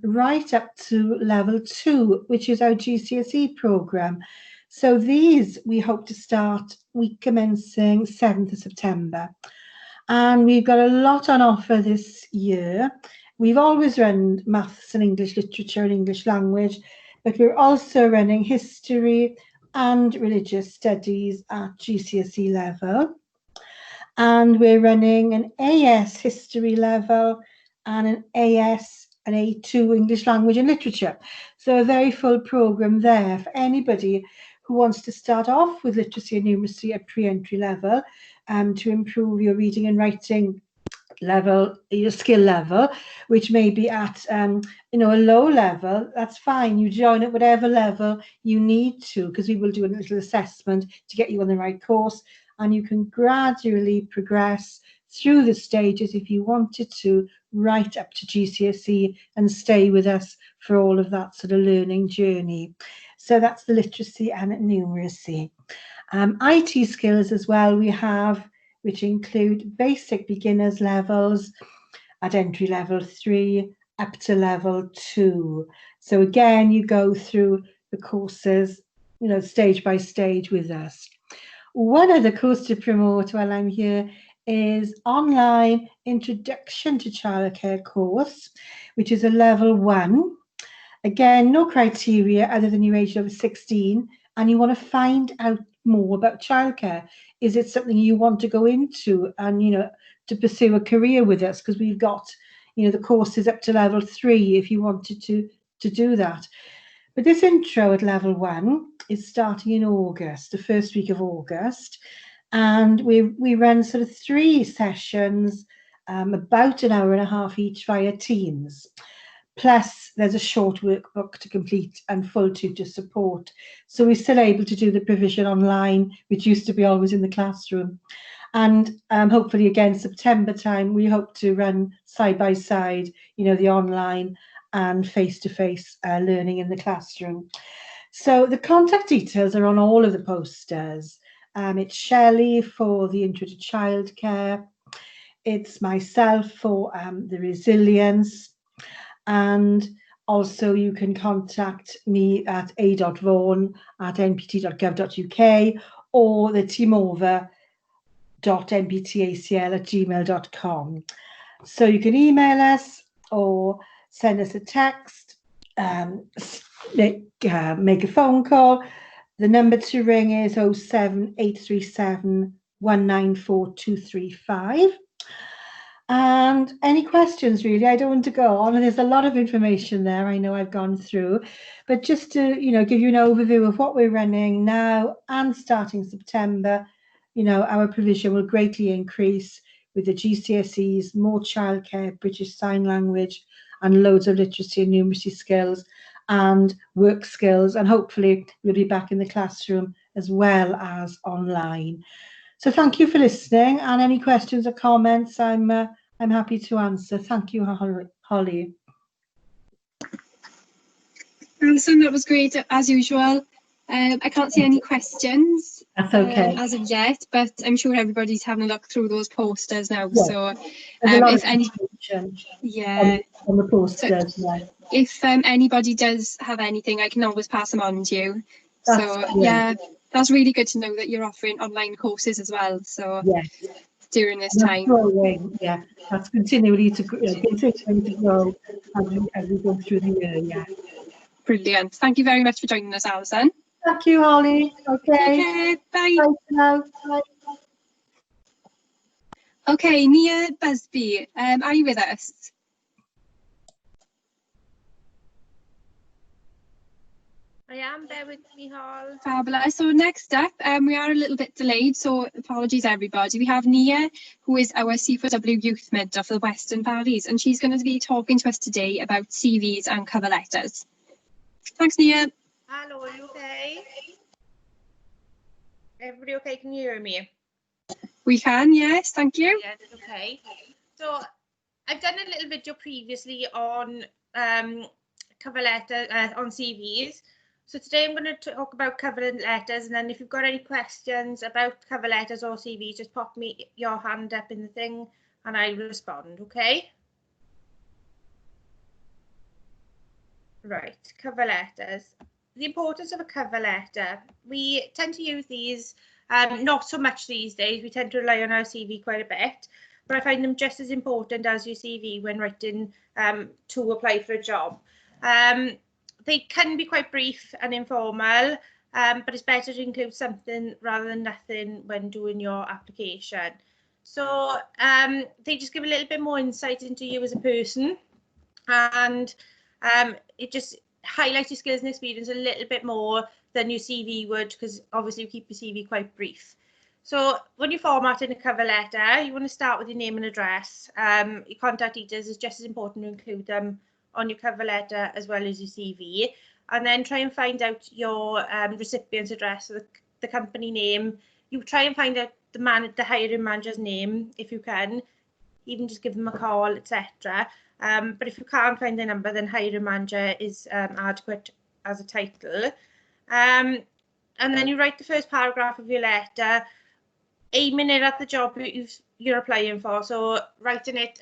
right up to level 2, which is our GCSE programme. So these we hope to start week commencing 7th of September. And we've got a lot on offer this year. We've always run maths and English literature and English language, but we're also running history and religious studies at GCSE level. And we're running an AS history level and an AS and A2 English language and literature. So a very full programme there for anybody who wants to start off with literacy and numeracy at pre-entry level to improve your reading and writing level, your skill level, which may be at a low level. That's fine. You join at whatever level you need to, because we will do a little assessment to get you on the right course. And you can gradually progress through the stages if you wanted to, right up to GCSE and stay with us for all of that sort of learning journey. So that's the literacy and numeracy. IT skills as well we have, which include basic beginners levels at entry level 3 up to level 2. So again, you go through the courses, stage by stage with us. One other course to promote while I'm here is online Introduction to Childcare course, which is a level 1. Again, no criteria other than your age over 16, and you want to find out more about childcare. Is it something you want to go into and, to pursue a career with us? Because we've got, the courses up to level 3 if you wanted to do that. But this intro at level 1 is starting in August, the first week of August. And we run sort of 3 sessions, about an hour and a half each via Teams. Plus, there's a short workbook to complete and full tutor support. So we're still able to do the provision online, which used to be always in the classroom. And hopefully, again, September time, we hope to run side by side, the online and face-to-face learning in the classroom. So the contact details are on all of the posters. It's Shelley for the Intro to Childcare. It's myself for the resilience. And also you can contact me at a.vaughan@npt.gov.uk or the teamover.nptacl@gmail.com. So you can email us or send us a text, make a phone call. The number to ring is 07837 194 235. And any questions, really? I don't want to go on, and there's a lot of information there. I know I've gone through, but just to give you an overview of what we're running now and starting September, our provision will greatly increase with the GCSEs, more childcare, British Sign Language, and loads of literacy and numeracy skills and work skills, and hopefully we'll be back in the classroom as well as online. So thank you for listening, and any questions or comments, I'm happy to answer. Thank you, Holly. Alison, that was great as usual. I can't see any questions. That's okay. As of yet, but I'm sure everybody's having a look through those posters now. Yeah. So if any on the posters, if anybody does have anything, I can always pass them on to you. That's really good to know that you're offering online courses as well. So during this time, that's continually to grow as we go through the year. Yeah, brilliant. Thank you very much for joining us, Alison. Thank you, Holly. Okay, bye. Bye for now. Bye. Okay, Nia Busby, are you with us? I am, bear with me, Hall. Fabulous. So next up, we are a little bit delayed, so apologies everybody. We have Nia, who is our C4W Youth Mentor for the Western Valleys, and she's going to be talking to us today about CVs and cover letters. Thanks, Nia. Hello, are you okay? Everybody okay? Can you hear me? We can, yes, thank you. Yes, okay. So I've done a little video previously on cover letter on CVs. So today I'm going to talk about cover letters, and then if you've got any questions about cover letters or CVs, just pop me your hand up in the thing and I'll respond, okay? Right, cover letters. The importance of a cover letter. We tend to use these, not so much these days. We tend to rely on our CV quite a bit, but I find them just as important as your CV when writing to apply for a job. They can be quite brief and informal, but it's better to include something rather than nothing when doing your application. So they just give a little bit more insight into you as a person, and it just highlights your skills and experience a little bit more than your CV would, because obviously you keep your CV quite brief. So when you're formatting a cover letter, you want to start with your name and address. Your contact details is just as important to include them on your cover letter as well as your CV, and then try and find out your recipient's address, so the company name. You try and find out the hiring manager's name if you can, even just give them a call, etc. But if you can't find the number, then hiring manager is adequate as a title. And then you write the first paragraph of your letter, aiming it at the job you're applying for. So writing it,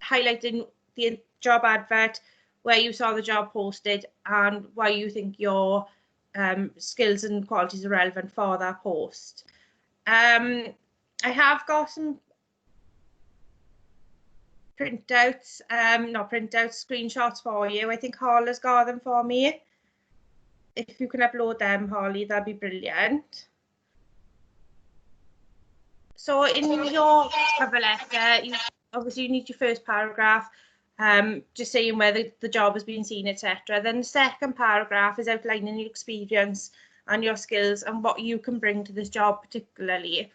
highlighting the job advert, where you saw the job posted, and why you think your skills and qualities are relevant for that post. I have got some printouts, not printouts, screenshots for you. I think Holly's got them for me. If you can upload them, Holly, that'd be brilliant. So in your cover letter, obviously you need your first paragraph, just saying whether the job has been seen, etc. Then the second paragraph is outlining your experience and your skills and what you can bring to this job particularly.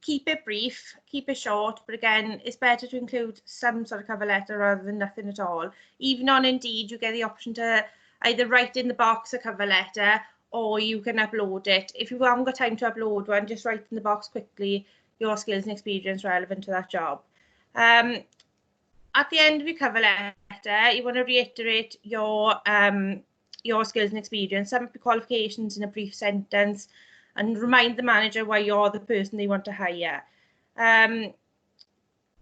Keep it brief, keep it short, but again, it's better to include some sort of cover letter rather than nothing at all. Even on Indeed, you get the option to either write in the box a cover letter or you can upload it. If you haven't got time to upload one, just write in the box quickly your skills and experience relevant to that job. At the end of your cover letter, you want to reiterate your skills and experience, some qualifications in a brief sentence, and remind the manager why you're the person they want to hire.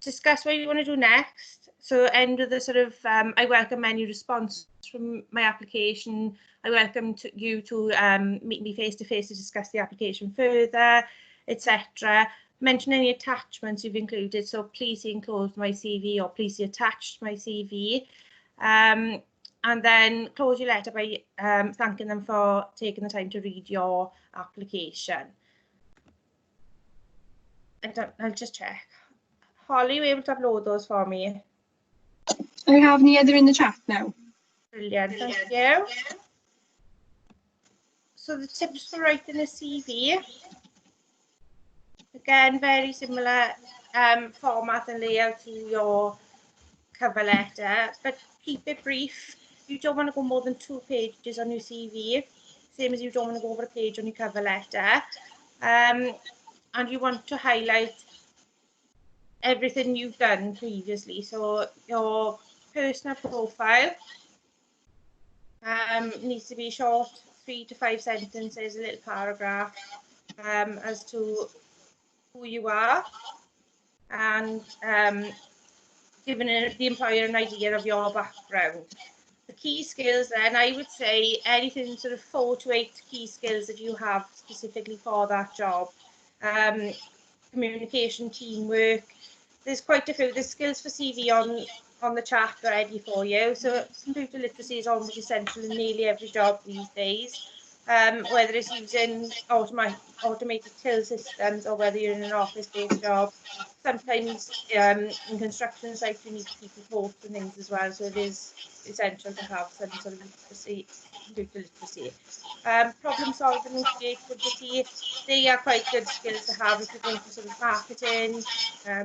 Discuss what you want to do next. So end with a sort of, I welcome any response from my application. I welcome you to meet me face-to-face to discuss the application further, etc. Mention any attachments you've included. So please see enclosed my CV or please see attached my CV. And then close your letter by thanking them for taking the time to read your application. I'll just check. Holly, are you able to upload those for me? I have Neath, they're in the chat now. Brilliant, thank you. So the tips for writing a CV. Again, very similar format and layout to your cover letter, but keep it brief. You don't want to go more than 2 pages on your CV, same as you don't want to go over a page on your cover letter. And you want to highlight everything you've done previously. So your personal profile needs to be short, 3 to 5 sentences, a little paragraph as to who you are and giving the employer an idea of your background. The key skills then, I would say anything sort of 4 to 8 key skills that you have specifically for that job. Communication, teamwork. There's quite a few. There's skills for CV on the chat ready for you. So computer literacy is almost essential in nearly every job these days. Whether it's using automated till systems or whether you're in an office-based job. Sometimes in construction sites you need to keep reports and things as well, so it is essential to have some sort of computer literacy. Problem solving and creativity, they are quite good skills to have if you're going for sort of marketing,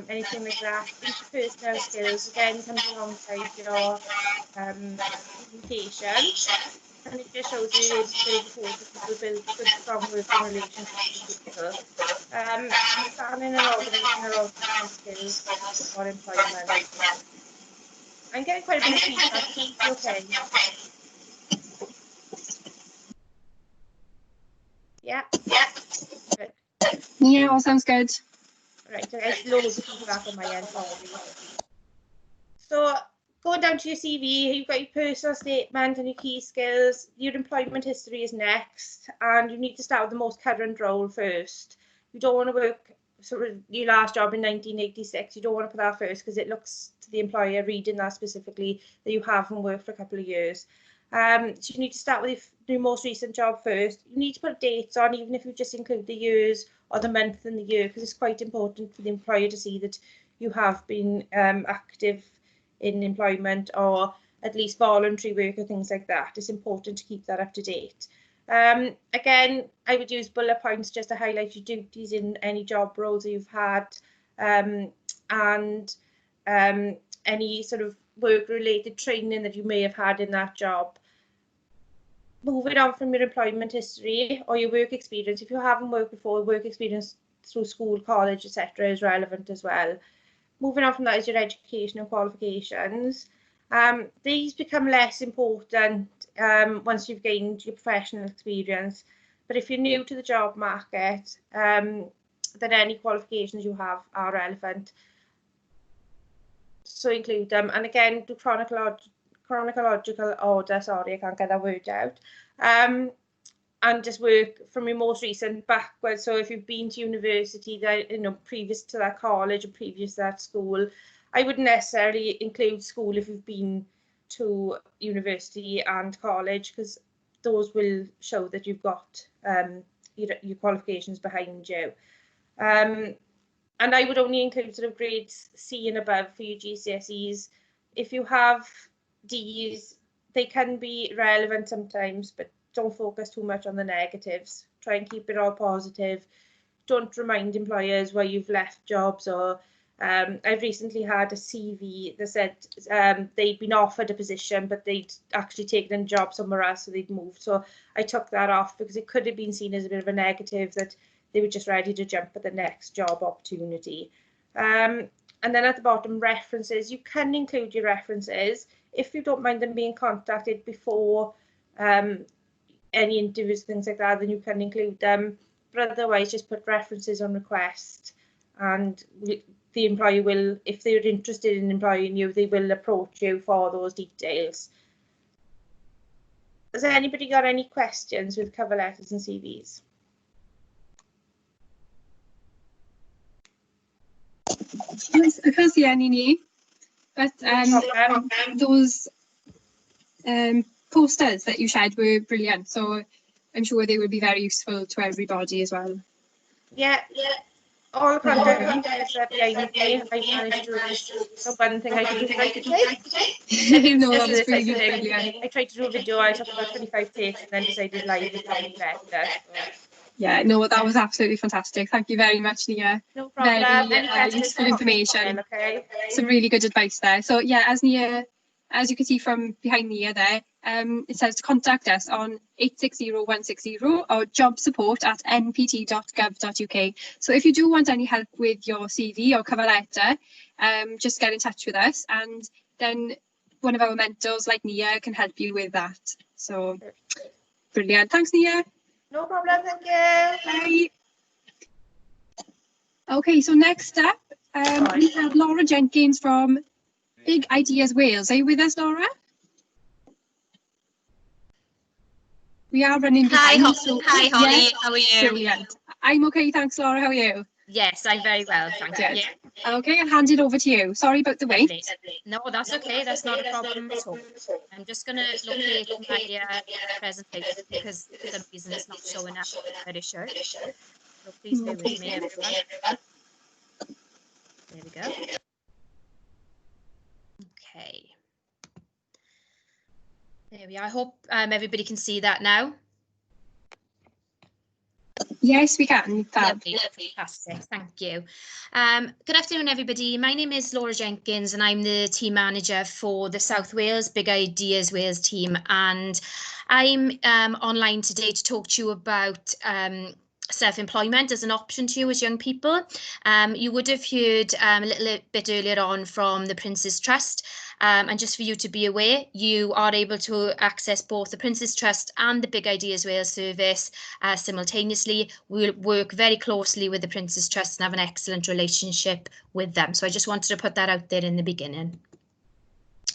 anything like that. Interpersonal skills, again, comes alongside your communication. And it just shows you able to build rapport with people, build good, strong working relationships with people. Understanding and organising are also key skills for employment. I'm getting quite a bit of feedback. Okay. Yeah. Good. Yeah, all sounds good. Right, so there's loads of feedback on my end, sorry. So going down to your CV, you've got your personal statement and your key skills. Your employment history is next, and you need to start with the most current role first. You don't want to work sort of your last job in 1986. You don't want to put that first because it looks to the employer reading that specifically that you haven't worked for a couple of years. So you need to start with your most recent job first. You need to put dates on, even if you just include the years or the month and the year, because it's quite important for the employer to see that you have been active in employment or at least voluntary work or things like that. It's important to keep that up to date. Again, I would use bullet points just to highlight your duties in any job roles that you've had and any sort of work-related training that you may have had in that job. Moving on from your employment history or your work experience, if you haven't worked before, work experience through school, college, etc. is relevant as well. Moving on from that is your education and qualifications. These become less important once you've gained your professional experience. But if you're new to the job market, then any qualifications you have are relevant. So include them. And again, do chronological order, sorry, I can't get that word out. and just work from your most recent backwards. So if you've been to university, that, you know, previous to that college or previous to that school, I wouldn't necessarily include school if you've been to university and college, because those will show that you've got your qualifications behind you. And I would only include sort of grades C and above for your GCSEs. If you have Ds, they can be relevant sometimes, but don't focus too much on the negatives. Try and keep it all positive. Don't remind employers why you've left jobs, or I've recently had a CV that said they'd been offered a position, but they'd actually taken a job somewhere else, so they'd moved. So I took that off because it could have been seen as a bit of a negative, that they were just ready to jump at the next job opportunity. And then at the bottom, references. You can include your references if you don't mind them being contacted before any interviews, things like that, then you can include them. But otherwise, just put references on request, and the employer will, if they're interested in employing you, they will approach you for those details. Has anybody got any questions with cover letters and CVs? I can't see any new, but those posters that you shared were brilliant, so I'm sure they will be very useful to everybody as well. Yeah. All the content is behind me. I managed to do one thing I could do right today. No, that was really brilliant. I tried to do a video, I took about 25 takes and then decided live is probably better. Yeah, no, that was absolutely fantastic. Thank you very much, Nia. No problem. Very useful information. Okay. Some really good advice there. So yeah, as you can see from behind Nia there, it says to contact us on 860160 or jobsupport@npt.gov.uk. So if you do want any help with your CV or cover letter, just get in touch with us, and then one of our mentors like Nia can help you with that. So brilliant. Thanks, Nia. No problem, thank you. Bye. Okay, so next up, we have Laura Jenkins from Big Ideas Wales. Are you with us, Laura? We are running behind. Hi, Holly. Yeah, How are you? Brilliant. I'm okay, thanks, Laura. How are you? Yes, I'm very well, thank you. Good. Okay, I'll hand it over to you. Sorry about the wait. No, that's okay. That's not a problem at all. I'm just going to locate my presentation because for some reason it's not showing up where it should. So please bear with me, everyone. There we go. Okay. There we are. I hope everybody can see that now. Yes, we can. Lovely, fantastic, thank you. Good afternoon, everybody. My name is Laura Jenkins and I'm the team manager for the South Wales Big Ideas Wales team, and I'm online today to talk to you about self-employment as an option to you as young people. You would have heard a little bit earlier on from the Prince's Trust, and just for you to be aware, you are able to access both the Prince's Trust and the Big Ideas Wales service simultaneously. We'll work very closely with the Prince's Trust and have an excellent relationship with them. So I just wanted to put that out there in the beginning.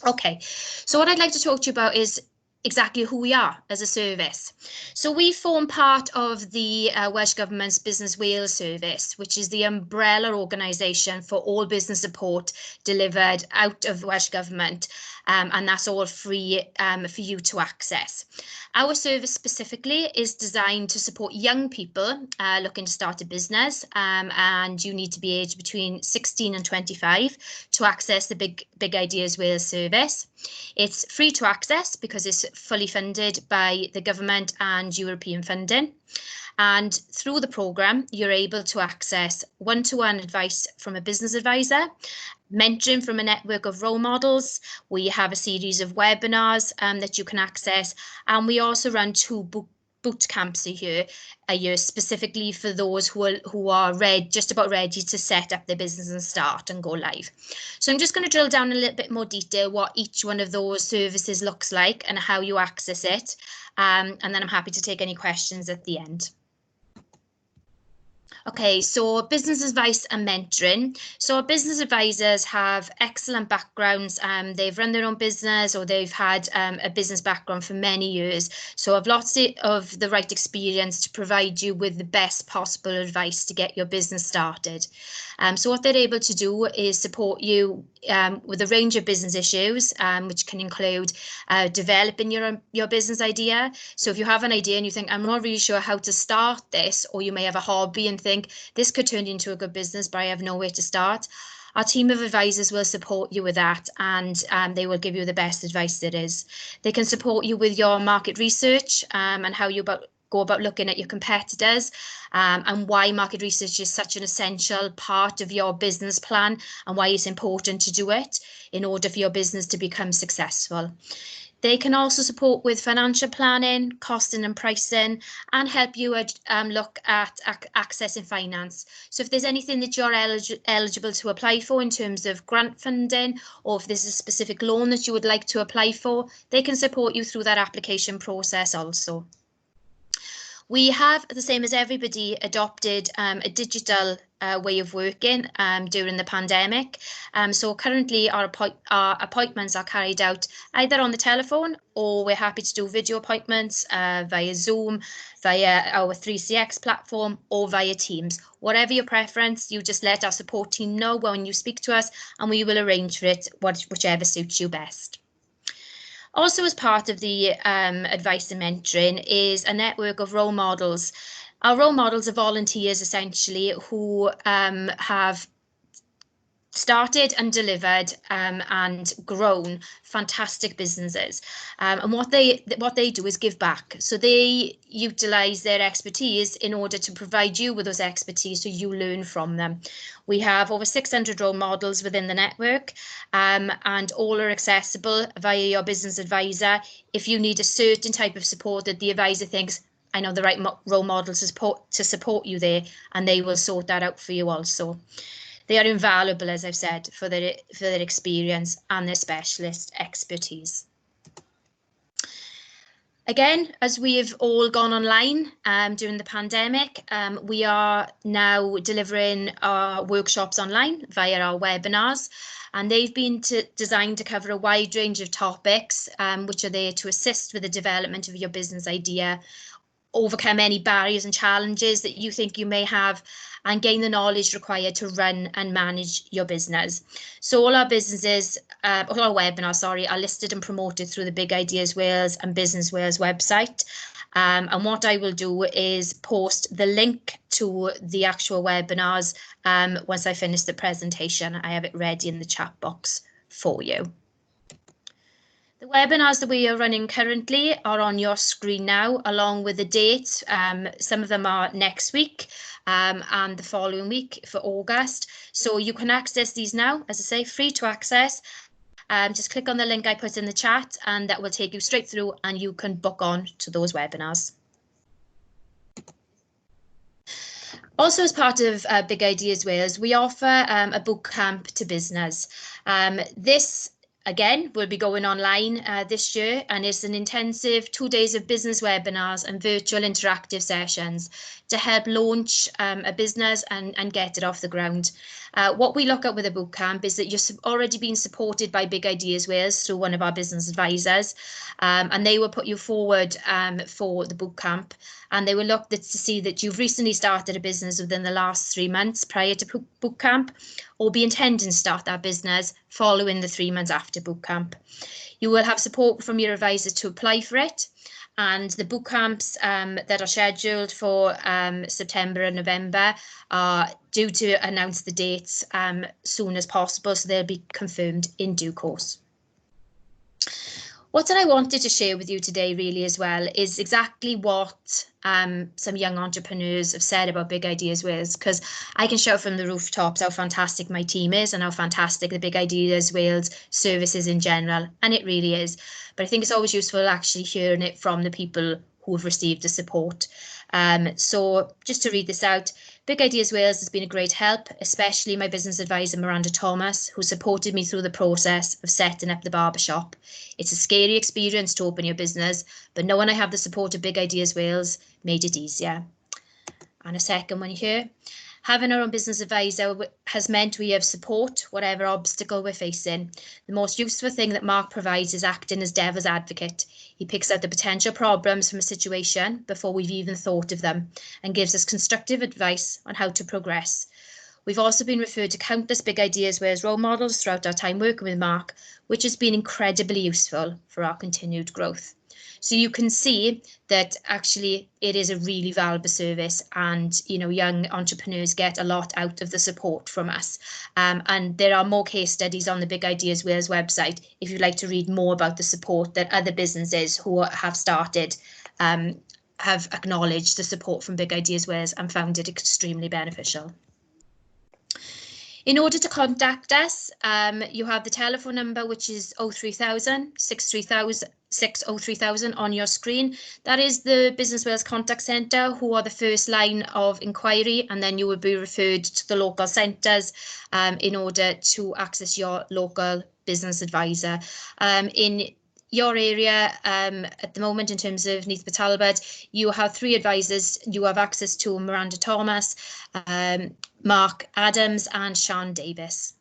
Okay, so what I'd like to talk to you about is exactly who we are as a service. So we form part of the Welsh Government's Business Wales service, which is the umbrella organisation for all business support delivered out of the Welsh Government, and that's all free for you to access. Our service specifically is designed to support young people looking to start a business, and you need to be aged between 16 and 25 to access the Big Ideas Wales service. It's free to access because it's fully funded by the government and European funding. And through the programme, you're able to access one-to-one advice from a business advisor, mentoring from a network of role models. We have a series of webinars that you can access, and we also run 2 boot camps a year specifically for those who are just about ready to set up their business and start and go live. So I'm just going to drill down a little bit more detail what each one of those services looks like and how you access it, and then I'm happy to take any questions at the end. Okay, so business advice and mentoring. So our business advisors have excellent backgrounds. They've run their own business or they've had a business background for many years. So have lots of the right experience to provide you with the best possible advice to get your business started. So what they're able to do is support you with a range of business issues, which can include developing your business idea. So if you have an idea and you think, I'm not really sure how to start this, or you may have a hobby and think this could turn into a good business, but I have nowhere to start. Our team of advisors will support you with that, and they will give you the best advice there is. They can support you with your market research and how you go about looking at your competitors and why market research is such an essential part of your business plan and why it's important to do it in order for your business to become successful. They can also support with financial planning, costing and pricing, and help you look at accessing finance. So if there's anything that you're eligible to apply for in terms of grant funding, or if there's a specific loan that you would like to apply for, they can support you through that application process also. We have, the same as everybody, adopted a digital way of working during the pandemic. So currently our appointments are carried out either on the telephone, or we're happy to do video appointments via Zoom, via our 3CX platform, or via Teams. Whatever your preference, you just let our support team know when you speak to us and we will arrange for it, whichever suits you best. Also, as part of the advice and mentoring is a network of role models. Our role models are volunteers, essentially, who have started and delivered and grown fantastic businesses, and what they do is give back. So they utilize their expertise in order to provide you with those expertise so you learn from them. We have over 600 role models within the network, and all are accessible via your business advisor. If you need a certain type of support that the advisor thinks, I know the right role models to support you there, and they will sort that out for you also. They are invaluable, as I've said, for their experience and their specialist expertise. Again, as we have all gone online during the pandemic, we are now delivering our workshops online via our webinars, and they've been designed to cover a wide range of topics, which are there to assist with the development of your business idea, overcome any barriers and challenges that you think you may have, and gain the knowledge required to run and manage your business. So all our businesses, all our webinars, sorry, are listed and promoted through the Big Ideas Wales and Business Wales website. And what I will do is post the link to the actual webinars once I finish the presentation. I have it ready in the chat box for you. The webinars that we are running currently are on your screen now, along with the dates. Some of them are next week and the following week for August. So you can access these now, as I say, free to access. Just click on the link I put in the chat and that will take you straight through and you can book on to those webinars. Also, as part of Big Ideas Wales, we offer a boot camp to business. This again, will be going online this year, and it's an intensive 2 days of business webinars and virtual interactive sessions to help launch a business and get it off the ground. What we look at with a bootcamp is that you're already being supported by Big Ideas Wales through one of our business advisors, and they will put you forward for the bootcamp, and they will look to see that you've recently started a business within the last 3 months prior to bootcamp, or be intending to start that business following the 3 months after bootcamp. You will have support from your advisor to apply for it, and the boot camps that are scheduled for September and November are due to announce the dates soon as possible, so they'll be confirmed in due course. What I wanted to share with you today really as well is exactly what some young entrepreneurs have said about Big Ideas Wales, because I can shout from the rooftops how fantastic my team is and how fantastic the Big Ideas Wales service is in general, and it really is. But I think it's always useful actually hearing it from the people who have received the support. So just to read this out, Big Ideas Wales has been a great help, especially my business advisor Miranda Thomas, who supported me through the process of setting up the barbershop. It's a scary experience to open your business, but knowing I have the support of Big Ideas Wales made it easier. and a second one here. Having our own business advisor has meant we have support, whatever obstacle we're facing. The most useful thing that Mark provides is acting as devil's advocate. He picks out the potential problems from a situation before we've even thought of them and gives us constructive advice on how to progress. We've also been referred to countless big ideas as role models throughout our time working with Mark, which has been incredibly useful for our continued growth. So you can see that actually it is a really valuable service, and young entrepreneurs get a lot out of the support from us. And there are more case studies on the Big Ideas Wales website if you'd like to read more about the support that other businesses who have started have acknowledged the support from Big Ideas Wales and found it extremely beneficial. In order to contact us, you have the telephone number, which is 03000 6303000 on your screen. That is the Business Wales Contact Centre, who are the first line of inquiry, and then you will be referred to the local centres in order to access your local business advisor. In your area at the moment, in terms of Neath Port Talbot, you have 3 advisors. You have access to Miranda Thomas, Mark Adams and Sean Davis.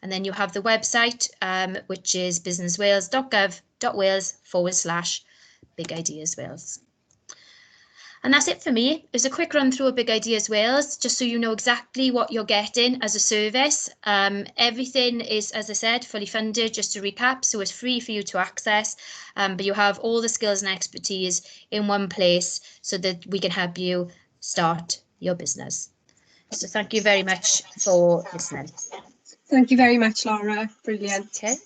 And then you have the website, which is businesswales.gov.wales/Big Ideas Wales. And that's it for me. It's a quick run through of Big Ideas Wales, just so you know exactly what you're getting as a service. Everything is, as I said, fully funded, just to recap, so it's free for you to access, but you have all the skills and expertise in one place so that we can help you start your business. So thank you very much for listening. Thank you very much, Laura. Brilliant. Okay,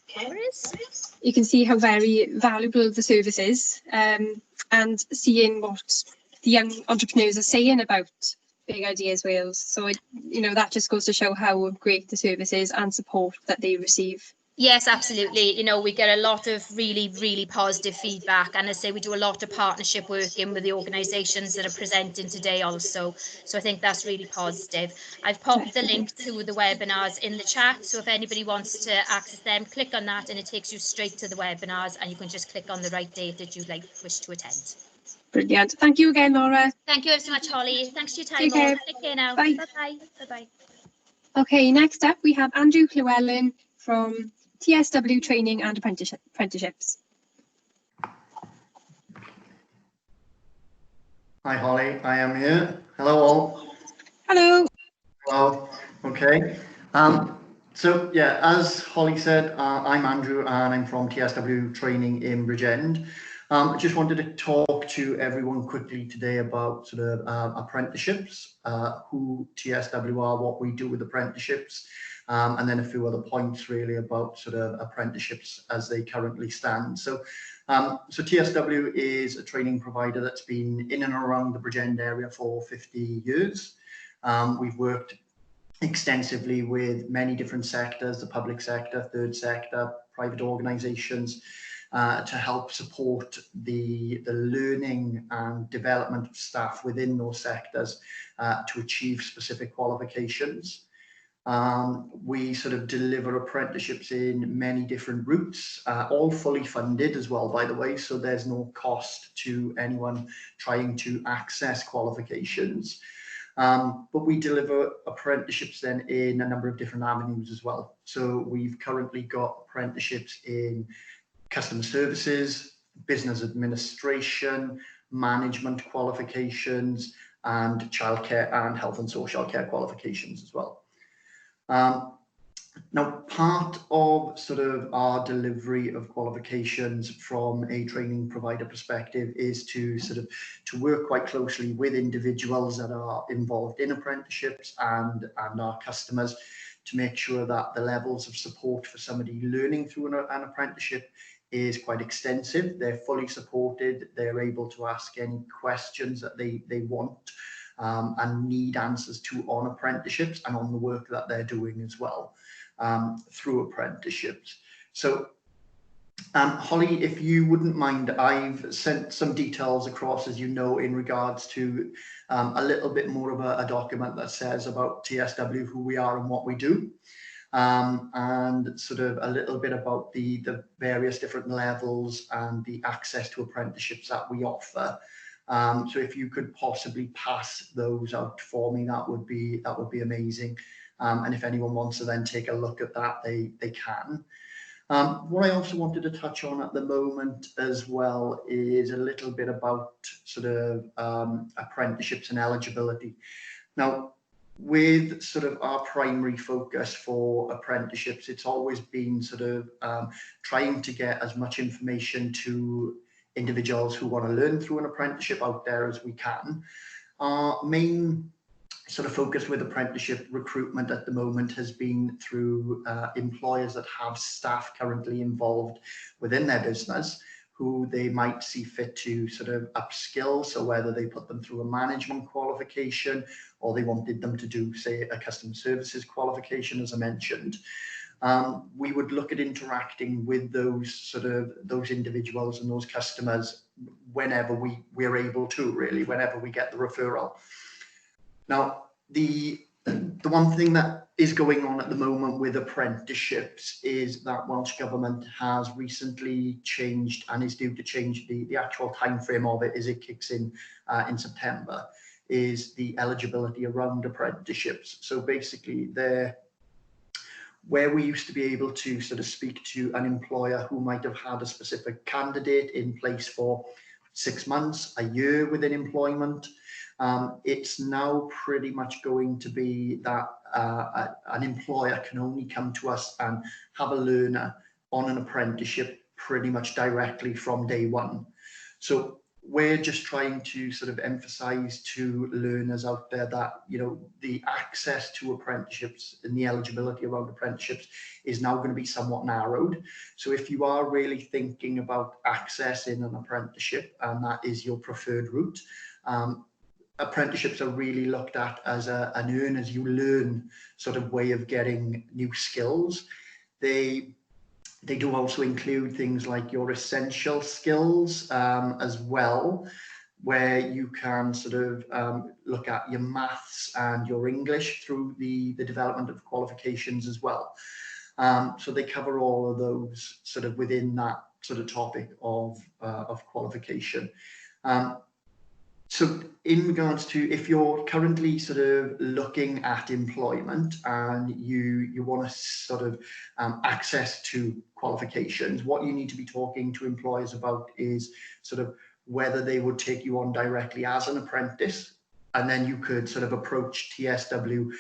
you can see how very valuable the service is, and seeing what the young entrepreneurs are saying about Big Ideas Wales. So, that just goes to show how great the service is and support that they receive. Yes, absolutely. We get a lot of really, really positive feedback. And I say we do a lot of partnership working with the organisations that are presenting today also. So I think that's really positive. I've popped the link to the webinars in the chat. So if anybody wants to access them, click on that and it takes you straight to the webinars, and you can just click on the right date that you'd wish to attend. Brilliant. Thank you again, Laura. Thank you ever so much, Holly. Thanks for your time. Take care. Take care now. Bye. Bye-bye. Bye-bye. Okay, next up we have Andrew Llewellyn from TSW Training and Apprenticeships. Hi Holly, I am here. Hello all. Hello. Hello. Okay. So yeah, as Holly said, I'm Andrew and I'm from TSW Training in Bridgend. I just wanted to talk to everyone quickly today about sort of apprenticeships, who TSW are, what we do with apprenticeships, and then a few other points really about sort of apprenticeships as they currently stand. So TSW is a training provider that's been in and around the Bridgend area for 50 years. We've worked extensively with many different sectors, the public sector, third sector, private organisations, to help support the learning and development of staff within those sectors to achieve specific qualifications. We sort of deliver apprenticeships in many different routes, all fully funded as well, by the way, so there's no cost to anyone trying to access qualifications. But we deliver apprenticeships then in a number of different avenues as well. So we've currently got apprenticeships in customer services, business administration, management qualifications, and childcare and health and social care qualifications as well. Now, part of sort of our delivery of qualifications from a training provider perspective is to work quite closely with individuals that are involved in apprenticeships and our customers to make sure that the levels of support for somebody learning through an apprenticeship is quite extensive. They're fully supported. They're able to ask any questions that they want and need answers to on apprenticeships and on the work that they're doing as well through apprenticeships. So Holly, if you wouldn't mind, I've sent some details across, as you know, in regards to a little bit more of a document that says about TSW, who we are and what we do. And sort of a little bit about the various different levels and the access to apprenticeships that we offer. So if you could possibly pass those out for me, that would be amazing. And if anyone wants to then take a look at that, they can. What I also wanted to touch on at the moment as well is a little bit about sort of apprenticeships and eligibility. Now, with sort of our primary focus for apprenticeships, it's always been sort of trying to get as much information to individuals who want to learn through an apprenticeship out there as we can. Our main sort of focus with apprenticeship recruitment at the moment has been through employers that have staff currently involved within their business who they might see fit to sort of upskill. So whether they put them through a management qualification or they wanted them to do, say, a customer services qualification, as I mentioned. We would look at interacting with those individuals and those customers whenever we're able to, really, whenever we get the referral. Now, the one thing that is going on at the moment with apprenticeships is that Welsh Government has recently changed and is due to change the actual time frame of it as it kicks in September, is the eligibility around apprenticeships. So basically, where we used to be able to sort of speak to an employer who might have had a specific candidate in place for 6 months, a year within employment, it's now pretty much going to be that an employer can only come to us and have a learner on an apprenticeship pretty much directly from day one. So we're just trying to sort of emphasize to learners out there that, you know, the access to apprenticeships and the eligibility around apprenticeships is now going to be somewhat narrowed. So if you are really thinking about accessing an apprenticeship and that is your preferred route, apprenticeships are really looked at as an earn as you learn sort of way of getting new skills. They do also include things like your essential skills as well, where you can sort of look at your maths and your English through the development of qualifications as well. So they cover all of those sort of within that sort of topic of qualification. So in regards to if you're currently sort of looking at employment and you want to sort of access to qualifications, what you need to be talking to employers about is sort of whether they would take you on directly as an apprentice, and then you could sort of approach TSW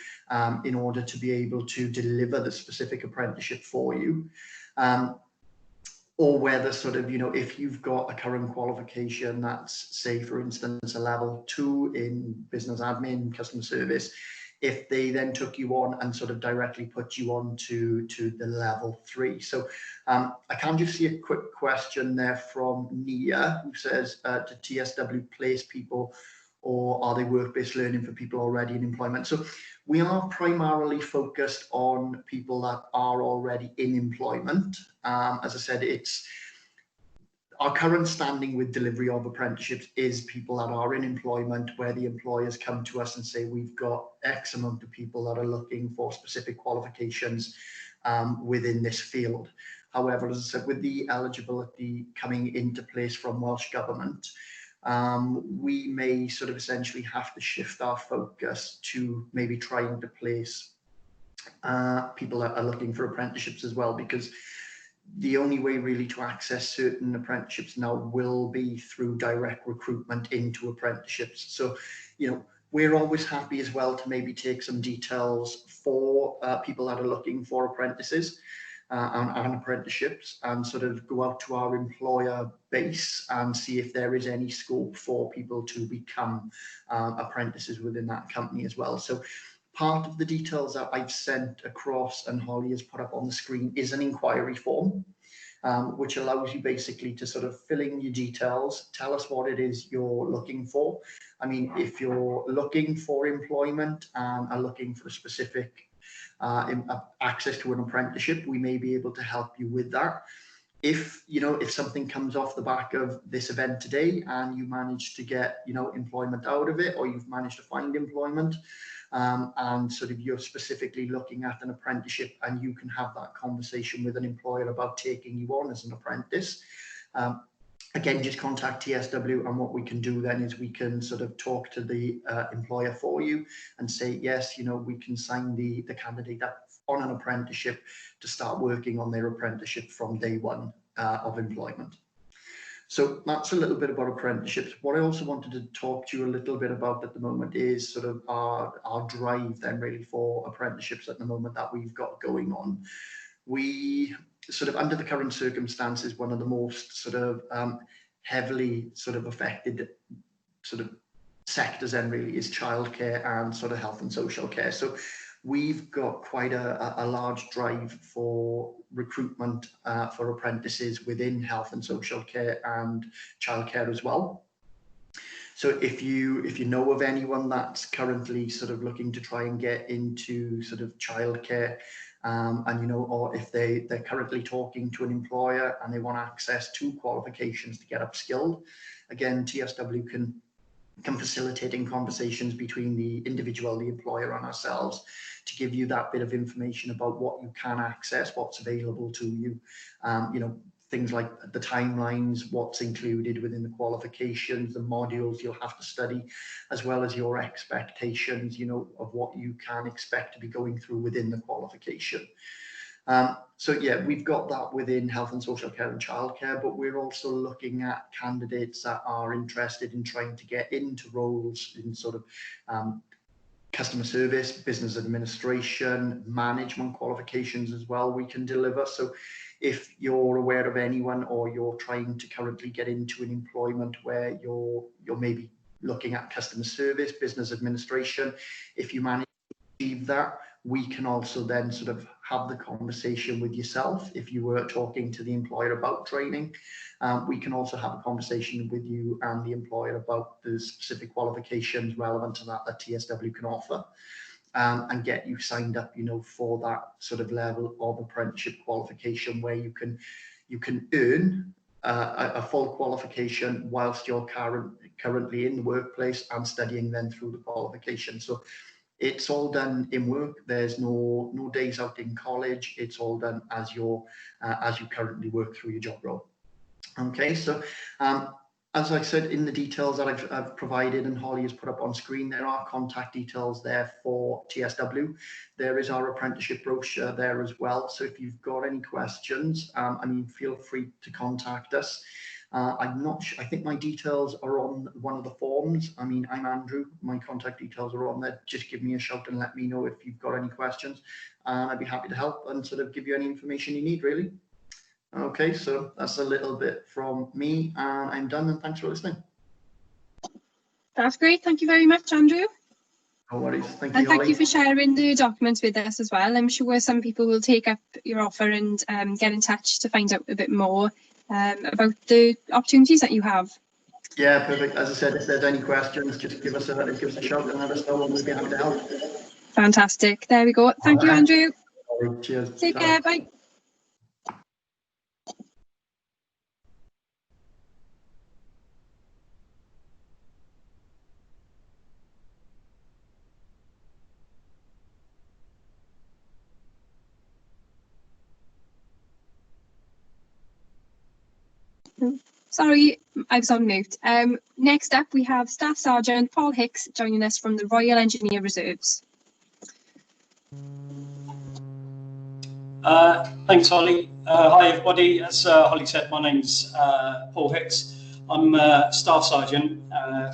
in order to be able to deliver the specific apprenticeship for you. Or whether sort of, you know, if you've got a current qualification that's, say, for instance, a level 2 in business admin, customer service, if they then took you on and sort of directly put you on to the level 3. So I can just see a quick question there from Nia, who says, do TSW place people or are they work-based learning for people already in employment? So we are primarily focused on people that are already in employment. As I said, it's our current standing with delivery of apprenticeships is people that are in employment, where the employers come to us and say, we've got X amount of people that are looking for specific qualifications within this field. However, as I said, with the eligibility coming into place from Welsh Government, we may sort of essentially have to shift our focus to maybe trying to place people that are looking for apprenticeships as well, because the only way really to access certain apprenticeships now will be through direct recruitment into apprenticeships. So, you know, we're always happy as well to maybe take some details for people that are looking for apprentices and apprenticeships, and sort of go out to our employer base and see if there is any scope for people to become apprentices within that company as well. So part of the details that I've sent across and Holly has put up on the screen is an inquiry form, which allows you basically to sort of fill in your details, tell us what it is you're looking for. I mean, if you're looking for employment and are looking for a specific access to an apprenticeship, we may be able to help you with that. If, you know, if something comes off the back of this event today and you manage to get, you know, employment out of it, or you've managed to find employment, and sort of you're specifically looking at an apprenticeship and you can have that conversation with an employer about taking you on as an apprentice, again, just contact TSW, and what we can do then is we can sort of talk to the employer for you and say, yes, you know, we can sign the candidate up on an apprenticeship to start working on their apprenticeship from day one of employment. So that's a little bit about apprenticeships. What I also wanted to talk to you a little bit about at the moment is sort of our drive then really for apprenticeships at the moment that we've got going on. We sort of, under the current circumstances, one of the most sort of heavily sort of affected sort of sectors then really is childcare and sort of health and social care. So we've got quite a large drive for recruitment for apprentices within health and social care and childcare as well. So if you know of anyone that's currently sort of looking to try and get into sort of childcare, and you know, or if they're currently talking to an employer and they want access to qualifications to get upskilled, again, TSW can facilitate in conversations between the individual, the employer, and ourselves to give you that bit of information about what you can access, what's available to you, you know, things like the timelines, what's included within the qualifications, the modules you'll have to study, as well as your expectations, you know, of what you can expect to be going through within the qualification. So yeah, we've got that within health and social care and childcare, but we're also looking at candidates that are interested in trying to get into roles in sort of customer service, business administration, management qualifications as well we can deliver. So if you're aware of anyone, or you're trying to currently get into an employment where you're maybe looking at customer service, business administration, if you manage to achieve that, we can also then sort of have the conversation with yourself. If you were talking to the employer about training, we can also have a conversation with you and the employer about the specific qualifications relevant to that TSW can offer, and get you signed up, you know, for that sort of level of apprenticeship qualification where you can earn a full qualification whilst you're currently in the workplace and studying then through the qualification. So it's all done in work. There's no days out in college. It's all done as you currently work through your job role. Okay, so as I said, in the details that I've provided and Holly has put up on screen, there are contact details there for TSW. There is our apprenticeship brochure there as well. So if you've got any questions, I mean, feel free to contact us. I'm not sure, I think my details are on one of the forms. I mean, I'm Andrew, my contact details are on there. Just give me a shout and let me know if you've got any questions. I'd be happy to help and sort of give you any information you need, really. Okay, so that's a little bit from me, and I'm done, and thanks for listening. That's great. Thank you very much, Andrew. No worries. Thank you, and thank Holly. you for sharing the documents with us as well. I'm sure some people will take up your offer and get in touch to find out a bit more about the opportunities that you have. Yeah, perfect. As I said, if there's any questions, just give us a shout and let us know, and we'll be happy to help. Fantastic. There we go. Thank you, Andrew. Cheers. Take care. Bye. Sorry, I was on mute. Next up, we have Staff Sergeant Paul Hicks joining us from the Royal Engineer Reserves. Thanks, Holly. Hi, everybody. As Holly said, my name's Paul Hicks. I'm Staff Sergeant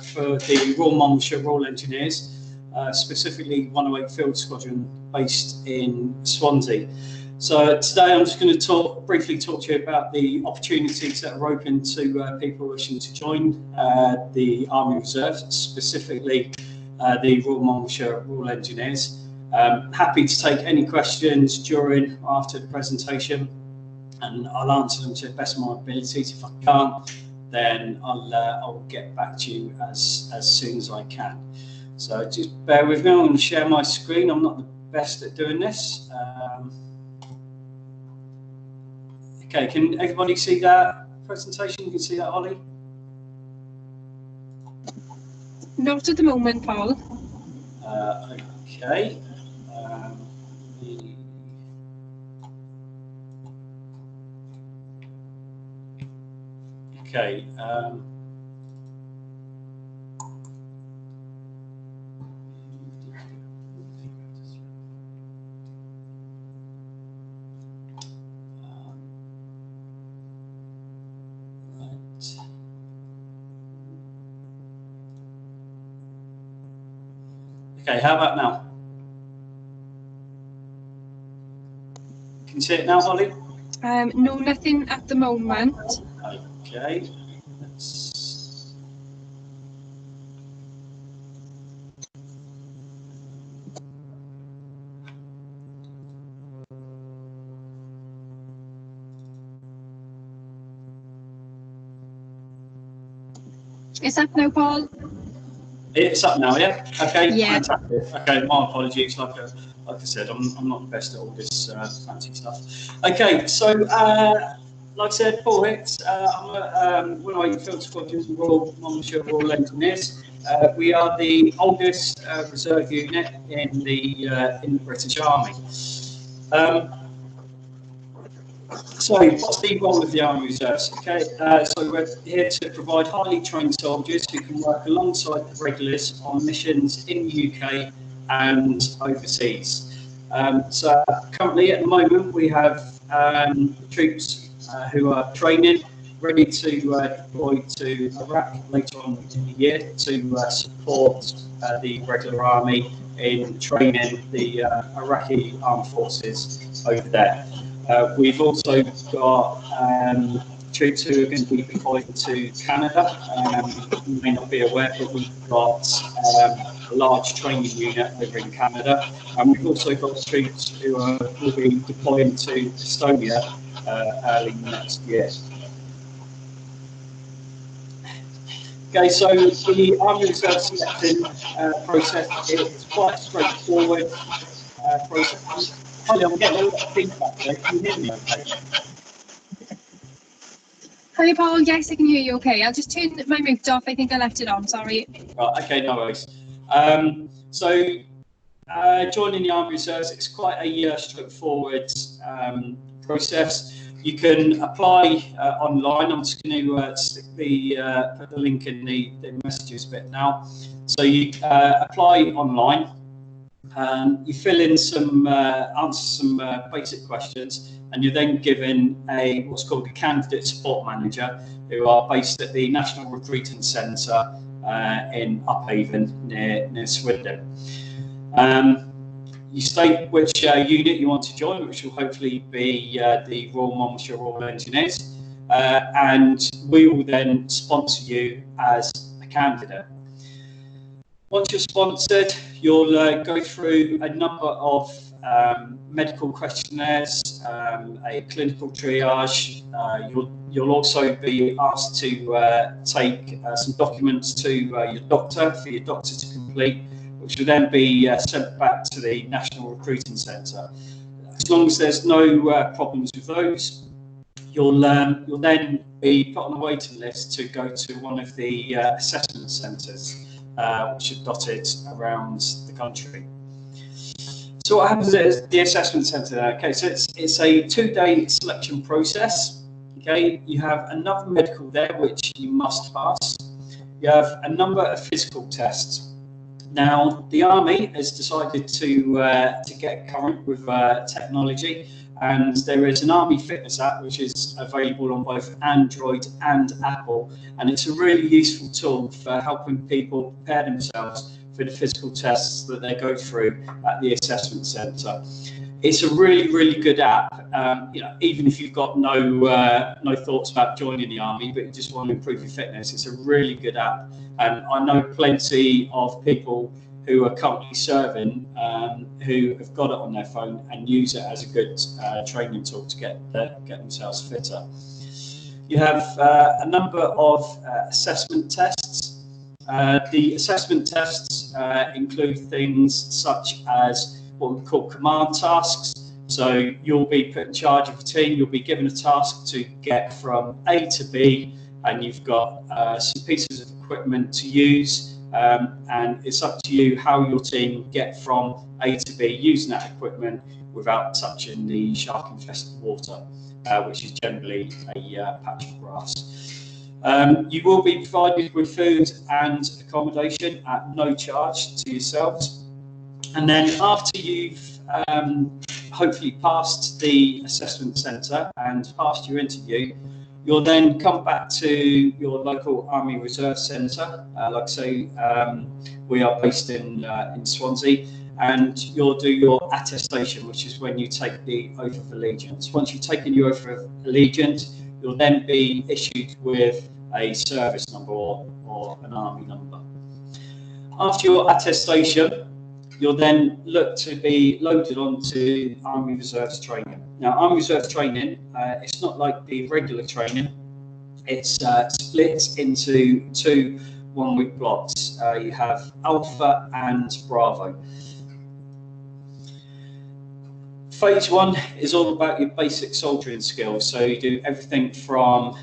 for the Royal Monmouthshire Royal Engineers, specifically 108 Field Squadron based in Swansea. So today I'm just going to briefly talk to you about the opportunities that are open to people wishing to join the Army Reserve, specifically the Royal Monmouthshire Royal Engineers. Happy to take any questions during or after the presentation, and I'll answer them to the best of my abilities. If I can't, then I'll get back to you as soon as I can. So just bear with me. I'm going to share my screen. I'm not the best at doing this. Okay, can everybody see that presentation? You can see that, Holly? Not at the moment, Paul. Okay. Okay. Okay, how about now? Can you see it now, Holly? No, nothing at the moment. Okay. Let's... Is that now, Paul? It's up now, yeah? Okay, yeah. Fantastic. Okay, my apologies. Like I said, I'm not the best at all this fancy stuff. Okay, so like I said, Paul Hicks, I'm one of my field squadrons and Royal Monmouthshire Royal Engineers. We are the oldest reserve unit in the British Army. So, what's the role of the Army Reserves? Okay, so we're here to provide highly trained soldiers who can work alongside the regulars on missions in the UK and overseas. So, currently at the moment, we have troops who are training, ready to deploy to Iraq later on in the year to support the regular army in training the Iraqi armed forces over there. We've also got troops who are going to be deployed to Canada. You may not be aware, but we've got a large training unit over in Canada. And we've also got troops who will be deploying to Estonia early next year. Okay, so the Army Reserve selection process is quite a straightforward process. Holly, I'm getting a lot of feedback there. Can you hear me okay? Hi, Paul. Yes, I can hear you okay. I'll just turn my mute off. I think I left it on. Sorry. Right, okay, no worries. Joining the Army Reserves, it's quite a straightforward process. You can apply online. I'm just going to stick put the link in the messages bit now. So you apply online. You fill in some answer some basic questions, and you're then given what's called a candidate support manager, who are based at the National Recruiting Centre in Uphaven near Swindon. You state which unit you want to join, which will hopefully be the Royal Monmouthshire Royal Engineers, and we will then sponsor you as a candidate. Once you're sponsored, you'll go through a number of medical questionnaires, a clinical triage. You'll also be asked to take some documents to your doctor for your doctor to complete, which will then be sent back to the National Recruiting Centre. As long as there's no problems with those, you'll then be put on the waiting list to go to one of the assessment centres, which are dotted around the country. So what happens at the assessment centre? Okay, so it's a 2-day selection process. Okay, you have another medical there which you must pass. You have a number of physical tests. Now, the Army has decided to get current with technology, and there is an Army Fitness app which is available on both Android and Apple, and it's a really useful tool for helping people prepare themselves for the physical tests that they go through at the assessment centre. It's a really, really good app. Even if you've got no thoughts about joining the Army, but you just want to improve your fitness, it's a really good app. And I know plenty of people who are currently serving who have got it on their phone and use it as a good training tool to get themselves fitter. You have a number of assessment tests. The assessment tests include things such as what we call command tasks. So you'll be put in charge of a team, you'll be given a task to get from A to B, and you've got some pieces of equipment to use, and it's up to you how your team get from A to B using that equipment without touching the shark-infested water, which is generally a patch of grass. You will be provided with food and accommodation at no charge to yourselves. And then after you've hopefully passed the assessment centre and passed your interview, you'll then come back to your local Army Reserve Centre. Like I say, we are based in Swansea, and you'll do your attestation, which is when you take the oath of allegiance. Once you've taken your oath of allegiance, you'll then be issued with a service number or an army number. After your attestation, you'll then look to be loaded onto Army Reserves training. Now, Army Reserves training, it's not like the regular training. It's split into two one-week blocks. You have Alpha and Bravo. Phase 1 is all about your basic soldiering skills. So you do everything from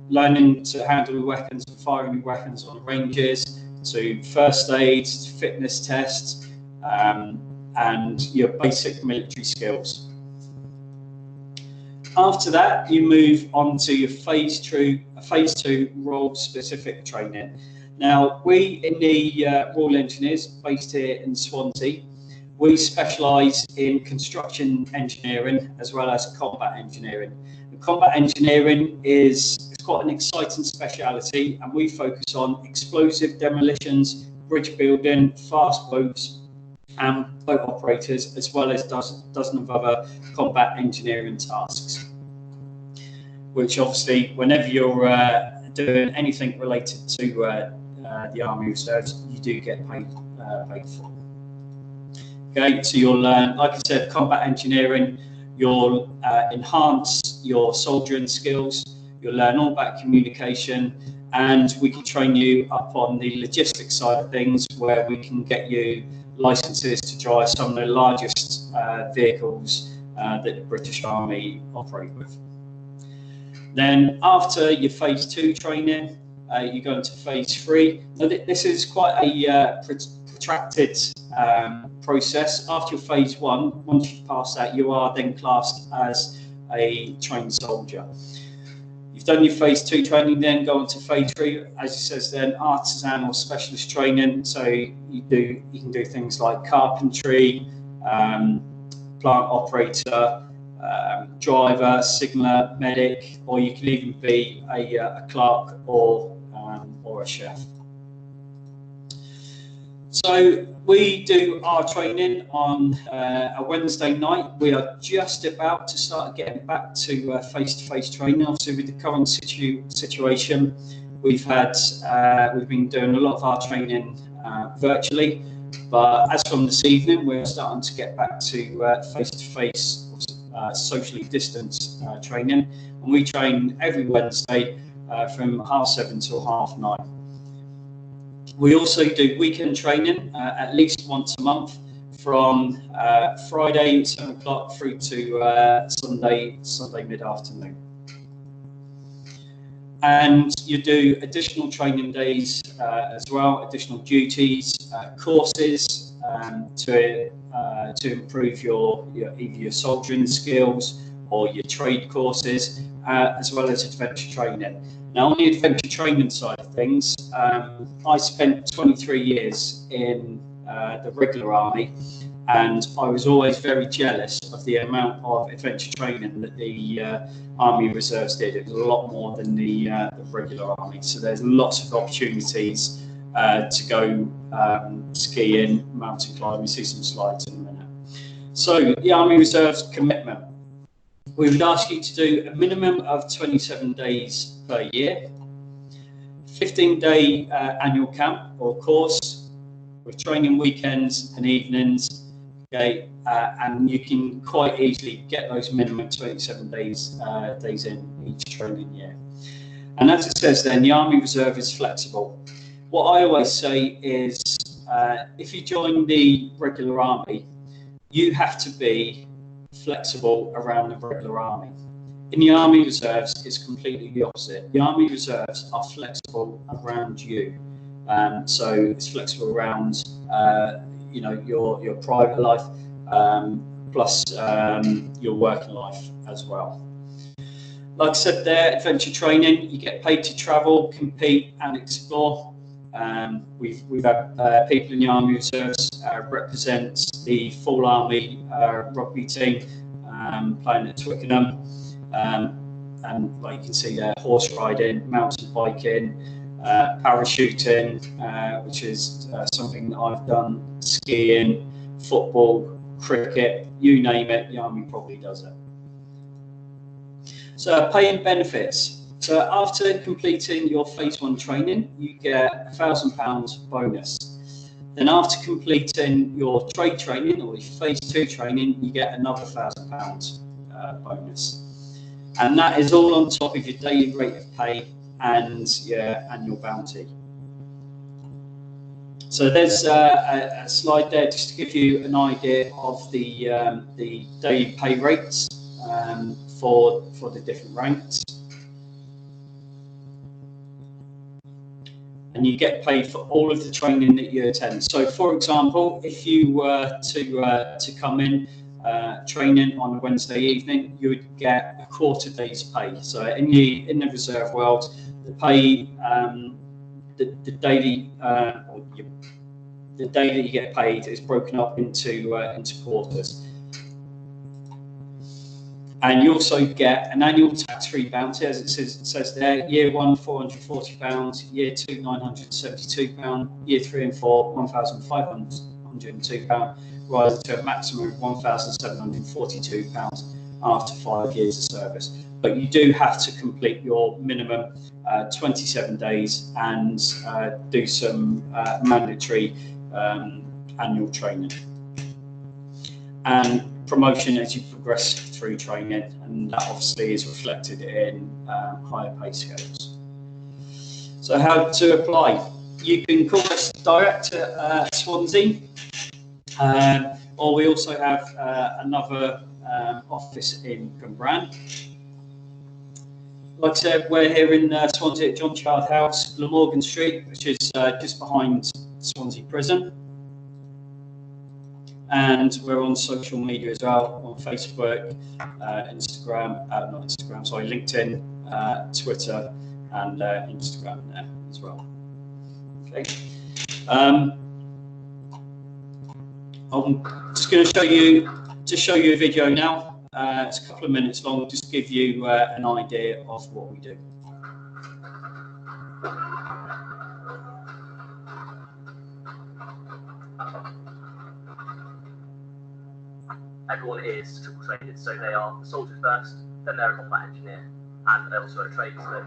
learning to handle your weapons and firing your weapons on ranges, to first aid, fitness tests, and your basic military skills. After that, you move on to your phase 2 role-specific training. Now, we in the Royal Engineers, based here in Swansea, we specialise in construction engineering as well as combat engineering. And combat engineering is quite an exciting speciality, and we focus on explosive demolitions, bridge building, fast boats, and boat operators, as well as a dozen of other combat engineering tasks. Which obviously, whenever you're doing anything related to the Army Reserves, you do get paid for. Okay, so you'll learn, like I said, combat engineering. You'll enhance your soldiering skills. You'll learn all about communication, and we can train you up on the logistics side of things, where we can get you licenses to drive some of the largest vehicles that the British Army operate with. Then after your phase 2 training, you go into phase 3. Now, this is quite a protracted process. After your phase 1, once you pass that, you are then classed as a trained soldier. You've done your phase 2 training, then go on to phase 3, as it says then, artisan or specialist training. So you can do things like carpentry, plant operator, driver, signaller, medic, or you can even be a clerk or a chef. So we do our training on a Wednesday night. We are just about to start getting back to face-to-face training. Obviously, with the current situation, we've been doing a lot of our training virtually, but as from this evening, we're starting to get back to face-to-face, socially distanced training, and we train every Wednesday from 7:30 till 9:30. We also do weekend training at least once a month, from Friday 7 o'clock through to Sunday mid-afternoon. And you do additional training days as well, additional duties, courses to improve either your soldiering skills or your trade courses, as well as adventure training. Now, on the adventure training side of things, I spent 23 years in the regular army, and I was always very jealous of the amount of adventure training that the Army Reserves did. It was a lot more than the regular army. So there's lots of opportunities to go skiing, mountain climbing, see some slides in a minute. So the Army Reserves commitment. We would ask you to do a minimum of 27 days per year, 15-day annual camp or course with training weekends and evenings. Okay, and you can quite easily get those minimum 27 days in each training year. And as it says then, the Army Reserve is flexible. What I always say is, if you join the regular army, you have to be flexible around the regular army. In the Army Reserves, it's completely the opposite. The Army Reserves are flexible around you. So it's flexible around your private life, plus your working life as well. Like I said there, adventure training, you get paid to travel, compete and explore. We've had people in the Army Reserves represent the full Army rugby team playing at Twickenham. And like you can see there, horse riding, mountain biking, parachuting, which is something that I've done, skiing, football, cricket, you name it, the Army probably does it. So pay and benefits. So after completing your phase 1 training, you get £1,000 bonus. Then after completing your trade training or your phase 2 training, you get another £1,000 bonus. And that is all on top of your daily rate of pay and your annual bounty. So there's a slide there just to give you an idea of the daily pay rates for the different ranks. And you get paid for all of the training that you attend. So for example, if you were to come in training on a Wednesday evening, you would get a quarter day's pay. So in the reserve world, the pay the day that you get paid is broken up into quarters. And you also get an annual tax-free bounty, as it says there. Year 1, £440. Year 2, £972. Year 3 and 4, £1,502, rising to a maximum of £1,742 after 5 years of service. But you do have to complete your minimum 27 days and do some mandatory annual training. And promotion as you progress through training, and that obviously is reflected in higher pay scales. So how to apply? You can call us direct at Swansea, or we also have another office in Cumbrae. Like I said, we're here in Swansea at John Chard House, Glamorgan Street, which is just behind Swansea Prison. And we're on social media as well, on Facebook, LinkedIn, Twitter, and Instagram there as well. Okay. I'm just going to show you a video now. It's a couple of minutes long, just to give you an idea of what we do. Everyone is triple traded, so they are a soldier first, then they're a combat engineer, and they're also a tradesman.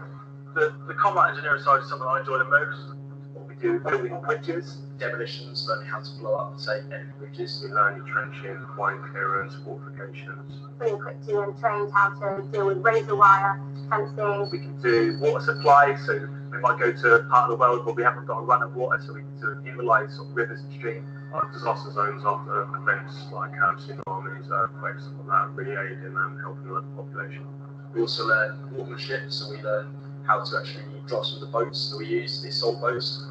The combat engineering side is something I enjoy the most. What we do, building bridges, demolitions, learning how to blow up, say, enemy bridges. We learn trenching, mine clearance, fortifications. Pretty equipped and trained how to deal with razor wire, fencing. We can do water supply, so we might go to a part of the world where we haven't got a run of water, so we can utilise sort of rivers and streams. Disaster zones after events like tsunamis, earthquakes, stuff like that, really aid in helping the local population. We also learn watermanship, so we learn how to actually draw some of the boats that we use, these salt boats.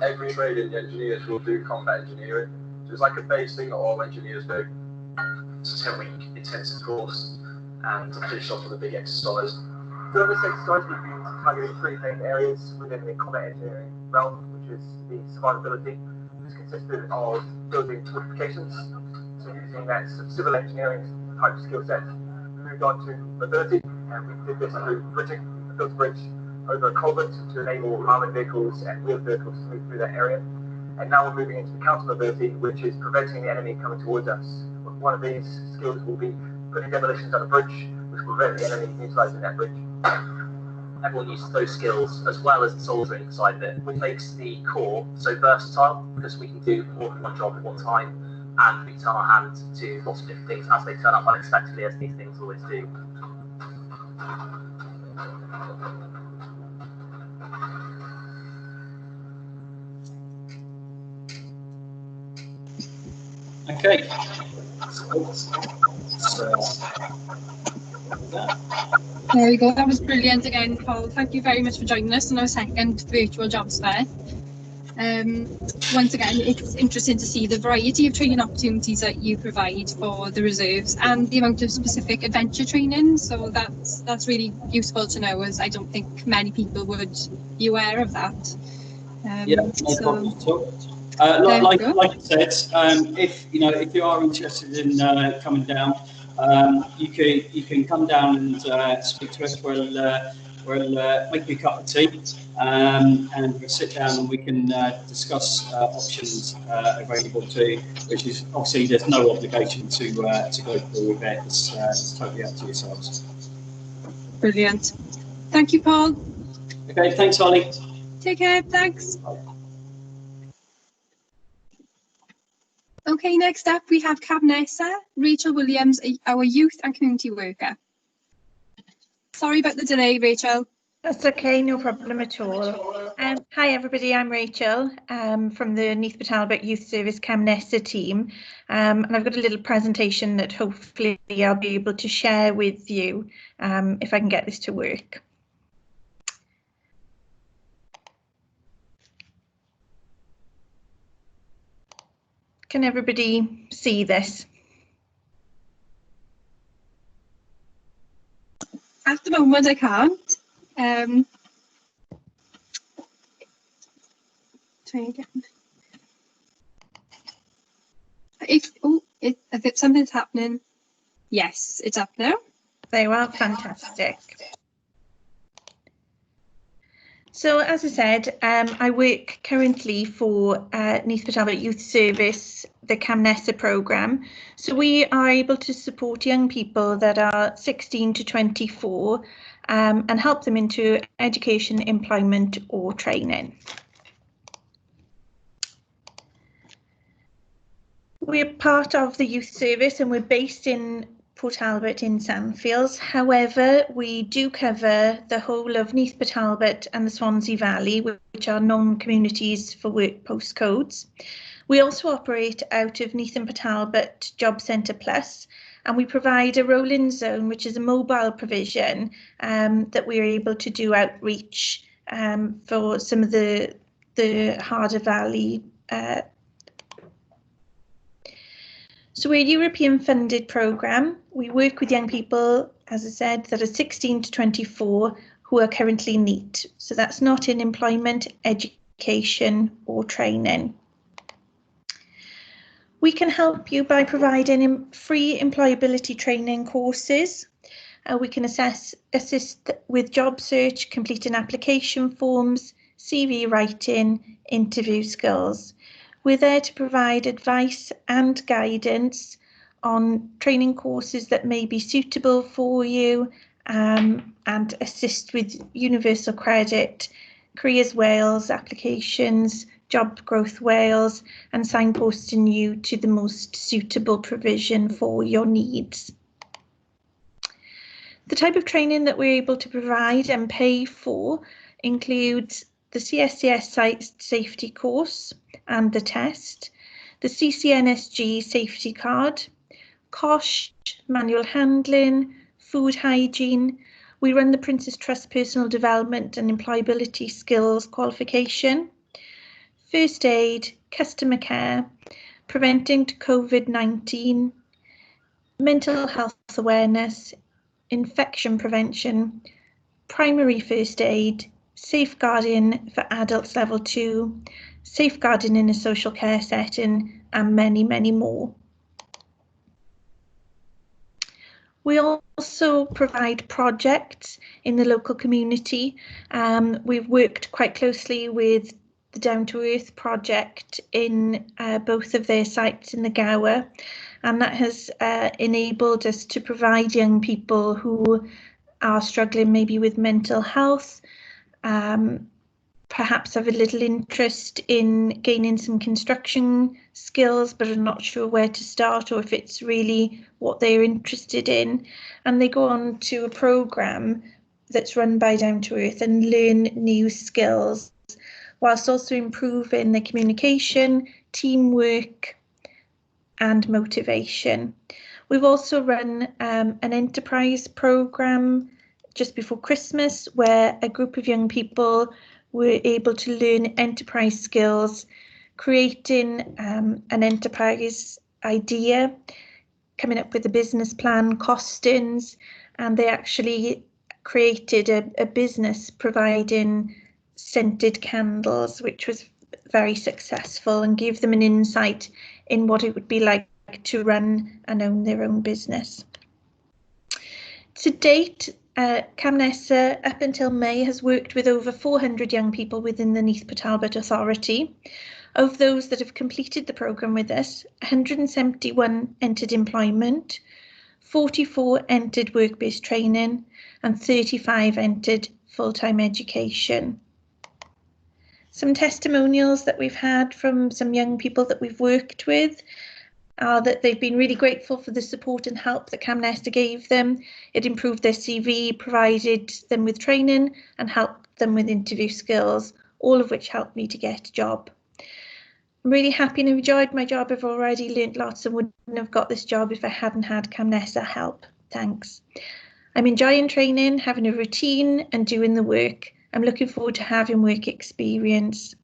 Every trade in the engineers will do combat engineering. So it's like a base thing that all engineers do. It's a 10-week intensive course and to finish off with a big exercise. So this exercise we've been targeting 3 main areas within the combat engineering realm, which is the survivability. This consisted of building fortifications, so using that civil engineering type skill set. We moved on to mobility, and we did this through bridging. We built a bridge over a culvert to enable armoured vehicles and wheeled vehicles to move through that area. And now we're moving into the counter mobility, which is preventing the enemy coming towards us. One of these skills will be putting demolitions on a bridge, which will prevent the enemy utilising that bridge. Everyone uses those skills as well as the soldiering side of it, which makes the corps so versatile because we can do more than one job at one time, and we turn our hand to lots of different things as they turn up unexpectedly, as these things always do. Okay. There we go. That was brilliant again, Paul. Thank you very much for joining us on our second virtual jobs fair. Once again, it's interesting to see the variety of training opportunities that you provide for the reserves and the amount of specific adventure training. So that's really useful to know, as I don't think many people would be aware of that. Yeah, no problem at all. Like I said, if you are interested in coming down, you can come down and speak to us. We'll make you a cup of tea, and we'll sit down and we can discuss options available to you. Which is obviously there's no obligation to go through with it. It's totally up to yourselves. Brilliant. Thank you, Paul. Okay, thanks, Holly. Take care. Thanks. Okay, next up we have Cabnessa, Rachel Williams, our youth and community worker. Sorry about the delay, Rachel. That's okay, no problem at all. Hi everybody, I'm Rachel from the Neath Port Talbot Youth Service Cabnessa team, and I've got a little presentation that hopefully I'll be able to share with you if I can get this to work. Can everybody see this? At the moment I can't. Try again. If something's happening. Yes, it's up now. Very well, fantastic. So as I said, I work currently for Neath Port Talbot Youth Service, the Cabnessa programme. So we are able to support young people that are 16 to 24 and help them into education, employment or training. We're part of the youth service and we're based in Port Talbot in Sandfields. However, we do cover the whole of Neath Port Talbot and the Swansea Valley, which are non-communities for work postcodes. We also operate out of Neath and Port Talbot Job Centre Plus, and we provide a roll-in zone, which is a mobile provision that we're able to do outreach for some of the harder valley. So we're a European funded programme. We work with young people, as I said, that are 16 to 24 who are currently NEET. So that's not in employment, education or training. We can help you by providing free employability training courses. We can assist with job search, completing application forms, CV writing, interview skills. We're there to provide advice and guidance on training courses that may be suitable for you and assist with Universal Credit, Careers Wales applications, Job Growth Wales, and signposting you to the most suitable provision for your needs. The type of training that we're able to provide and pay for includes the CSCS Site Safety course and the test, the CCNSG safety card, COSH, manual handling, food hygiene. We run the Prince's Trust personal development and employability skills qualification, first aid, customer care, preventing COVID-19, mental health awareness, infection prevention, primary first aid, safeguarding for adults level 2, safeguarding in a social care setting, and many, many more. We also provide projects in the local community. We've worked quite closely with the Down to Earth project in both of their sites in the Gower, and that has enabled us to provide young people who are struggling maybe with mental health, perhaps have a little interest in gaining some construction skills but are not sure where to start or if it's really what they're interested in, and they go on to a programme that's run by Down to Earth and learn new skills whilst also improving their communication, teamwork and motivation. We've also run an enterprise programme just before Christmas where a group of young people were able to learn enterprise skills, creating an enterprise idea, coming up with a business plan, costings, and they actually created a business providing scented candles, which was very successful and gave them an insight in what it would be like to run and own their own business. To date, Camnessa, up until May, has worked with over 400 young people within the Neath Port Talbot Authority. Of those that have completed the programme with us, 171 entered employment, 44 entered work-based training, and 35 entered full-time education. Some testimonials that we've had from some young people that we've worked with are that they've been really grateful for the support and help that Camnessa gave them. It improved their CV, provided them with training, and helped them with interview skills, all of which helped me to get a job. I'm really happy and enjoyed my job. I've already learnt lots and wouldn't have got this job if I hadn't had Camnessa help. Thanks. I'm enjoying training, having a routine and doing the work. I'm looking forward to having work experience.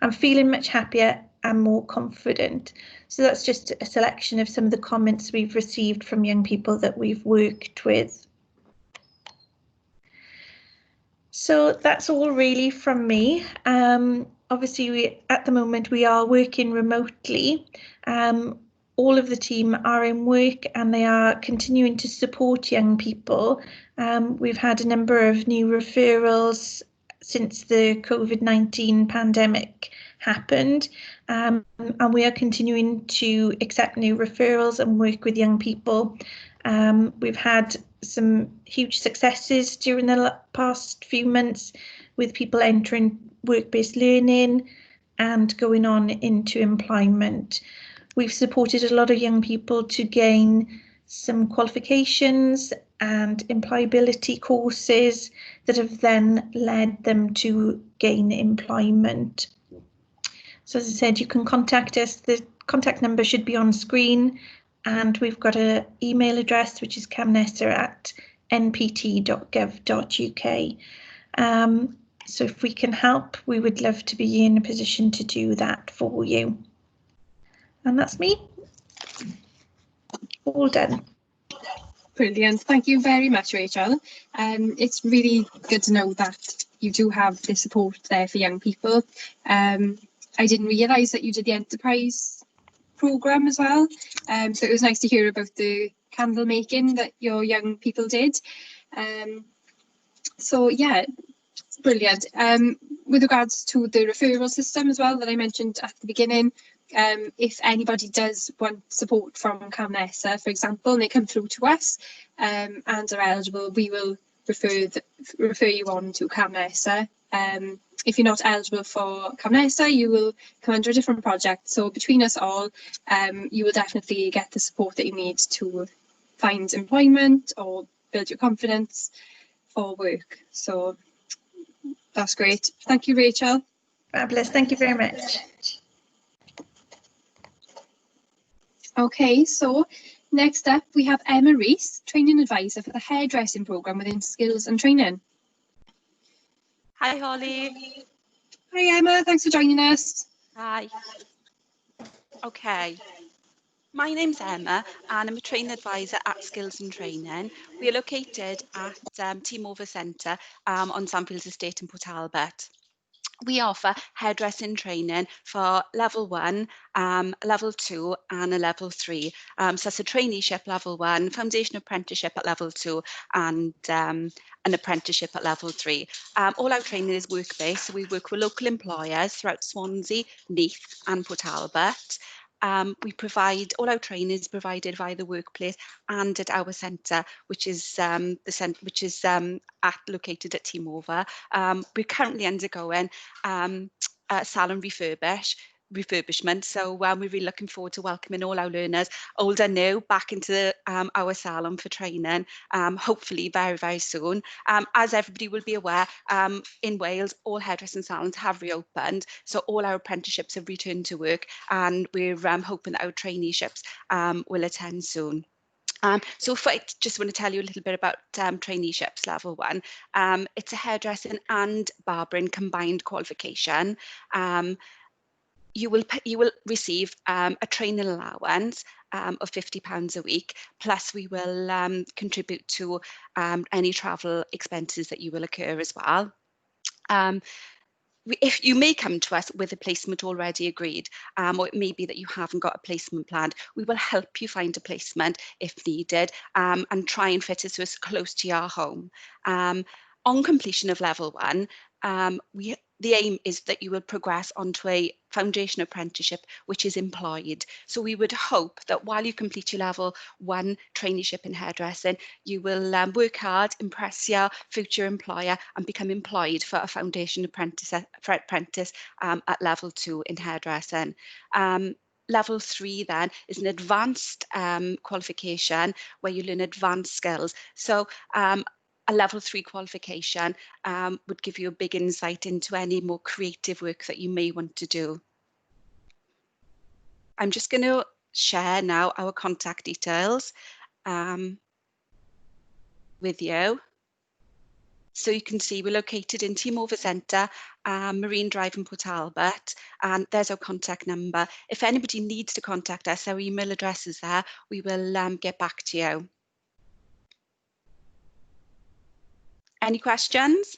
I'm feeling much happier and more confident. So that's just a selection of some of the comments we've received from young people that we've worked with. So that's all really from me. Obviously, at the moment, we are working remotely. All of the team are in work and they are continuing to support young people. We've had a number of new referrals since the COVID-19 pandemic happened, and we are continuing to accept new referrals and work with young people. We've had some huge successes during the past few months with people entering work-based learning and going on into employment. We've supported a lot of young people to gain some qualifications and employability courses that have then led them to gain employment. So as I said, you can contact us. The contact number should be on screen, and we've got an email address which is camnessa@npt.gov.uk. So if we can help, we would love to be in a position to do that for you. And that's me. All done. Brilliant. Thank you very much, Rachel. It's really good to know that you do have the support there for young people. I didn't realise that you did the enterprise programme as well. So it was nice to hear about the candle making that your young people did. So yeah, it's brilliant. With regards to the referral system as well that I mentioned at the beginning, if anybody does want support from Camnessa, for example, and they come through to us and are eligible, we will refer you on to Camnessa. If you're not eligible for Camnessa, you will come under a different project. So between us all, you will definitely get the support that you need to find employment or build your confidence for work. So that's great. Thank you, Rachel. Fabulous. Thank you very much. Okay, so next up we have Emma Rees, Training Advisor for the Hairdressing Programme within Skills and Training. Hi, Holly. Hi, Emma. Thanks for joining us. Hi. Okay. My name's Emma and I'm a training advisor at Skills and Training. We are located at Team Over Centre on Sandfields Estate in Port Talbot. We offer hairdressing training for level 1, level 2 and a level 3. So it's a traineeship level 1, foundation apprenticeship at level 2 and an apprenticeship at level 3. All our training is work-based, so we work with local employers throughout Swansea, Neath and Port Talbot. We provide all our training is provided via the workplace and at our centre, which is located at Team Over. We're currently undergoing salon refurbishment, so we're really looking forward to welcoming all our learners, old and new, back into our salon for training, hopefully very, very soon. As everybody will be aware, in Wales, all hairdressing salons have reopened, so all our apprenticeships have returned to work, and we're hoping that our traineeships will attend soon. So I just want to tell you a little bit about traineeships level 1. It's a hairdressing and barbering combined qualification. You will receive a training allowance of £50 a week, plus we will contribute to any travel expenses that you will incur as well. If you may come to us with a placement already agreed, or it may be that you haven't got a placement planned, we will help you find a placement if needed, and try and fit it so it's close to your home. On completion of level 1, the aim is that you will progress onto a foundation apprenticeship, which is employed. So we would hope that while you complete your level 1 traineeship in hairdressing, you will work hard, impress your future employer, and become employed for a foundation apprentice at level 2 in hairdressing. Level 3 then is an advanced qualification where you learn advanced skills. So a level 3 qualification would give you a big insight into any more creative work that you may want to do. I'm just going to share now our contact details with you. So you can see we're located in Team Over Centre, Marine Drive in Port Talbot, and there's our contact number. If anybody needs to contact us, our email address is there. We will get back to you. Any questions?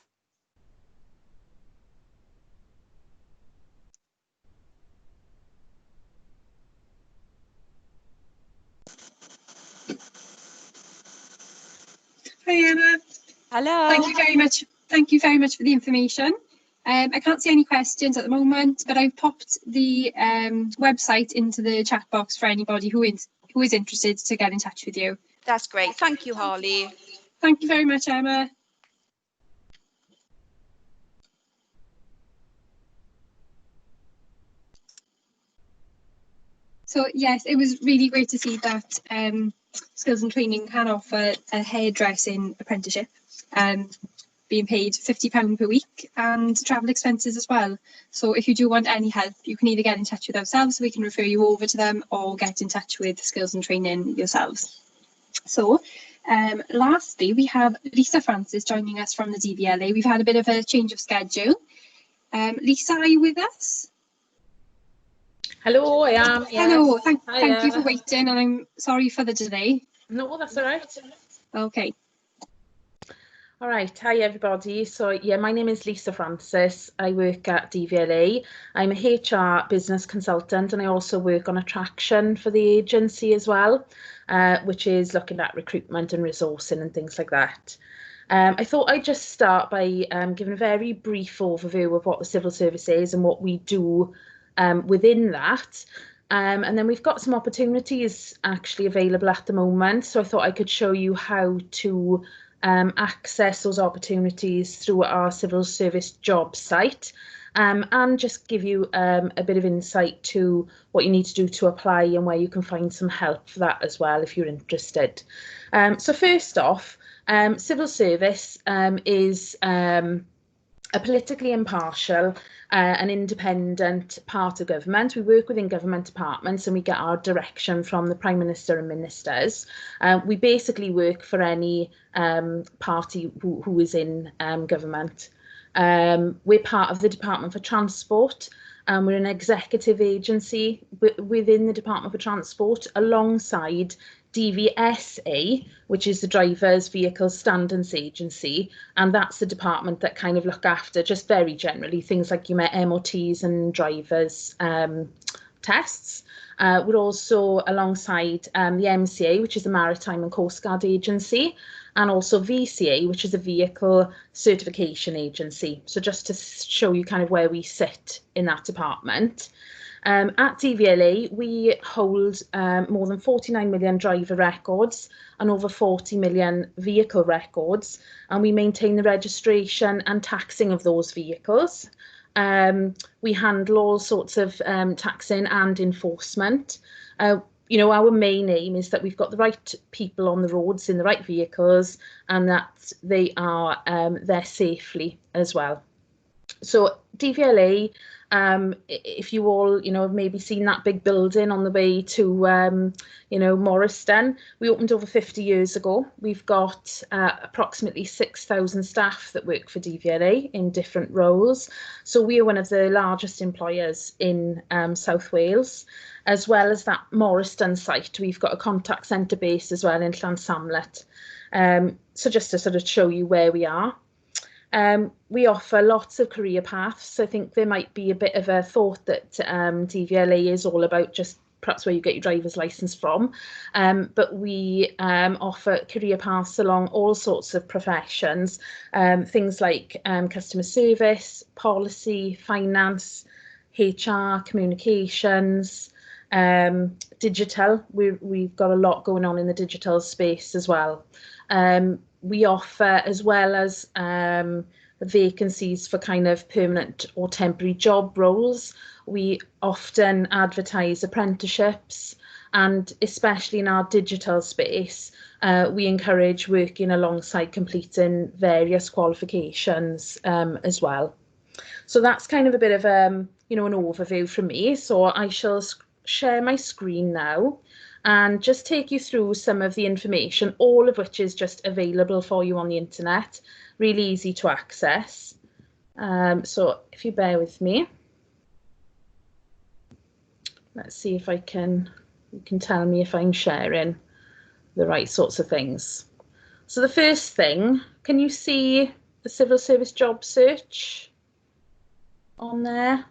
Hi Emma. Hello. Thank you very much. Thank you very much for the information. I can't see any questions at the moment, but I've popped the website into the chat box for anybody who is interested to get in touch with you. That's great. Thank you, Holly. Thank you very much, Emma. So yes, it was really great to see that Skills and Training can offer a hairdressing apprenticeship, being paid £50 per week and travel expenses as well. So if you do want any help, you can either get in touch with ourselves so we can refer you over to them, or get in touch with Skills and Training yourselves. So lastly, we have Lisa Francis joining us from the DVLA. We've had a bit of a change of schedule. Lisa, are you with us? Hello, I am. Yes. Hello, thank you for waiting, and I'm sorry for the delay. No, that's all right. Okay. All right. Hi, everybody. So, yeah, my name is Lisa Francis. I work at DVLA. I'm a HR business consultant, and I also work on attraction for the agency as well, which is looking at recruitment and resourcing and things like that. I thought I'd just start by giving a very brief overview of what the civil service is and what we do within that. And then we've got some opportunities actually available at the moment. So I thought I could show you how to access those opportunities through our civil service job site, and just give you a bit of insight to what you need to do to apply and where you can find some help for that as well if you're interested. So first off, civil service is a politically impartial and independent part of government. We work within government departments and we get our direction from the Prime Minister and ministers. We basically work for any party who is in government. We're part of the Department for Transport, and we're an executive agency within the Department for Transport alongside DVSA, which is the Drivers Vehicle Standards Agency, and that's the department that kind of look after just very generally things like your MOTs and drivers tests. We're also alongside the MCA, which is the Maritime and Coast Guard Agency, and also VCA, which is a Vehicle Certification Agency. So just to show you kind of where we sit in that department. At DVLA, we hold more than 49 million driver records and over 40 million vehicle records, and we maintain the registration and taxing of those vehicles. We handle all sorts of taxing and enforcement. You know, our main aim is that we've got the right people on the roads in the right vehicles, and that they are there safely as well. So DVLA, if you all, have maybe seen that big building on the way to, Morriston, we opened over 50 years ago. We've got approximately 6,000 staff that work for DVLA in different roles. So we are one of the largest employers in South Wales. As well as that Morriston site, we've got a contact centre base as well in Llansamlet. So just to sort of show you where we are. We offer lots of career paths. I think there might be a bit of a thought that DVLA is all about just perhaps where you get your driver's licence from, but we offer career paths along all sorts of professions, things like customer service, policy, finance, HR, communications, digital. We've got a lot going on in the digital space as well. We offer, as well as vacancies for kind of permanent or temporary job roles, we often advertise apprenticeships, and especially in our digital space, we encourage working alongside completing various qualifications as well. So that's kind of a bit of an overview from me. So I shall share my screen now and just take you through some of the information, all of which is just available for you on the internet, really easy to access. So if you bear with me, let's see if you can tell me if I'm sharing the right sorts of things. So the first thing, can you see the civil service job search on there?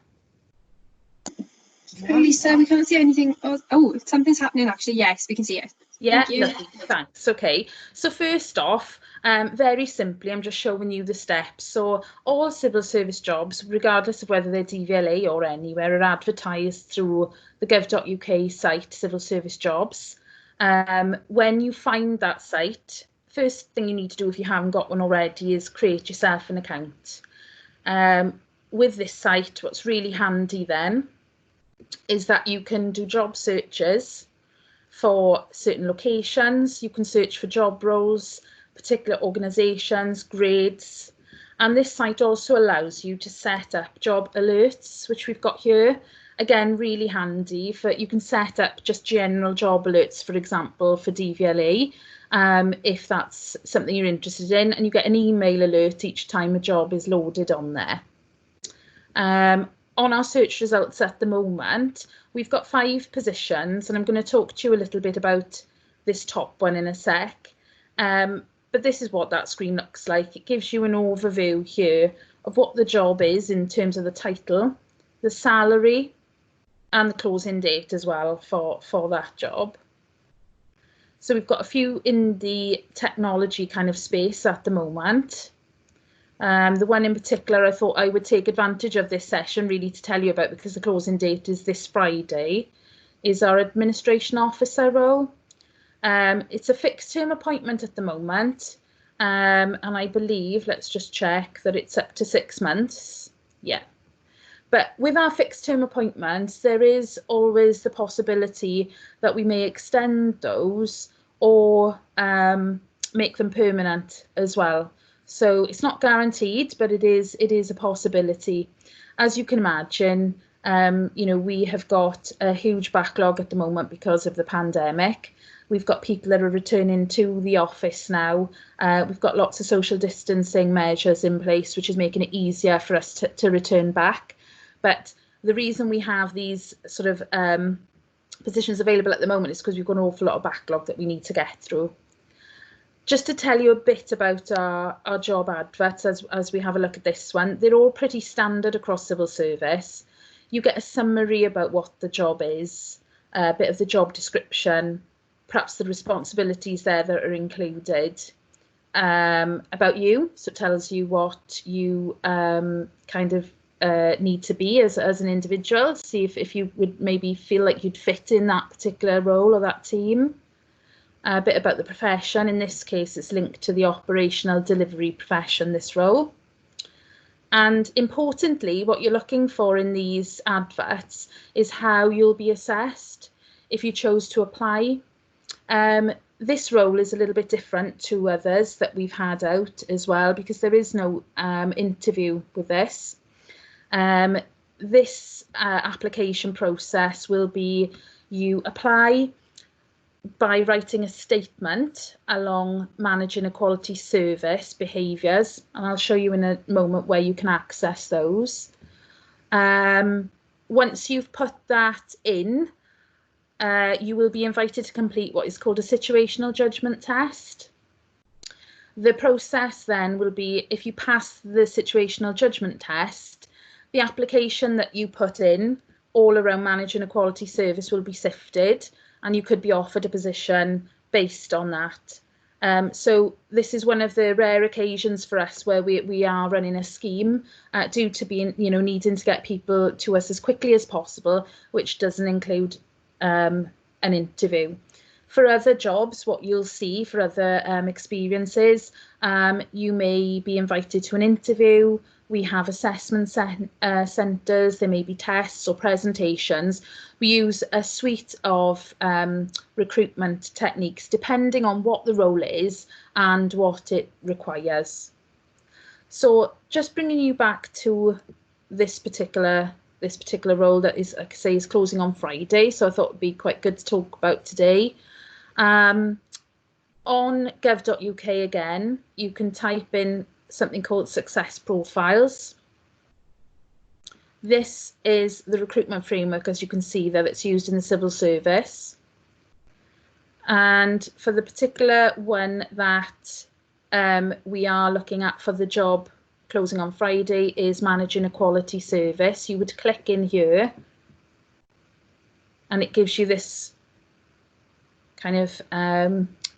Lisa, we can't see anything. Oh, something's happening actually. Yes, we can see it. Yeah, Thank you. lovely, thanks. Okay, so first off, very simply, I'm just showing you the steps. So all civil service jobs, regardless of whether they're DVLA or anywhere, are advertised through the gov.uk site, civil service jobs. When you find that site, first thing you need to do if you haven't got one already is create yourself an account. With this site, what's really handy then is that you can do job searches for certain locations. You can search for job roles, particular organisations, grades, and this site also allows you to set up job alerts, which we've got here. Again, really handy you can set up just general job alerts, for example, for DVLA, if that's something you're interested in, and you get an email alert each time a job is loaded on there. On our search results at the moment, we've got 5 positions, and I'm going to talk to you a little bit about this top one in a sec. But this is what that screen looks like. It gives you an overview here of what the job is in terms of the title, the salary, and the closing date as well for that job. So we've got a few in the technology kind of space at the moment. The one in particular I thought I would take advantage of this session really to tell you about, because the closing date is this Friday, is our administration officer role. It's a fixed term appointment at the moment, and I believe, let's just check, that it's up to 6 months. Yeah. But with our fixed term appointments, there is always the possibility that we may extend those or make them permanent as well. So it's not guaranteed, but it is a possibility. As you can imagine, we have got a huge backlog at the moment because of the pandemic. We've got people that are returning to the office now. We've got lots of social distancing measures in place, which is making it easier for us to return back. But the reason we have these sort of positions available at the moment is because we've got an awful lot of backlog that we need to get through. Just to tell you a bit about our job adverts as we have a look at this one, they're all pretty standard across civil service. You get a summary about what the job is, a bit of the job description, perhaps the responsibilities there that are included, about you, so it tells you what you kind of need to be as an individual, see if you would maybe feel like you'd fit in that particular role or that team. A bit about the profession. In this case, it's linked to the operational delivery profession, this role. And importantly, what you're looking for in these adverts is how you'll be assessed if you chose to apply. This role is a little bit different to others that we've had out as well, because there is no interview with this. This application process will be you apply by writing a statement along managing a quality service behaviours, and I'll show you in a moment where you can access those. Once you've put that in, you will be invited to complete what is called a situational judgment test. The process then will be, if you pass the situational judgment test, the application that you put in all around managing a quality service will be sifted, and you could be offered a position based on that. So this is one of the rare occasions for us where we are running a scheme due to being, needing to get people to us as quickly as possible, which doesn't include an interview. For other jobs, what you'll see for other experiences, you may be invited to an interview. We have assessment centres, there may be tests or presentations. We use a suite of recruitment techniques depending on what the role is and what it requires. So just bringing you back to this particular role that is, like I say, is closing on Friday. So I thought it'd be quite good to talk about today. On gov.uk again, you can type in something called success profiles. This is the recruitment framework, as you can see, that it's used in the civil service. And for the particular one that we are looking at for the job closing on Friday is managing a quality service. You would click in here and it gives you this kind of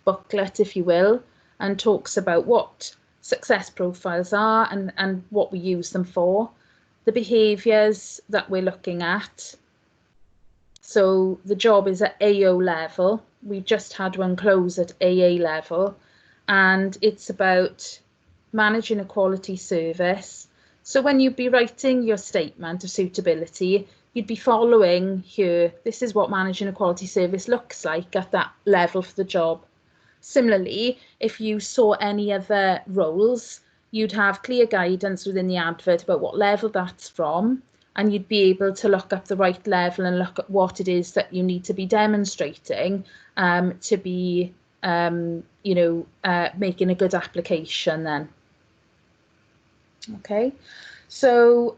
booklet, if you will, and talks about what success profiles are and what we use them for, the behaviours that we're looking at. So the job is at AO level. We've just had one close at AA level, and it's about managing a quality service. So when you'd be writing your statement of suitability, you'd be following here. This is what managing a quality service looks like at that level for the job. Similarly, if you saw any other roles, you'd have clear guidance within the advert about what level that's from, and you'd be able to look up the right level and look at what it is that you need to be demonstrating to be, making a good application then. Okay, so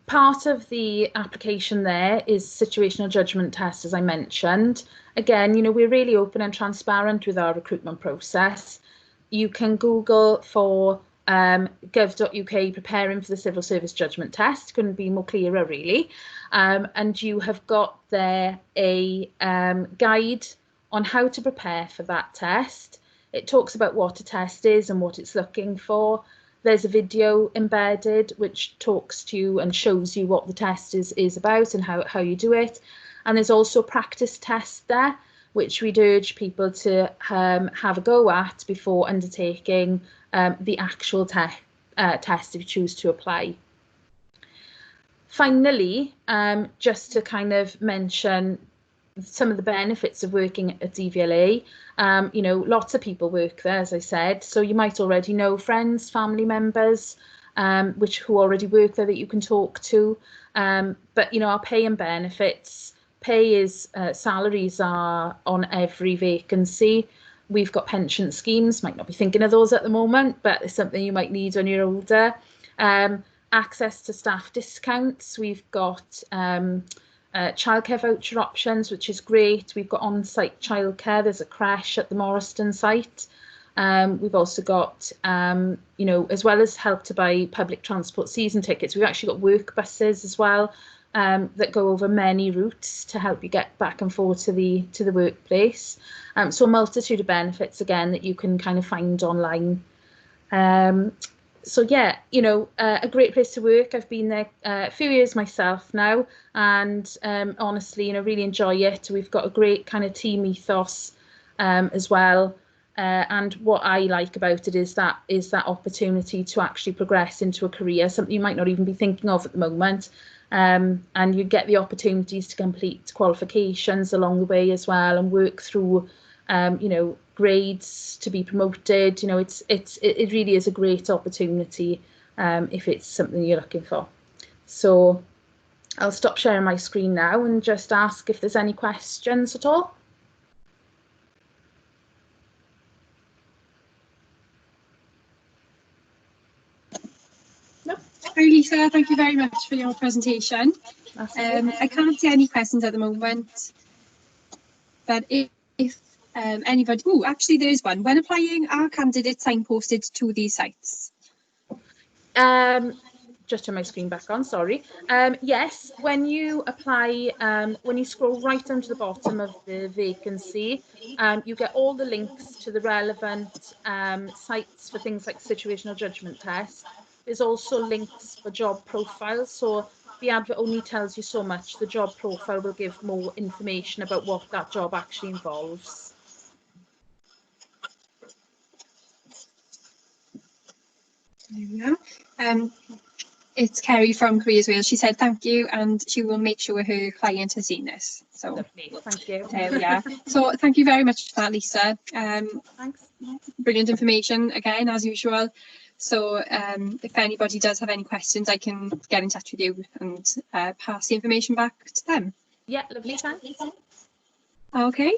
part of the application there is situational judgment test, as I mentioned. Again, we're really open and transparent with our recruitment process. You can Google for gov.uk preparing for the civil service judgment test. Couldn't be more clearer, really. And you have got there a guide on how to prepare for that test. It talks about what a test is and what it's looking for. There's a video embedded which talks to you and shows you what the test is about and how you do it. And there's also a practice test there, which we'd urge people to have a go at before undertaking the actual test if you choose to apply. Finally, just to kind of mention some of the benefits of working at DVLA. Lots of people work there, as I said, so you might already know friends, family members, who already work there that you can talk to. But our pay and benefits. Pay is salaries are on every vacancy. We've got pension schemes, might not be thinking of those at the moment, but it's something you might need when you're older. Access to staff discounts. We've got childcare voucher options, which is great. We've got on-site childcare. There's a creche at the Morriston site. We've also got, as well as help to buy public transport season tickets, we've actually got work buses as well that go over many routes to help you get back and forth to the workplace. So a multitude of benefits, again, that you can kind of find online. So yeah, a great place to work. I've been there a few years myself now, and honestly, really enjoy it. We've got a great kind of team ethos as well. And what I like about it is that opportunity to actually progress into a career, something you might not even be thinking of at the moment. And you get the opportunities to complete qualifications along the way as well, and work through, grades to be promoted. It really is a great opportunity if it's something you're looking for. So I'll stop sharing my screen now and just ask if there's any questions at all. Hi Lisa, thank you very much for your presentation. I can't see any questions at the moment, but if anybody, oh, actually there is one. When applying, are candidates signposted to these sites? Just turn my screen back on, sorry. Yes, when you apply, when you scroll right down to the bottom of the vacancy, you get all the links to the relevant sites for things like situational judgment test. There's also links for job profiles, so the advert only tells you so much. The job profile will give more information about what that job actually involves. There we are. It's Kerry from Careers Wales. She said thank you, and she will make sure her client has seen this. So lovely, thank you. There we are. So thank you very much for that, Lisa. Thanks. Brilliant information again, as usual. So if anybody does have any questions, I can get in touch with you and pass the information back to them. Yeah, lovely, thanks. Okay.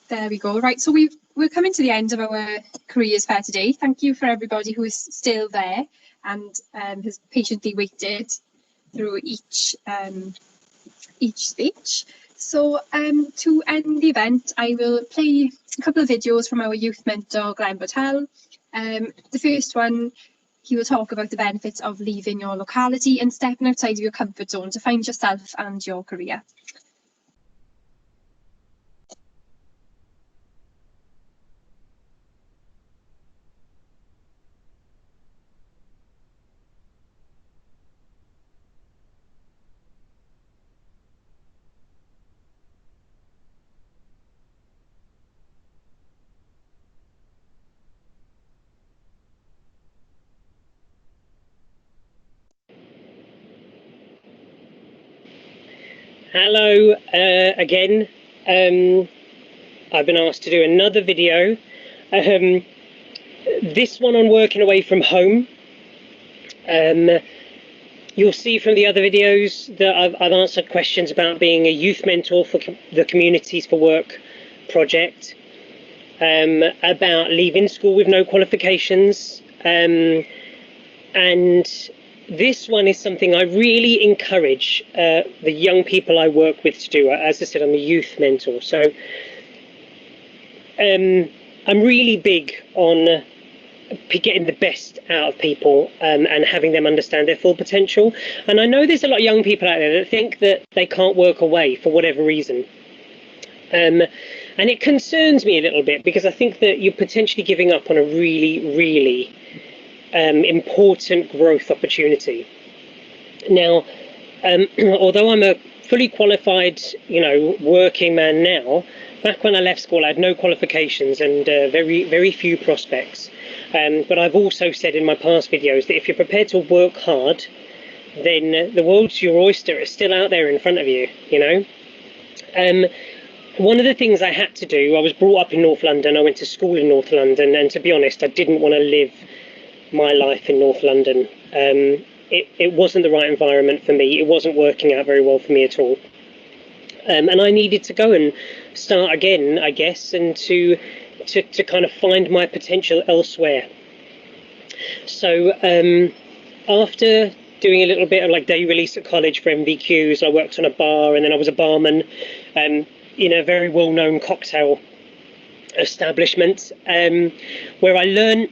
There we go. Right, so we're coming to the end of our careers fair today. Thank you for everybody who is still there and has patiently waited through each speech. So to end the event, I will play a couple of videos from our youth mentor, Glenn Botel. The first one, he will talk about the benefits of leaving your locality and stepping outside of your comfort zone to find yourself and your career. Hello again. I've been asked to do another video. This one on working away from home. You'll see from the other videos that I've answered questions about being a youth mentor for the Communities for Work project, about leaving school with no qualifications, and this one is something I really encourage the young people I work with to do. As I said, I'm a youth mentor, so I'm really big on getting the best out of people and having them understand their full potential. And I know there's a lot of young people out there that think that they can't work away for whatever reason. And it concerns me a little bit because I think that you're potentially giving up on a really important growth opportunity. Now, although I'm a fully qualified, working man now, back when I left school, I had no qualifications and very few prospects. But I've also said in my past videos that if you're prepared to work hard, then the world's your oyster. It's still out there in front of you, One of the things I had to do, I was brought up in North London. I went to school in North London, and to be honest, I didn't want to live my life in North London. It wasn't the right environment for me. It wasn't working out very well for me at all. And I needed to go and start again, I guess, and to kind of find my potential elsewhere. So after doing a little bit of like day release at college for MVQs, I worked on a bar, and then I was a barman in a very well-known cocktail establishment, where I learned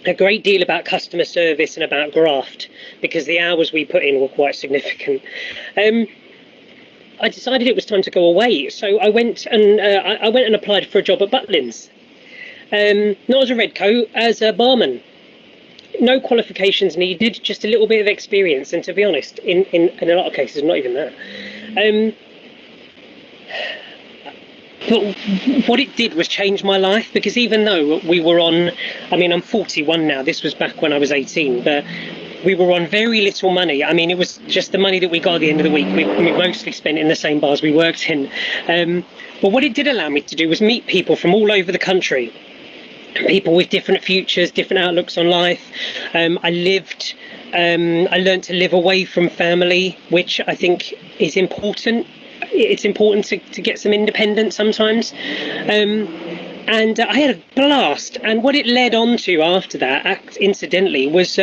a great deal about customer service and about graft, because the hours we put in were quite significant. I decided it was time to go away, so I went and applied for a job at Butlins, not as a red coat, as a barman. No qualifications needed, just a little bit of experience, and to be honest, in a lot of cases, not even that. But what it did was change my life, because even though we were on, I'm 41 now, this was back when I was 18, but we were on very little money. It was just the money that we got at the end of the week. We mostly spent in the same bars we worked in. But what it did allow me to do was meet people from all over the country. People with different futures, different outlooks on life. I lived I learned to live away from family, which I think is important. It's important to get some independence sometimes. And I had a blast. And what it led on to after that, incidentally, was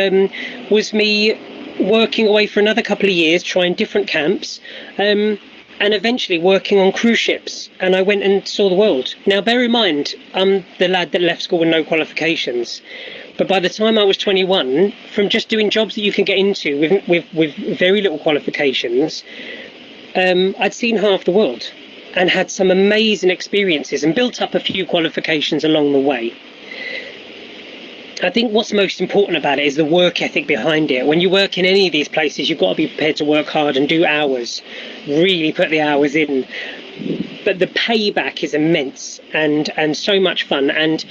me working away for another couple of years, trying different camps, and eventually working on cruise ships. And I went and saw the world. Now, bear in mind, I'm the lad that left school with no qualifications. But by the time I was 21, from just doing jobs that you can get into with very little qualifications, I'd seen half the world and had some amazing experiences and built up a few qualifications along the way. I think what's most important about it is the work ethic behind it. When you work in any of these places, you've got to be prepared to work hard and do hours, really put the hours in. But the payback is immense and so much fun. And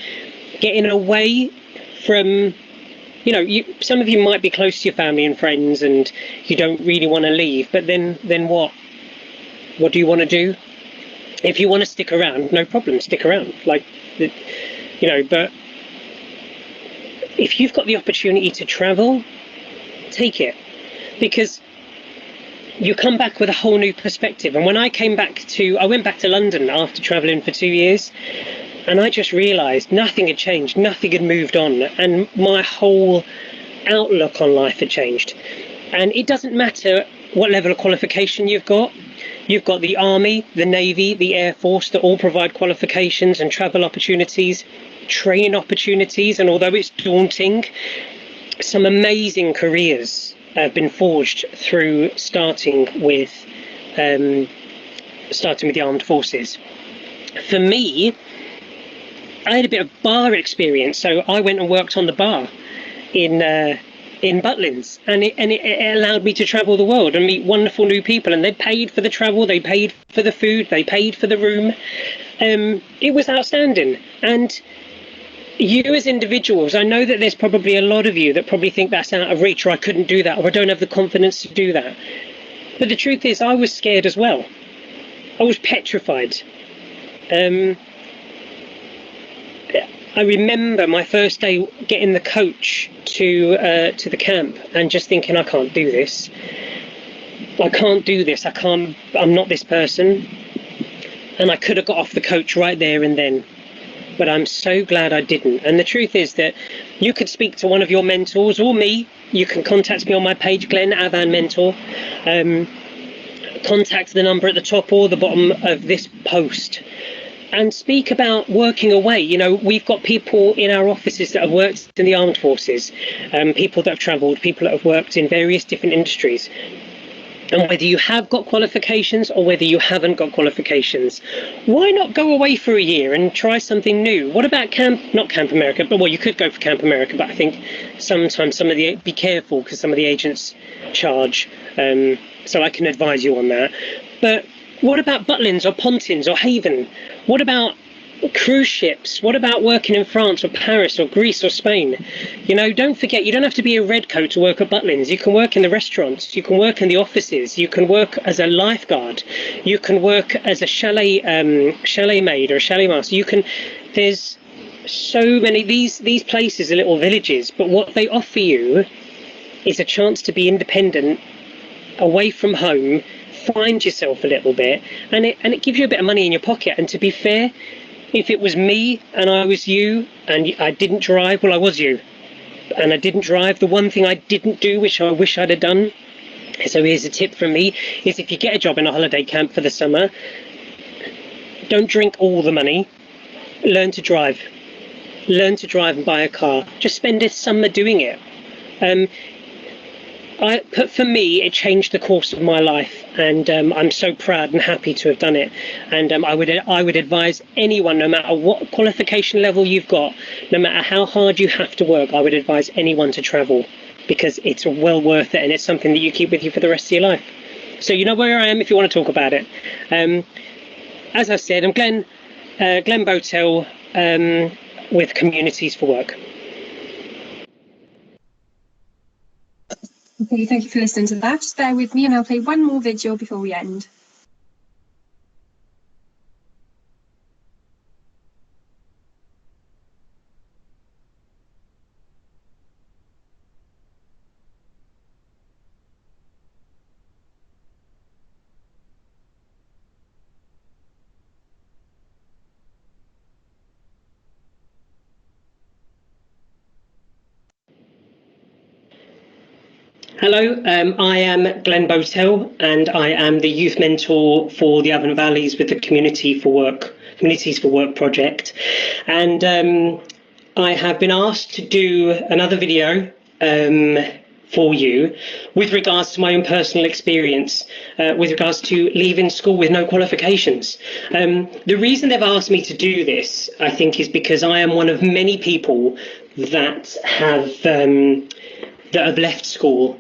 getting away from, some of you might be close to your family and friends and you don't really want to leave, but then what? What do you want to do? If you want to stick around, no problem, stick around. But if you've got the opportunity to travel, take it, because you come back with a whole new perspective. And when I went back to London after traveling for 2 years, and I just realized nothing had changed, nothing had moved on, and my whole outlook on life had changed. And it doesn't matter what level of qualification you've got. You've got the Army, the Navy, the Air Force that all provide qualifications and travel opportunities, training opportunities, and although it's daunting, some amazing careers have been forged through starting with the armed forces. For me, I had a bit of bar experience, so I went and worked on the bar in Butlins, and it allowed me to travel the world and meet wonderful new people. And they paid for the travel, they paid for the food, they paid for the room. It was outstanding. And you as individuals, I know that there's probably a lot of you that probably think that's out of reach, or I couldn't do that, or I don't have the confidence to do that. But the truth is, I was scared as well. I was petrified. I remember my first day getting the coach to the camp and just thinking, I can't do this. I can't do this. I'm not this person. And I could have got off the coach right there and then. But I'm so glad I didn't. And the truth is that you could speak to one of your mentors or me. You can contact me on my page, Glenn Avan Mentor. Contact the number at the top or the bottom of this post. And speak about working away. We've got people in our offices that have worked in the armed forces, people that have travelled, people that have worked in various different industries. And whether you have got qualifications or whether you haven't got qualifications, why not go away for a year and try something new? What about not Camp America, but you could go for Camp America, but I think sometimes be careful because some of the agents charge. So I can advise you on that. But what about Butlins or Pontins or Haven? What about cruise ships? What about working in France or Paris or Greece or Spain? Don't forget, you don't have to be a redcoat to work at Butlins. You can work in the restaurants, you can work in the offices, you can work as a lifeguard, you can work as a chalet maid or a chalet master. There's so many, these places are little villages, but what they offer you is a chance to be independent, away from home, find yourself a little bit, and it gives you a bit of money in your pocket. And to be fair, if it was me and I was you and I didn't drive, well, I was you and I didn't drive. The one thing I didn't do, which I wish I'd have done, so here's a tip from me, is if you get a job in a holiday camp for the summer, don't drink all the money, learn to drive and buy a car. Just spend a summer doing it. For me, it changed the course of my life, and I'm so proud and happy to have done it. And I would advise anyone, no matter what qualification level you've got, no matter how hard you have to work, I would advise anyone to travel, because it's well worth it, and it's something that you keep with you for the rest of your life. So you know where I am if you want to talk about it. As I said, I'm Glenn Botel with Communities for Work. Okay, thank you for listening to that. Just bear with me and I'll play one more video before we end. Hello, I am Glenn Botel, and I am the youth mentor for the Avon Valleys with the Communities for Work project. And I have been asked to do another video for you with regards to my own personal experience, with regards to leaving school with no qualifications. The reason they've asked me to do this, I think, is because I am one of many people that have left school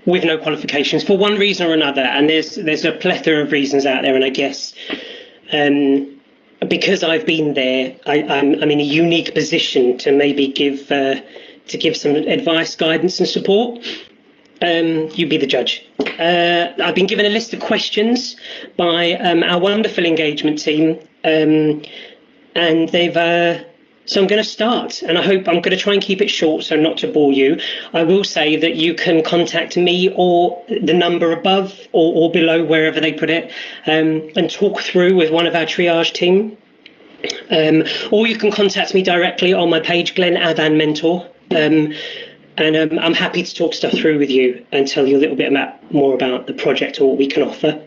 with no qualifications for one reason or another, and there's a plethora of reasons out there, and I guess because I've been there, I'm in a unique position to maybe give some advice, guidance, and support. You be the judge. I've been given a list of questions by our wonderful engagement team, and they've. So I'm going to start, and I'm going to try and keep it short, so not to bore you. I will say that you can contact me or the number above or below, wherever they put it, and talk through with one of our triage team. Or you can contact me directly on my page, Glenn Avan Mentor, and I'm happy to talk stuff through with you and tell you a little bit more about the project or what we can offer.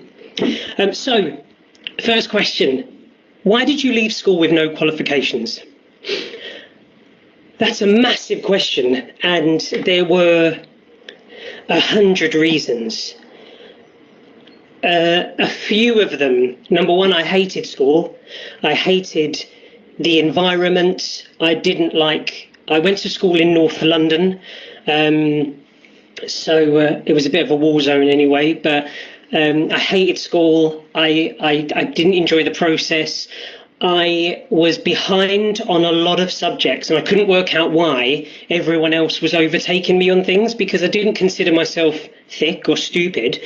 So, first question, why did you leave school with no qualifications? That's a massive question, and there were 100 reasons. A few of them. Number one, I hated school. I hated the environment. I went to school in North London, so it was a bit of a war zone anyway, but I hated school. I didn't enjoy the process. I was behind on a lot of subjects, and I couldn't work out why everyone else was overtaking me on things, because I didn't consider myself thick or stupid,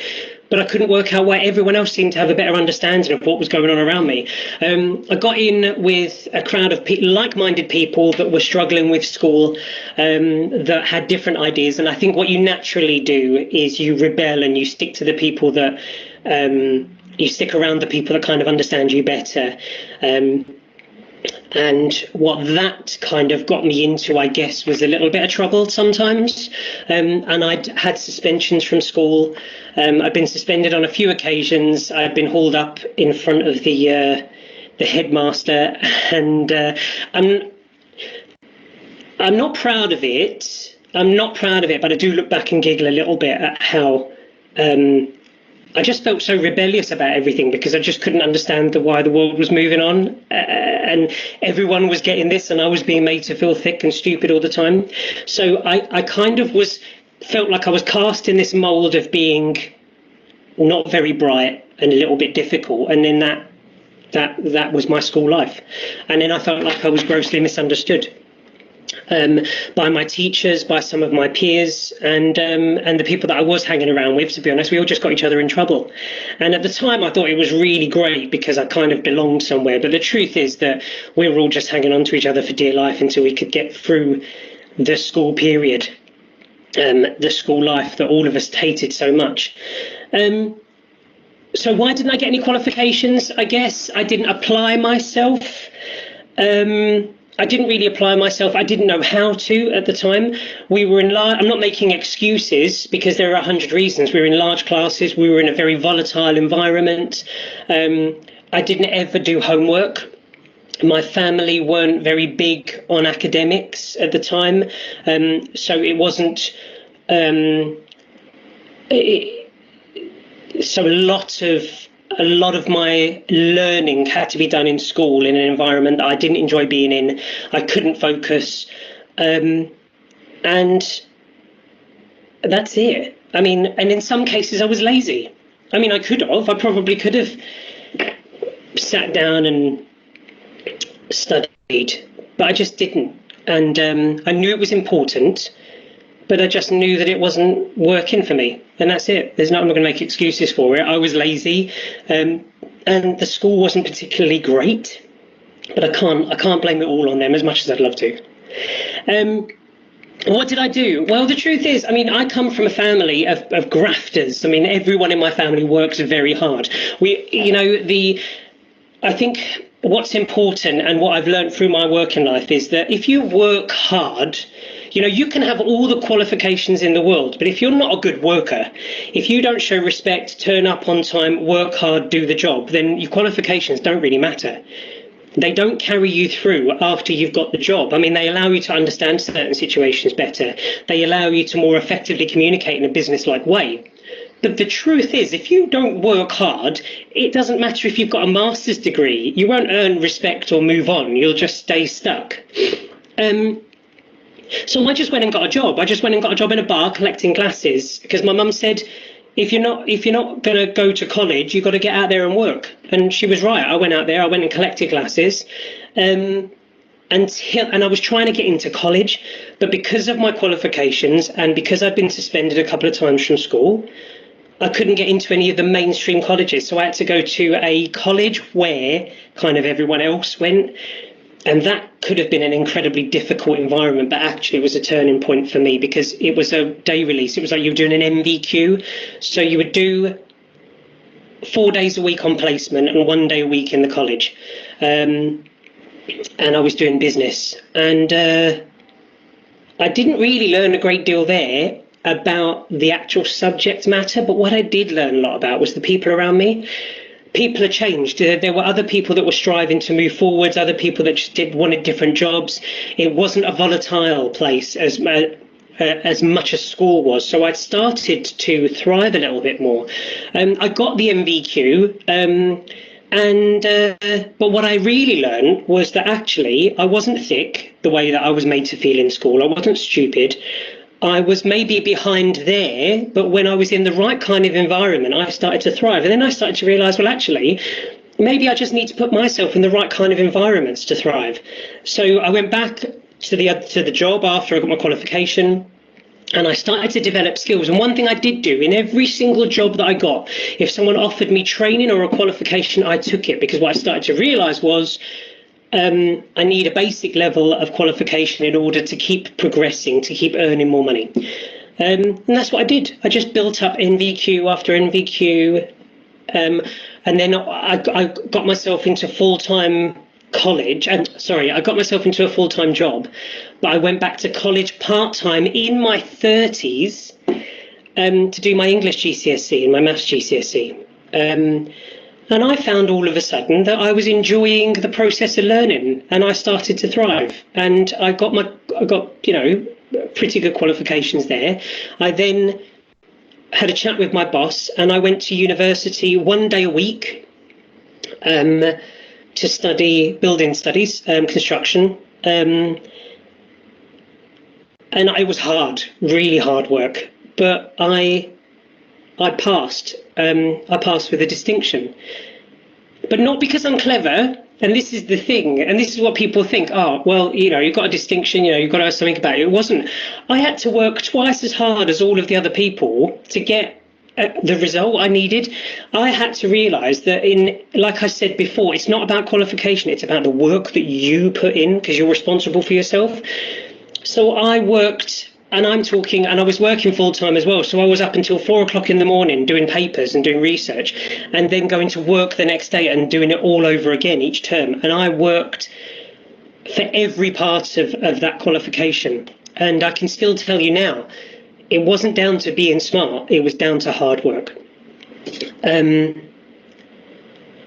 but I couldn't work out why everyone else seemed to have a better understanding of what was going on around me. I got in with a crowd of like-minded people that were struggling with school, that had different ideas, and I think what you naturally do is you rebel and you stick to the people that you stick around the people that kind of understand you better. And what that kind of got me into, I guess, was a little bit of trouble sometimes. And I'd had suspensions from school. I'd been suspended on a few occasions. I'd been hauled up in front of the headmaster, and I'm not proud of it. But I do look back and giggle a little bit at how I just felt so rebellious about everything, because I just couldn't understand why the world was moving on, and everyone was getting this, and I was being made to feel thick and stupid all the time. So I kind of felt like I was cast in this mold of being not very bright and a little bit difficult, and then that was my school life, and then I felt like I was grossly misunderstood. By my teachers, by some of my peers, and the people that I was hanging around with. To be honest, we all just got each other in trouble. And at the time, I thought it was really great because I kind of belonged somewhere. But the truth is that we were all just hanging on to each other for dear life until we could get through the school period, the school life that all of us hated so much. So why didn't I get any qualifications? I guess I didn't apply myself. I didn't really apply myself. I didn't know how to at the time. We were I'm not making excuses, because there are 100 reasons. We were in large classes. We were in a very volatile environment. I didn't ever do homework. My family weren't very big on academics at the time. So it wasn't... So a lot of my learning had to be done in school, in an environment that I didn't enjoy being in. I couldn't focus, and that's it. I mean, and in some cases I was lazy. I mean, I probably could have sat down and studied, but I just didn't. And I knew it was important, but I just knew that it wasn't working for me, and that's it. I'm not going to make excuses for it. I was lazy, and the school wasn't particularly great, but I can't blame it all on them, as much as I'd love to. What did I do? Well, the truth is, I mean, I come from a family of grafters. I mean, everyone in my family works very hard. I think what's important and what I've learned through my working life is that if you work hard, you know, you can have all the qualifications in the world, but if you're not a good worker, if you don't show respect, turn up on time, work hard, do the job, then your qualifications don't really matter. They don't carry you through after you've got the job. I mean, they allow you to understand certain situations better. They allow you to more effectively communicate in a business-like way. But the truth is, if you don't work hard, it doesn't matter if you've got a master's degree. You won't earn respect or move on. You'll just stay stuck. So I just went and got a job. I just went and got a job in a bar collecting glasses because my mum said, if you're not going to go to college, you've got to get out there and work. And she was right. I went out there. I went and collected glasses. And I was trying to get into college, but because of my qualifications and because I'd been suspended a couple of times from school, I couldn't get into any of the mainstream colleges. So I had to go to a college where kind of everyone else went. And that could have been an incredibly difficult environment, but actually it was a turning point for me because it was a day release. It was like you were doing an MVQ. So you would do 4 days a week on placement and 1 day a week in the college. And I was doing business. And I didn't really learn a great deal there about the actual subject matter, but what I did learn a lot about was the people around me. People have changed. There were other people that were striving to move forwards, other people that just wanted different jobs. It wasn't a volatile place as much as school was. So I started to thrive a little bit more. I got the MVQ, but what I really learned was that actually I wasn't thick the way that I was made to feel in school. I wasn't stupid. I was maybe behind there, but when I was in the right kind of environment, I started to thrive. And then I started to realize, well, actually, maybe I just need to put myself in the right kind of environments to thrive. So I went back to the job after I got my qualification, and I started to develop skills. And one thing I did do in every single job that I got, if someone offered me training or a qualification, I took it, because what I started to realize was I need a basic level of qualification in order to keep progressing, to keep earning more money. And that's what I did. I just built up NVQ after NVQ. And then I got myself into full-time college. I got myself into a full-time job. But I went back to college part-time in my 30s to do my English GCSE and my Maths GCSE. And I found all of a sudden that I was enjoying the process of learning, and I started to thrive. And I got pretty good qualifications there. I then had a chat with my boss, and I went to university 1 day a week to study building studies, construction. And it was hard, really hard work, but I passed. I passed with a distinction, but not because I'm clever. And this is the thing, and this is what people think. Oh, well, you've got a distinction, you've got to have something about it. It wasn't. I had to work twice as hard as all of the other people to get the result I needed. I had to realize that like I said before, it's not about qualification. It's about the work that you put in, because you're responsible for yourself. So I worked. And I was working full time as well. So I was up until 4 o'clock in the morning doing papers and doing research, and then going to work the next day and doing it all over again each term. And I worked for every part of that qualification. And I can still tell you now, it wasn't down to being smart. It was down to hard work.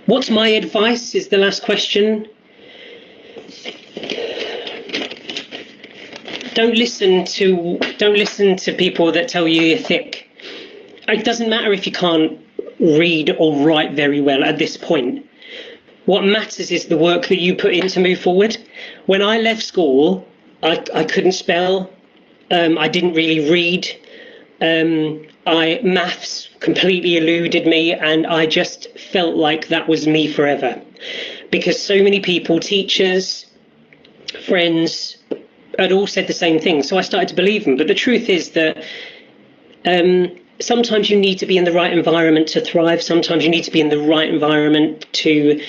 What's my advice is the last question. Don't listen to people that tell you you're thick. It doesn't matter if you can't read or write very well at this point. What matters is the work that you put in to move forward. When I left school, I couldn't spell. I didn't really read. Maths completely eluded me, and I just felt like that was me forever. Because so many people, teachers, friends, had all said the same thing, so I started to believe them. But the truth is that sometimes you need to be in the right environment to thrive. Sometimes you need to be in the right environment to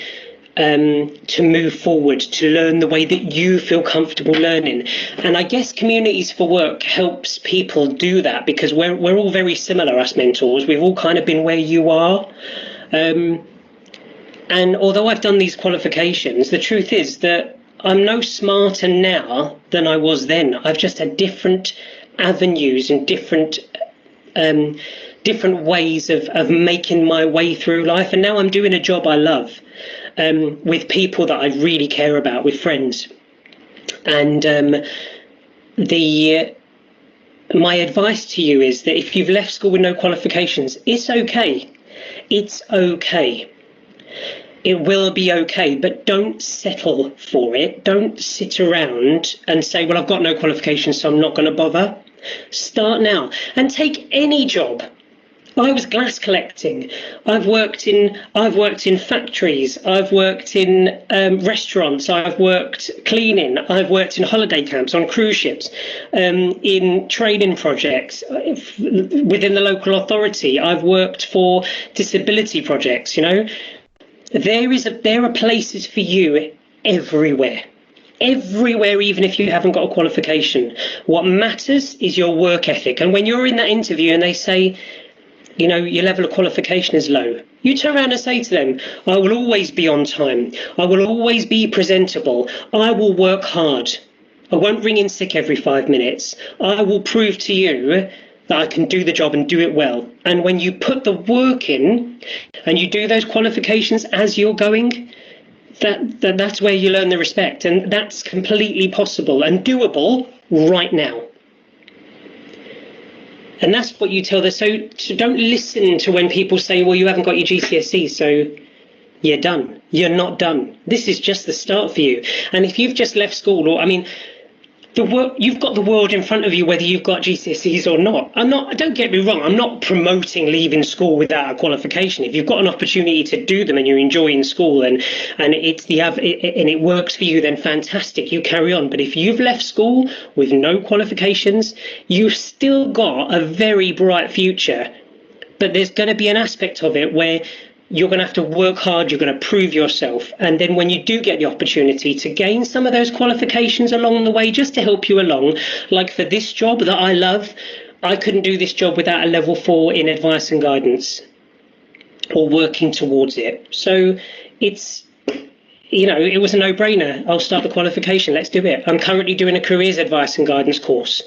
move forward, to learn the way that you feel comfortable learning. And I guess Communities for Work helps people do that, because we're all very similar, us mentors. We've all kind of been where you are. And although I've done these qualifications, the truth is that I'm no smarter now than I was then. I've just had different avenues and different ways of making my way through life. And now I'm doing a job I love, with people that I really care about, with friends. And my advice to you is that if you've left school with no qualifications, it's okay. It's okay. It will be okay, but don't settle for it. Don't sit around and say, well, I've got no qualifications, so I'm not going to bother. Start now and take any job. I was glass collecting. I've worked in factories. I've worked in restaurants. I've worked cleaning. I've worked in holiday camps, on cruise ships, in training projects within the local authority. I've worked for disability projects. You know, there are places for you everywhere. Everywhere, even if you haven't got a qualification. What matters is your work ethic. And when you're in that interview and they say, you know, your level of qualification is low, you turn around and say to them, I will always be on time. I will always be presentable. I will work hard. I won't ring in sick every 5 minutes. I will prove to you that I can do the job and do it well. And when you put the work in and you do those qualifications as you're going, that's where you learn the respect. And that's completely possible and doable right now. And that's what you tell them. So don't listen to when people say, well, you haven't got your GCSE, so you're done. You're not done. This is just the start for you. And if you've just left school, or I mean, you've got the world in front of you, whether you've got GCSEs or not. Don't get me wrong, I'm not promoting leaving school without a qualification. If you've got an opportunity to do them and you're enjoying school and it works for you, then fantastic, you carry on. But if you've left school with no qualifications, you've still got a very bright future. But there's going to be an aspect of it where you're going to have to work hard, you're going to prove yourself. And then when you do get the opportunity to gain some of those qualifications along the way, just to help you along, like for this job that I love, I couldn't do this job without a level 4 in advice and guidance or working towards it. So it's, you know, it was a no-brainer. I'll start the qualification, let's do it. I'm currently doing a careers advice and guidance course.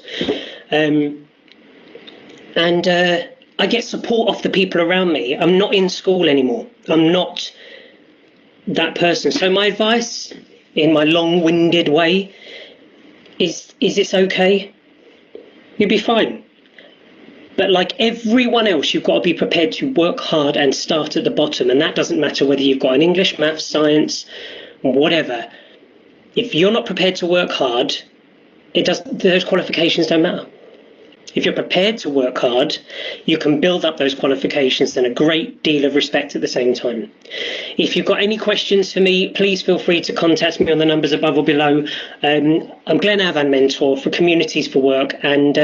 I get support off the people around me. I'm not in school anymore. I'm not that person. So my advice, in my long-winded way, is it's okay. You'll be fine. But like everyone else, you've got to be prepared to work hard and start at the bottom. And that doesn't matter whether you've got an English, maths, science, whatever. If you're not prepared to work hard, those qualifications don't matter. If you're prepared to work hard, you can build up those qualifications and a great deal of respect at the same time. If you've got any questions for me, please feel free to contact me on the numbers above or below. I'm Glenn Avan Mentor for Communities for Work, and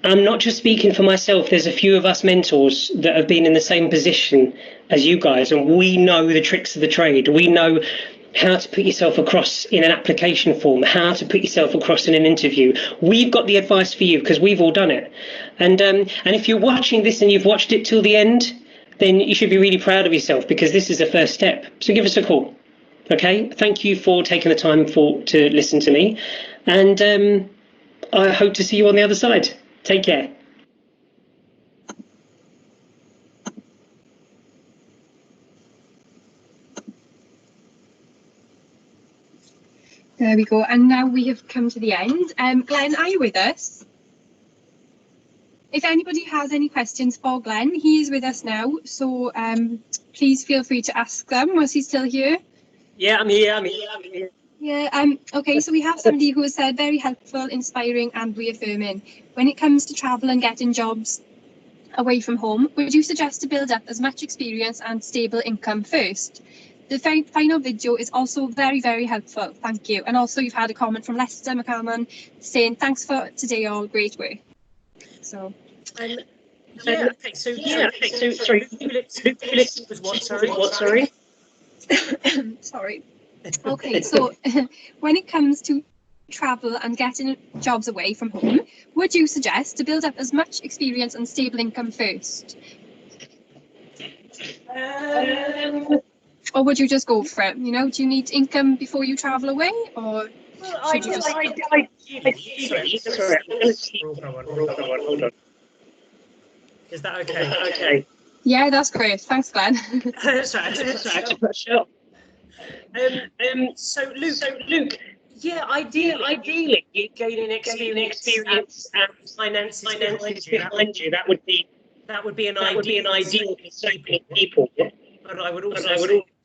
I'm not just speaking for myself. There's a few of us mentors that have been in the same position as you guys, and we know the tricks of the trade. We know how to put yourself across in an application form, how to put yourself across in an interview. We've got the advice for you because we've all done it. And if you're watching this and you've watched it till the end, then you should be really proud of yourself because this is the first step. So give us a call. Okay, thank you for taking the time to listen to me. And I hope to see you on the other side. Take care. There we go. And now we have come to the end. Glenn, are you with us? If anybody has any questions for Glenn, he is with us now. So please feel free to ask them. Was he still here? Yeah, I'm here. Yeah. Okay, so we have somebody who has said very helpful, inspiring and reaffirming. When it comes to travel and getting jobs away from home, would you suggest to build up as much experience and stable income first? The final video is also very, very helpful. Thank you. And also you've had a comment from Lester McCalman saying, thanks for today, all great work. So, Okay, so sorry. Was what? Sorry. Sorry. Okay, so when it comes to travel and getting jobs away from home, would you suggest to build up as much experience and stable income first? Or would you just go for it? You know, do you need income before you travel away, or should you just? Sorry, hold on. Is that okay? Yeah, that's great. Thanks, Glenn. Sure. So Luke, yeah, ideally, gaining experience and finances behind you, that would be an ideal for so many people. But I would also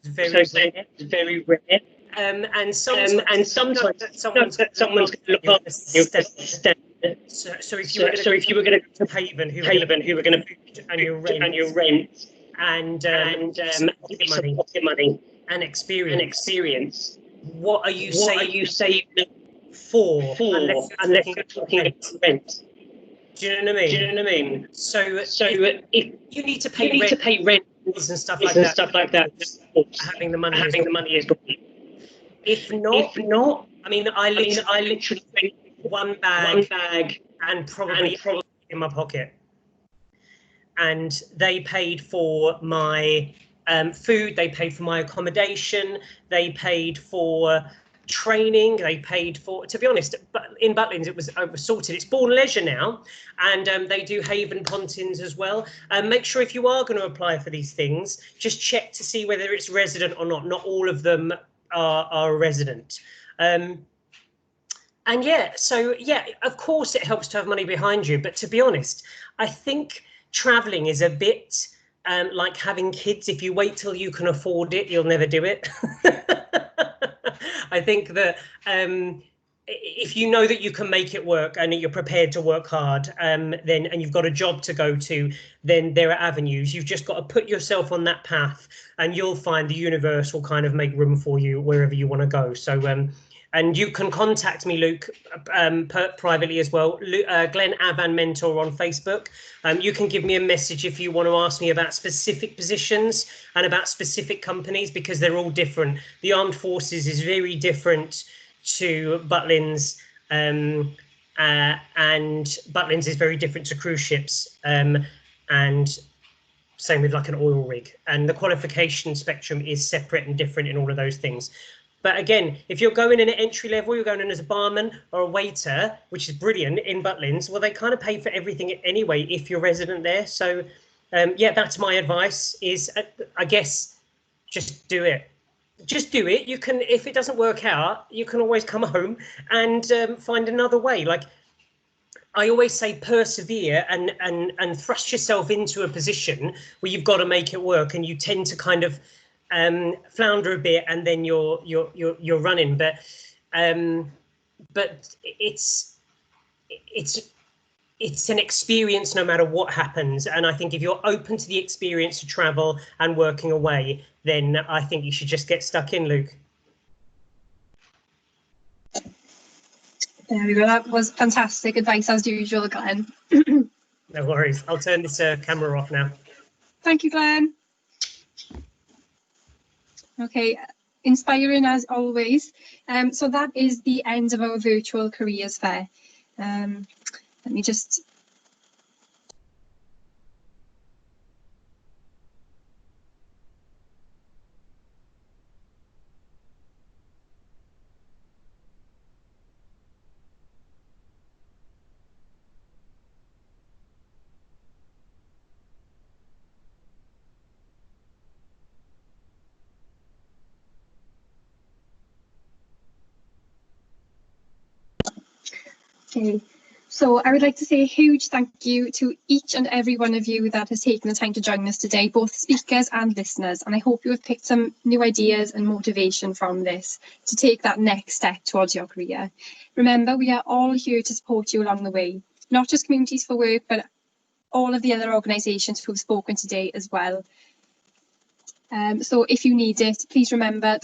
say it's very rare. And sometimes someone's going to look up your step. So if you were going to Haven, who were going to and your rent and pocket money and experience, what are you saying for unless you're talking about rent? Do you know what I mean? So if you need to pay rent and stuff like that, having the money is great. If not, I mean, I literally paid one bag and probably in my pocket, and they paid for my food, they paid for my accommodation, they paid for training, they paid for, to be honest, but in Butlins it was sorted. It's Born Leisure now, and they do Haven Pontins as well. Make sure if you are going to apply for these things, just check to see whether it's resident or not. Not all of them are resident. And yeah, so yeah, of course it helps to have money behind you, but to be honest, I think traveling is a bit like having kids. If you wait till you can afford it, you'll never do it. I think that if you know that you can make it work and you're prepared to work hard, and you've got a job to go to, then there are avenues. You've just got to put yourself on that path, and you'll find the universe will kind of make room for you wherever you want to go. So and you can contact me, Luke, privately as well. Glenn Avan Mentor on Facebook. You can give me a message if you want to ask me about specific positions and about specific companies, because they're all different. The Armed Forces is very different to Butlins, and Butlins is very different to cruise ships, and same with like an oil rig. And the qualification spectrum is separate and different in all of those things. But again, if you're going in at entry level, you're going in as a barman or a waiter, which is brilliant in Butlins, well, they kind of pay for everything anyway if you're resident there. So yeah, that's my advice is, I guess, just do it. Just do it. You can, if it doesn't work out, you can always come home and find another way. Like I always say, persevere and thrust yourself into a position where you've got to make it work, and you tend to kind of flounder a bit, and then you're running. But it's an experience no matter what happens. And I think if you're open to the experience of travel and working away, then I think you should just get stuck in, Luke. There we go. That was fantastic advice as usual, Glenn. No worries. I'll turn this camera off now. Thank you, Glenn. Okay, inspiring as always. So that is the end of our virtual careers fair. Let me just... Okay, so I would like to say a huge thank you to each and every one of you that has taken the time to join us today, both speakers and listeners, and I hope you have picked some new ideas and motivation from this to take that next step towards your career. Remember, we are all here to support you along the way, not just Communities for Work, but all of the other organisations who have spoken today as well. So if you need it, please remember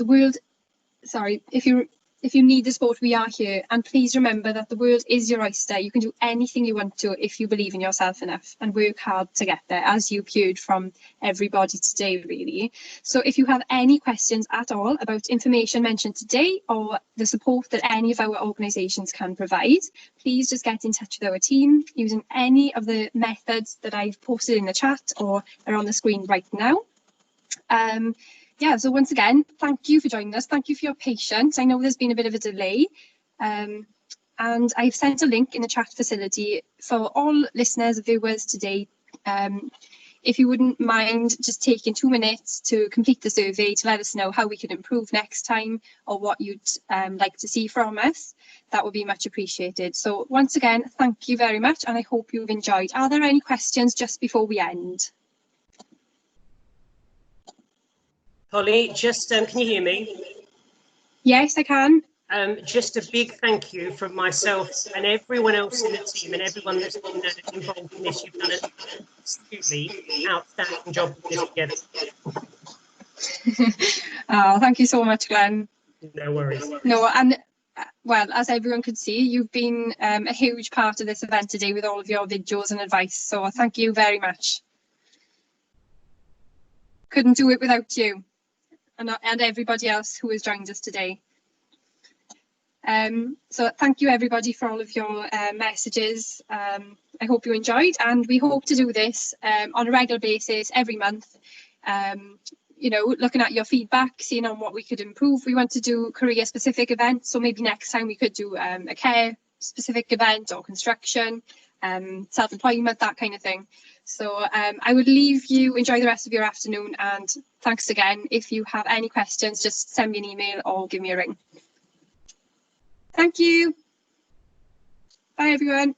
if you need the support, we are here. And please remember that the world is your oyster. You can do anything you want to if you believe in yourself enough and work hard to get there, as you've heard from everybody today, really. So if you have any questions at all about information mentioned today or the support that any of our organisations can provide, please just get in touch with our team using any of the methods that I've posted in the chat or are on the screen right now. yeah, so once again, thank you for joining us. Thank you for your patience. I know there's been a bit of a delay. And I've sent a link in the chat facility for all listeners, viewers today. If you wouldn't mind just taking 2 minutes to complete the survey to let us know how we can improve next time or what you'd like to see from us, that would be much appreciated. So once again, thank you very much, and I hope you've enjoyed. Are there any questions just before we end? Holly, just can you hear me? Yes, I can. Just a big thank you from myself and everyone else in the team and everyone that's been involved in this. You've done an absolutely outstanding job with this together. Oh, thank you so much, Glenn. No worries. No, and well, as everyone could see, you've been a huge part of this event today with all of your videos and advice. So thank you very much. Couldn't do it without you and everybody else who has joined us today. So thank you everybody for all of your messages. I hope you enjoyed, and we hope to do this on a regular basis every month. You know, looking at your feedback, seeing on what we could improve. We want to do career specific events, so maybe next time we could do a care specific event or construction, self-employment, that kind of thing. So I would leave you, enjoy the rest of your afternoon, and thanks again. If you have any questions, just send me an email or give me a ring. Thank you. Bye, everyone.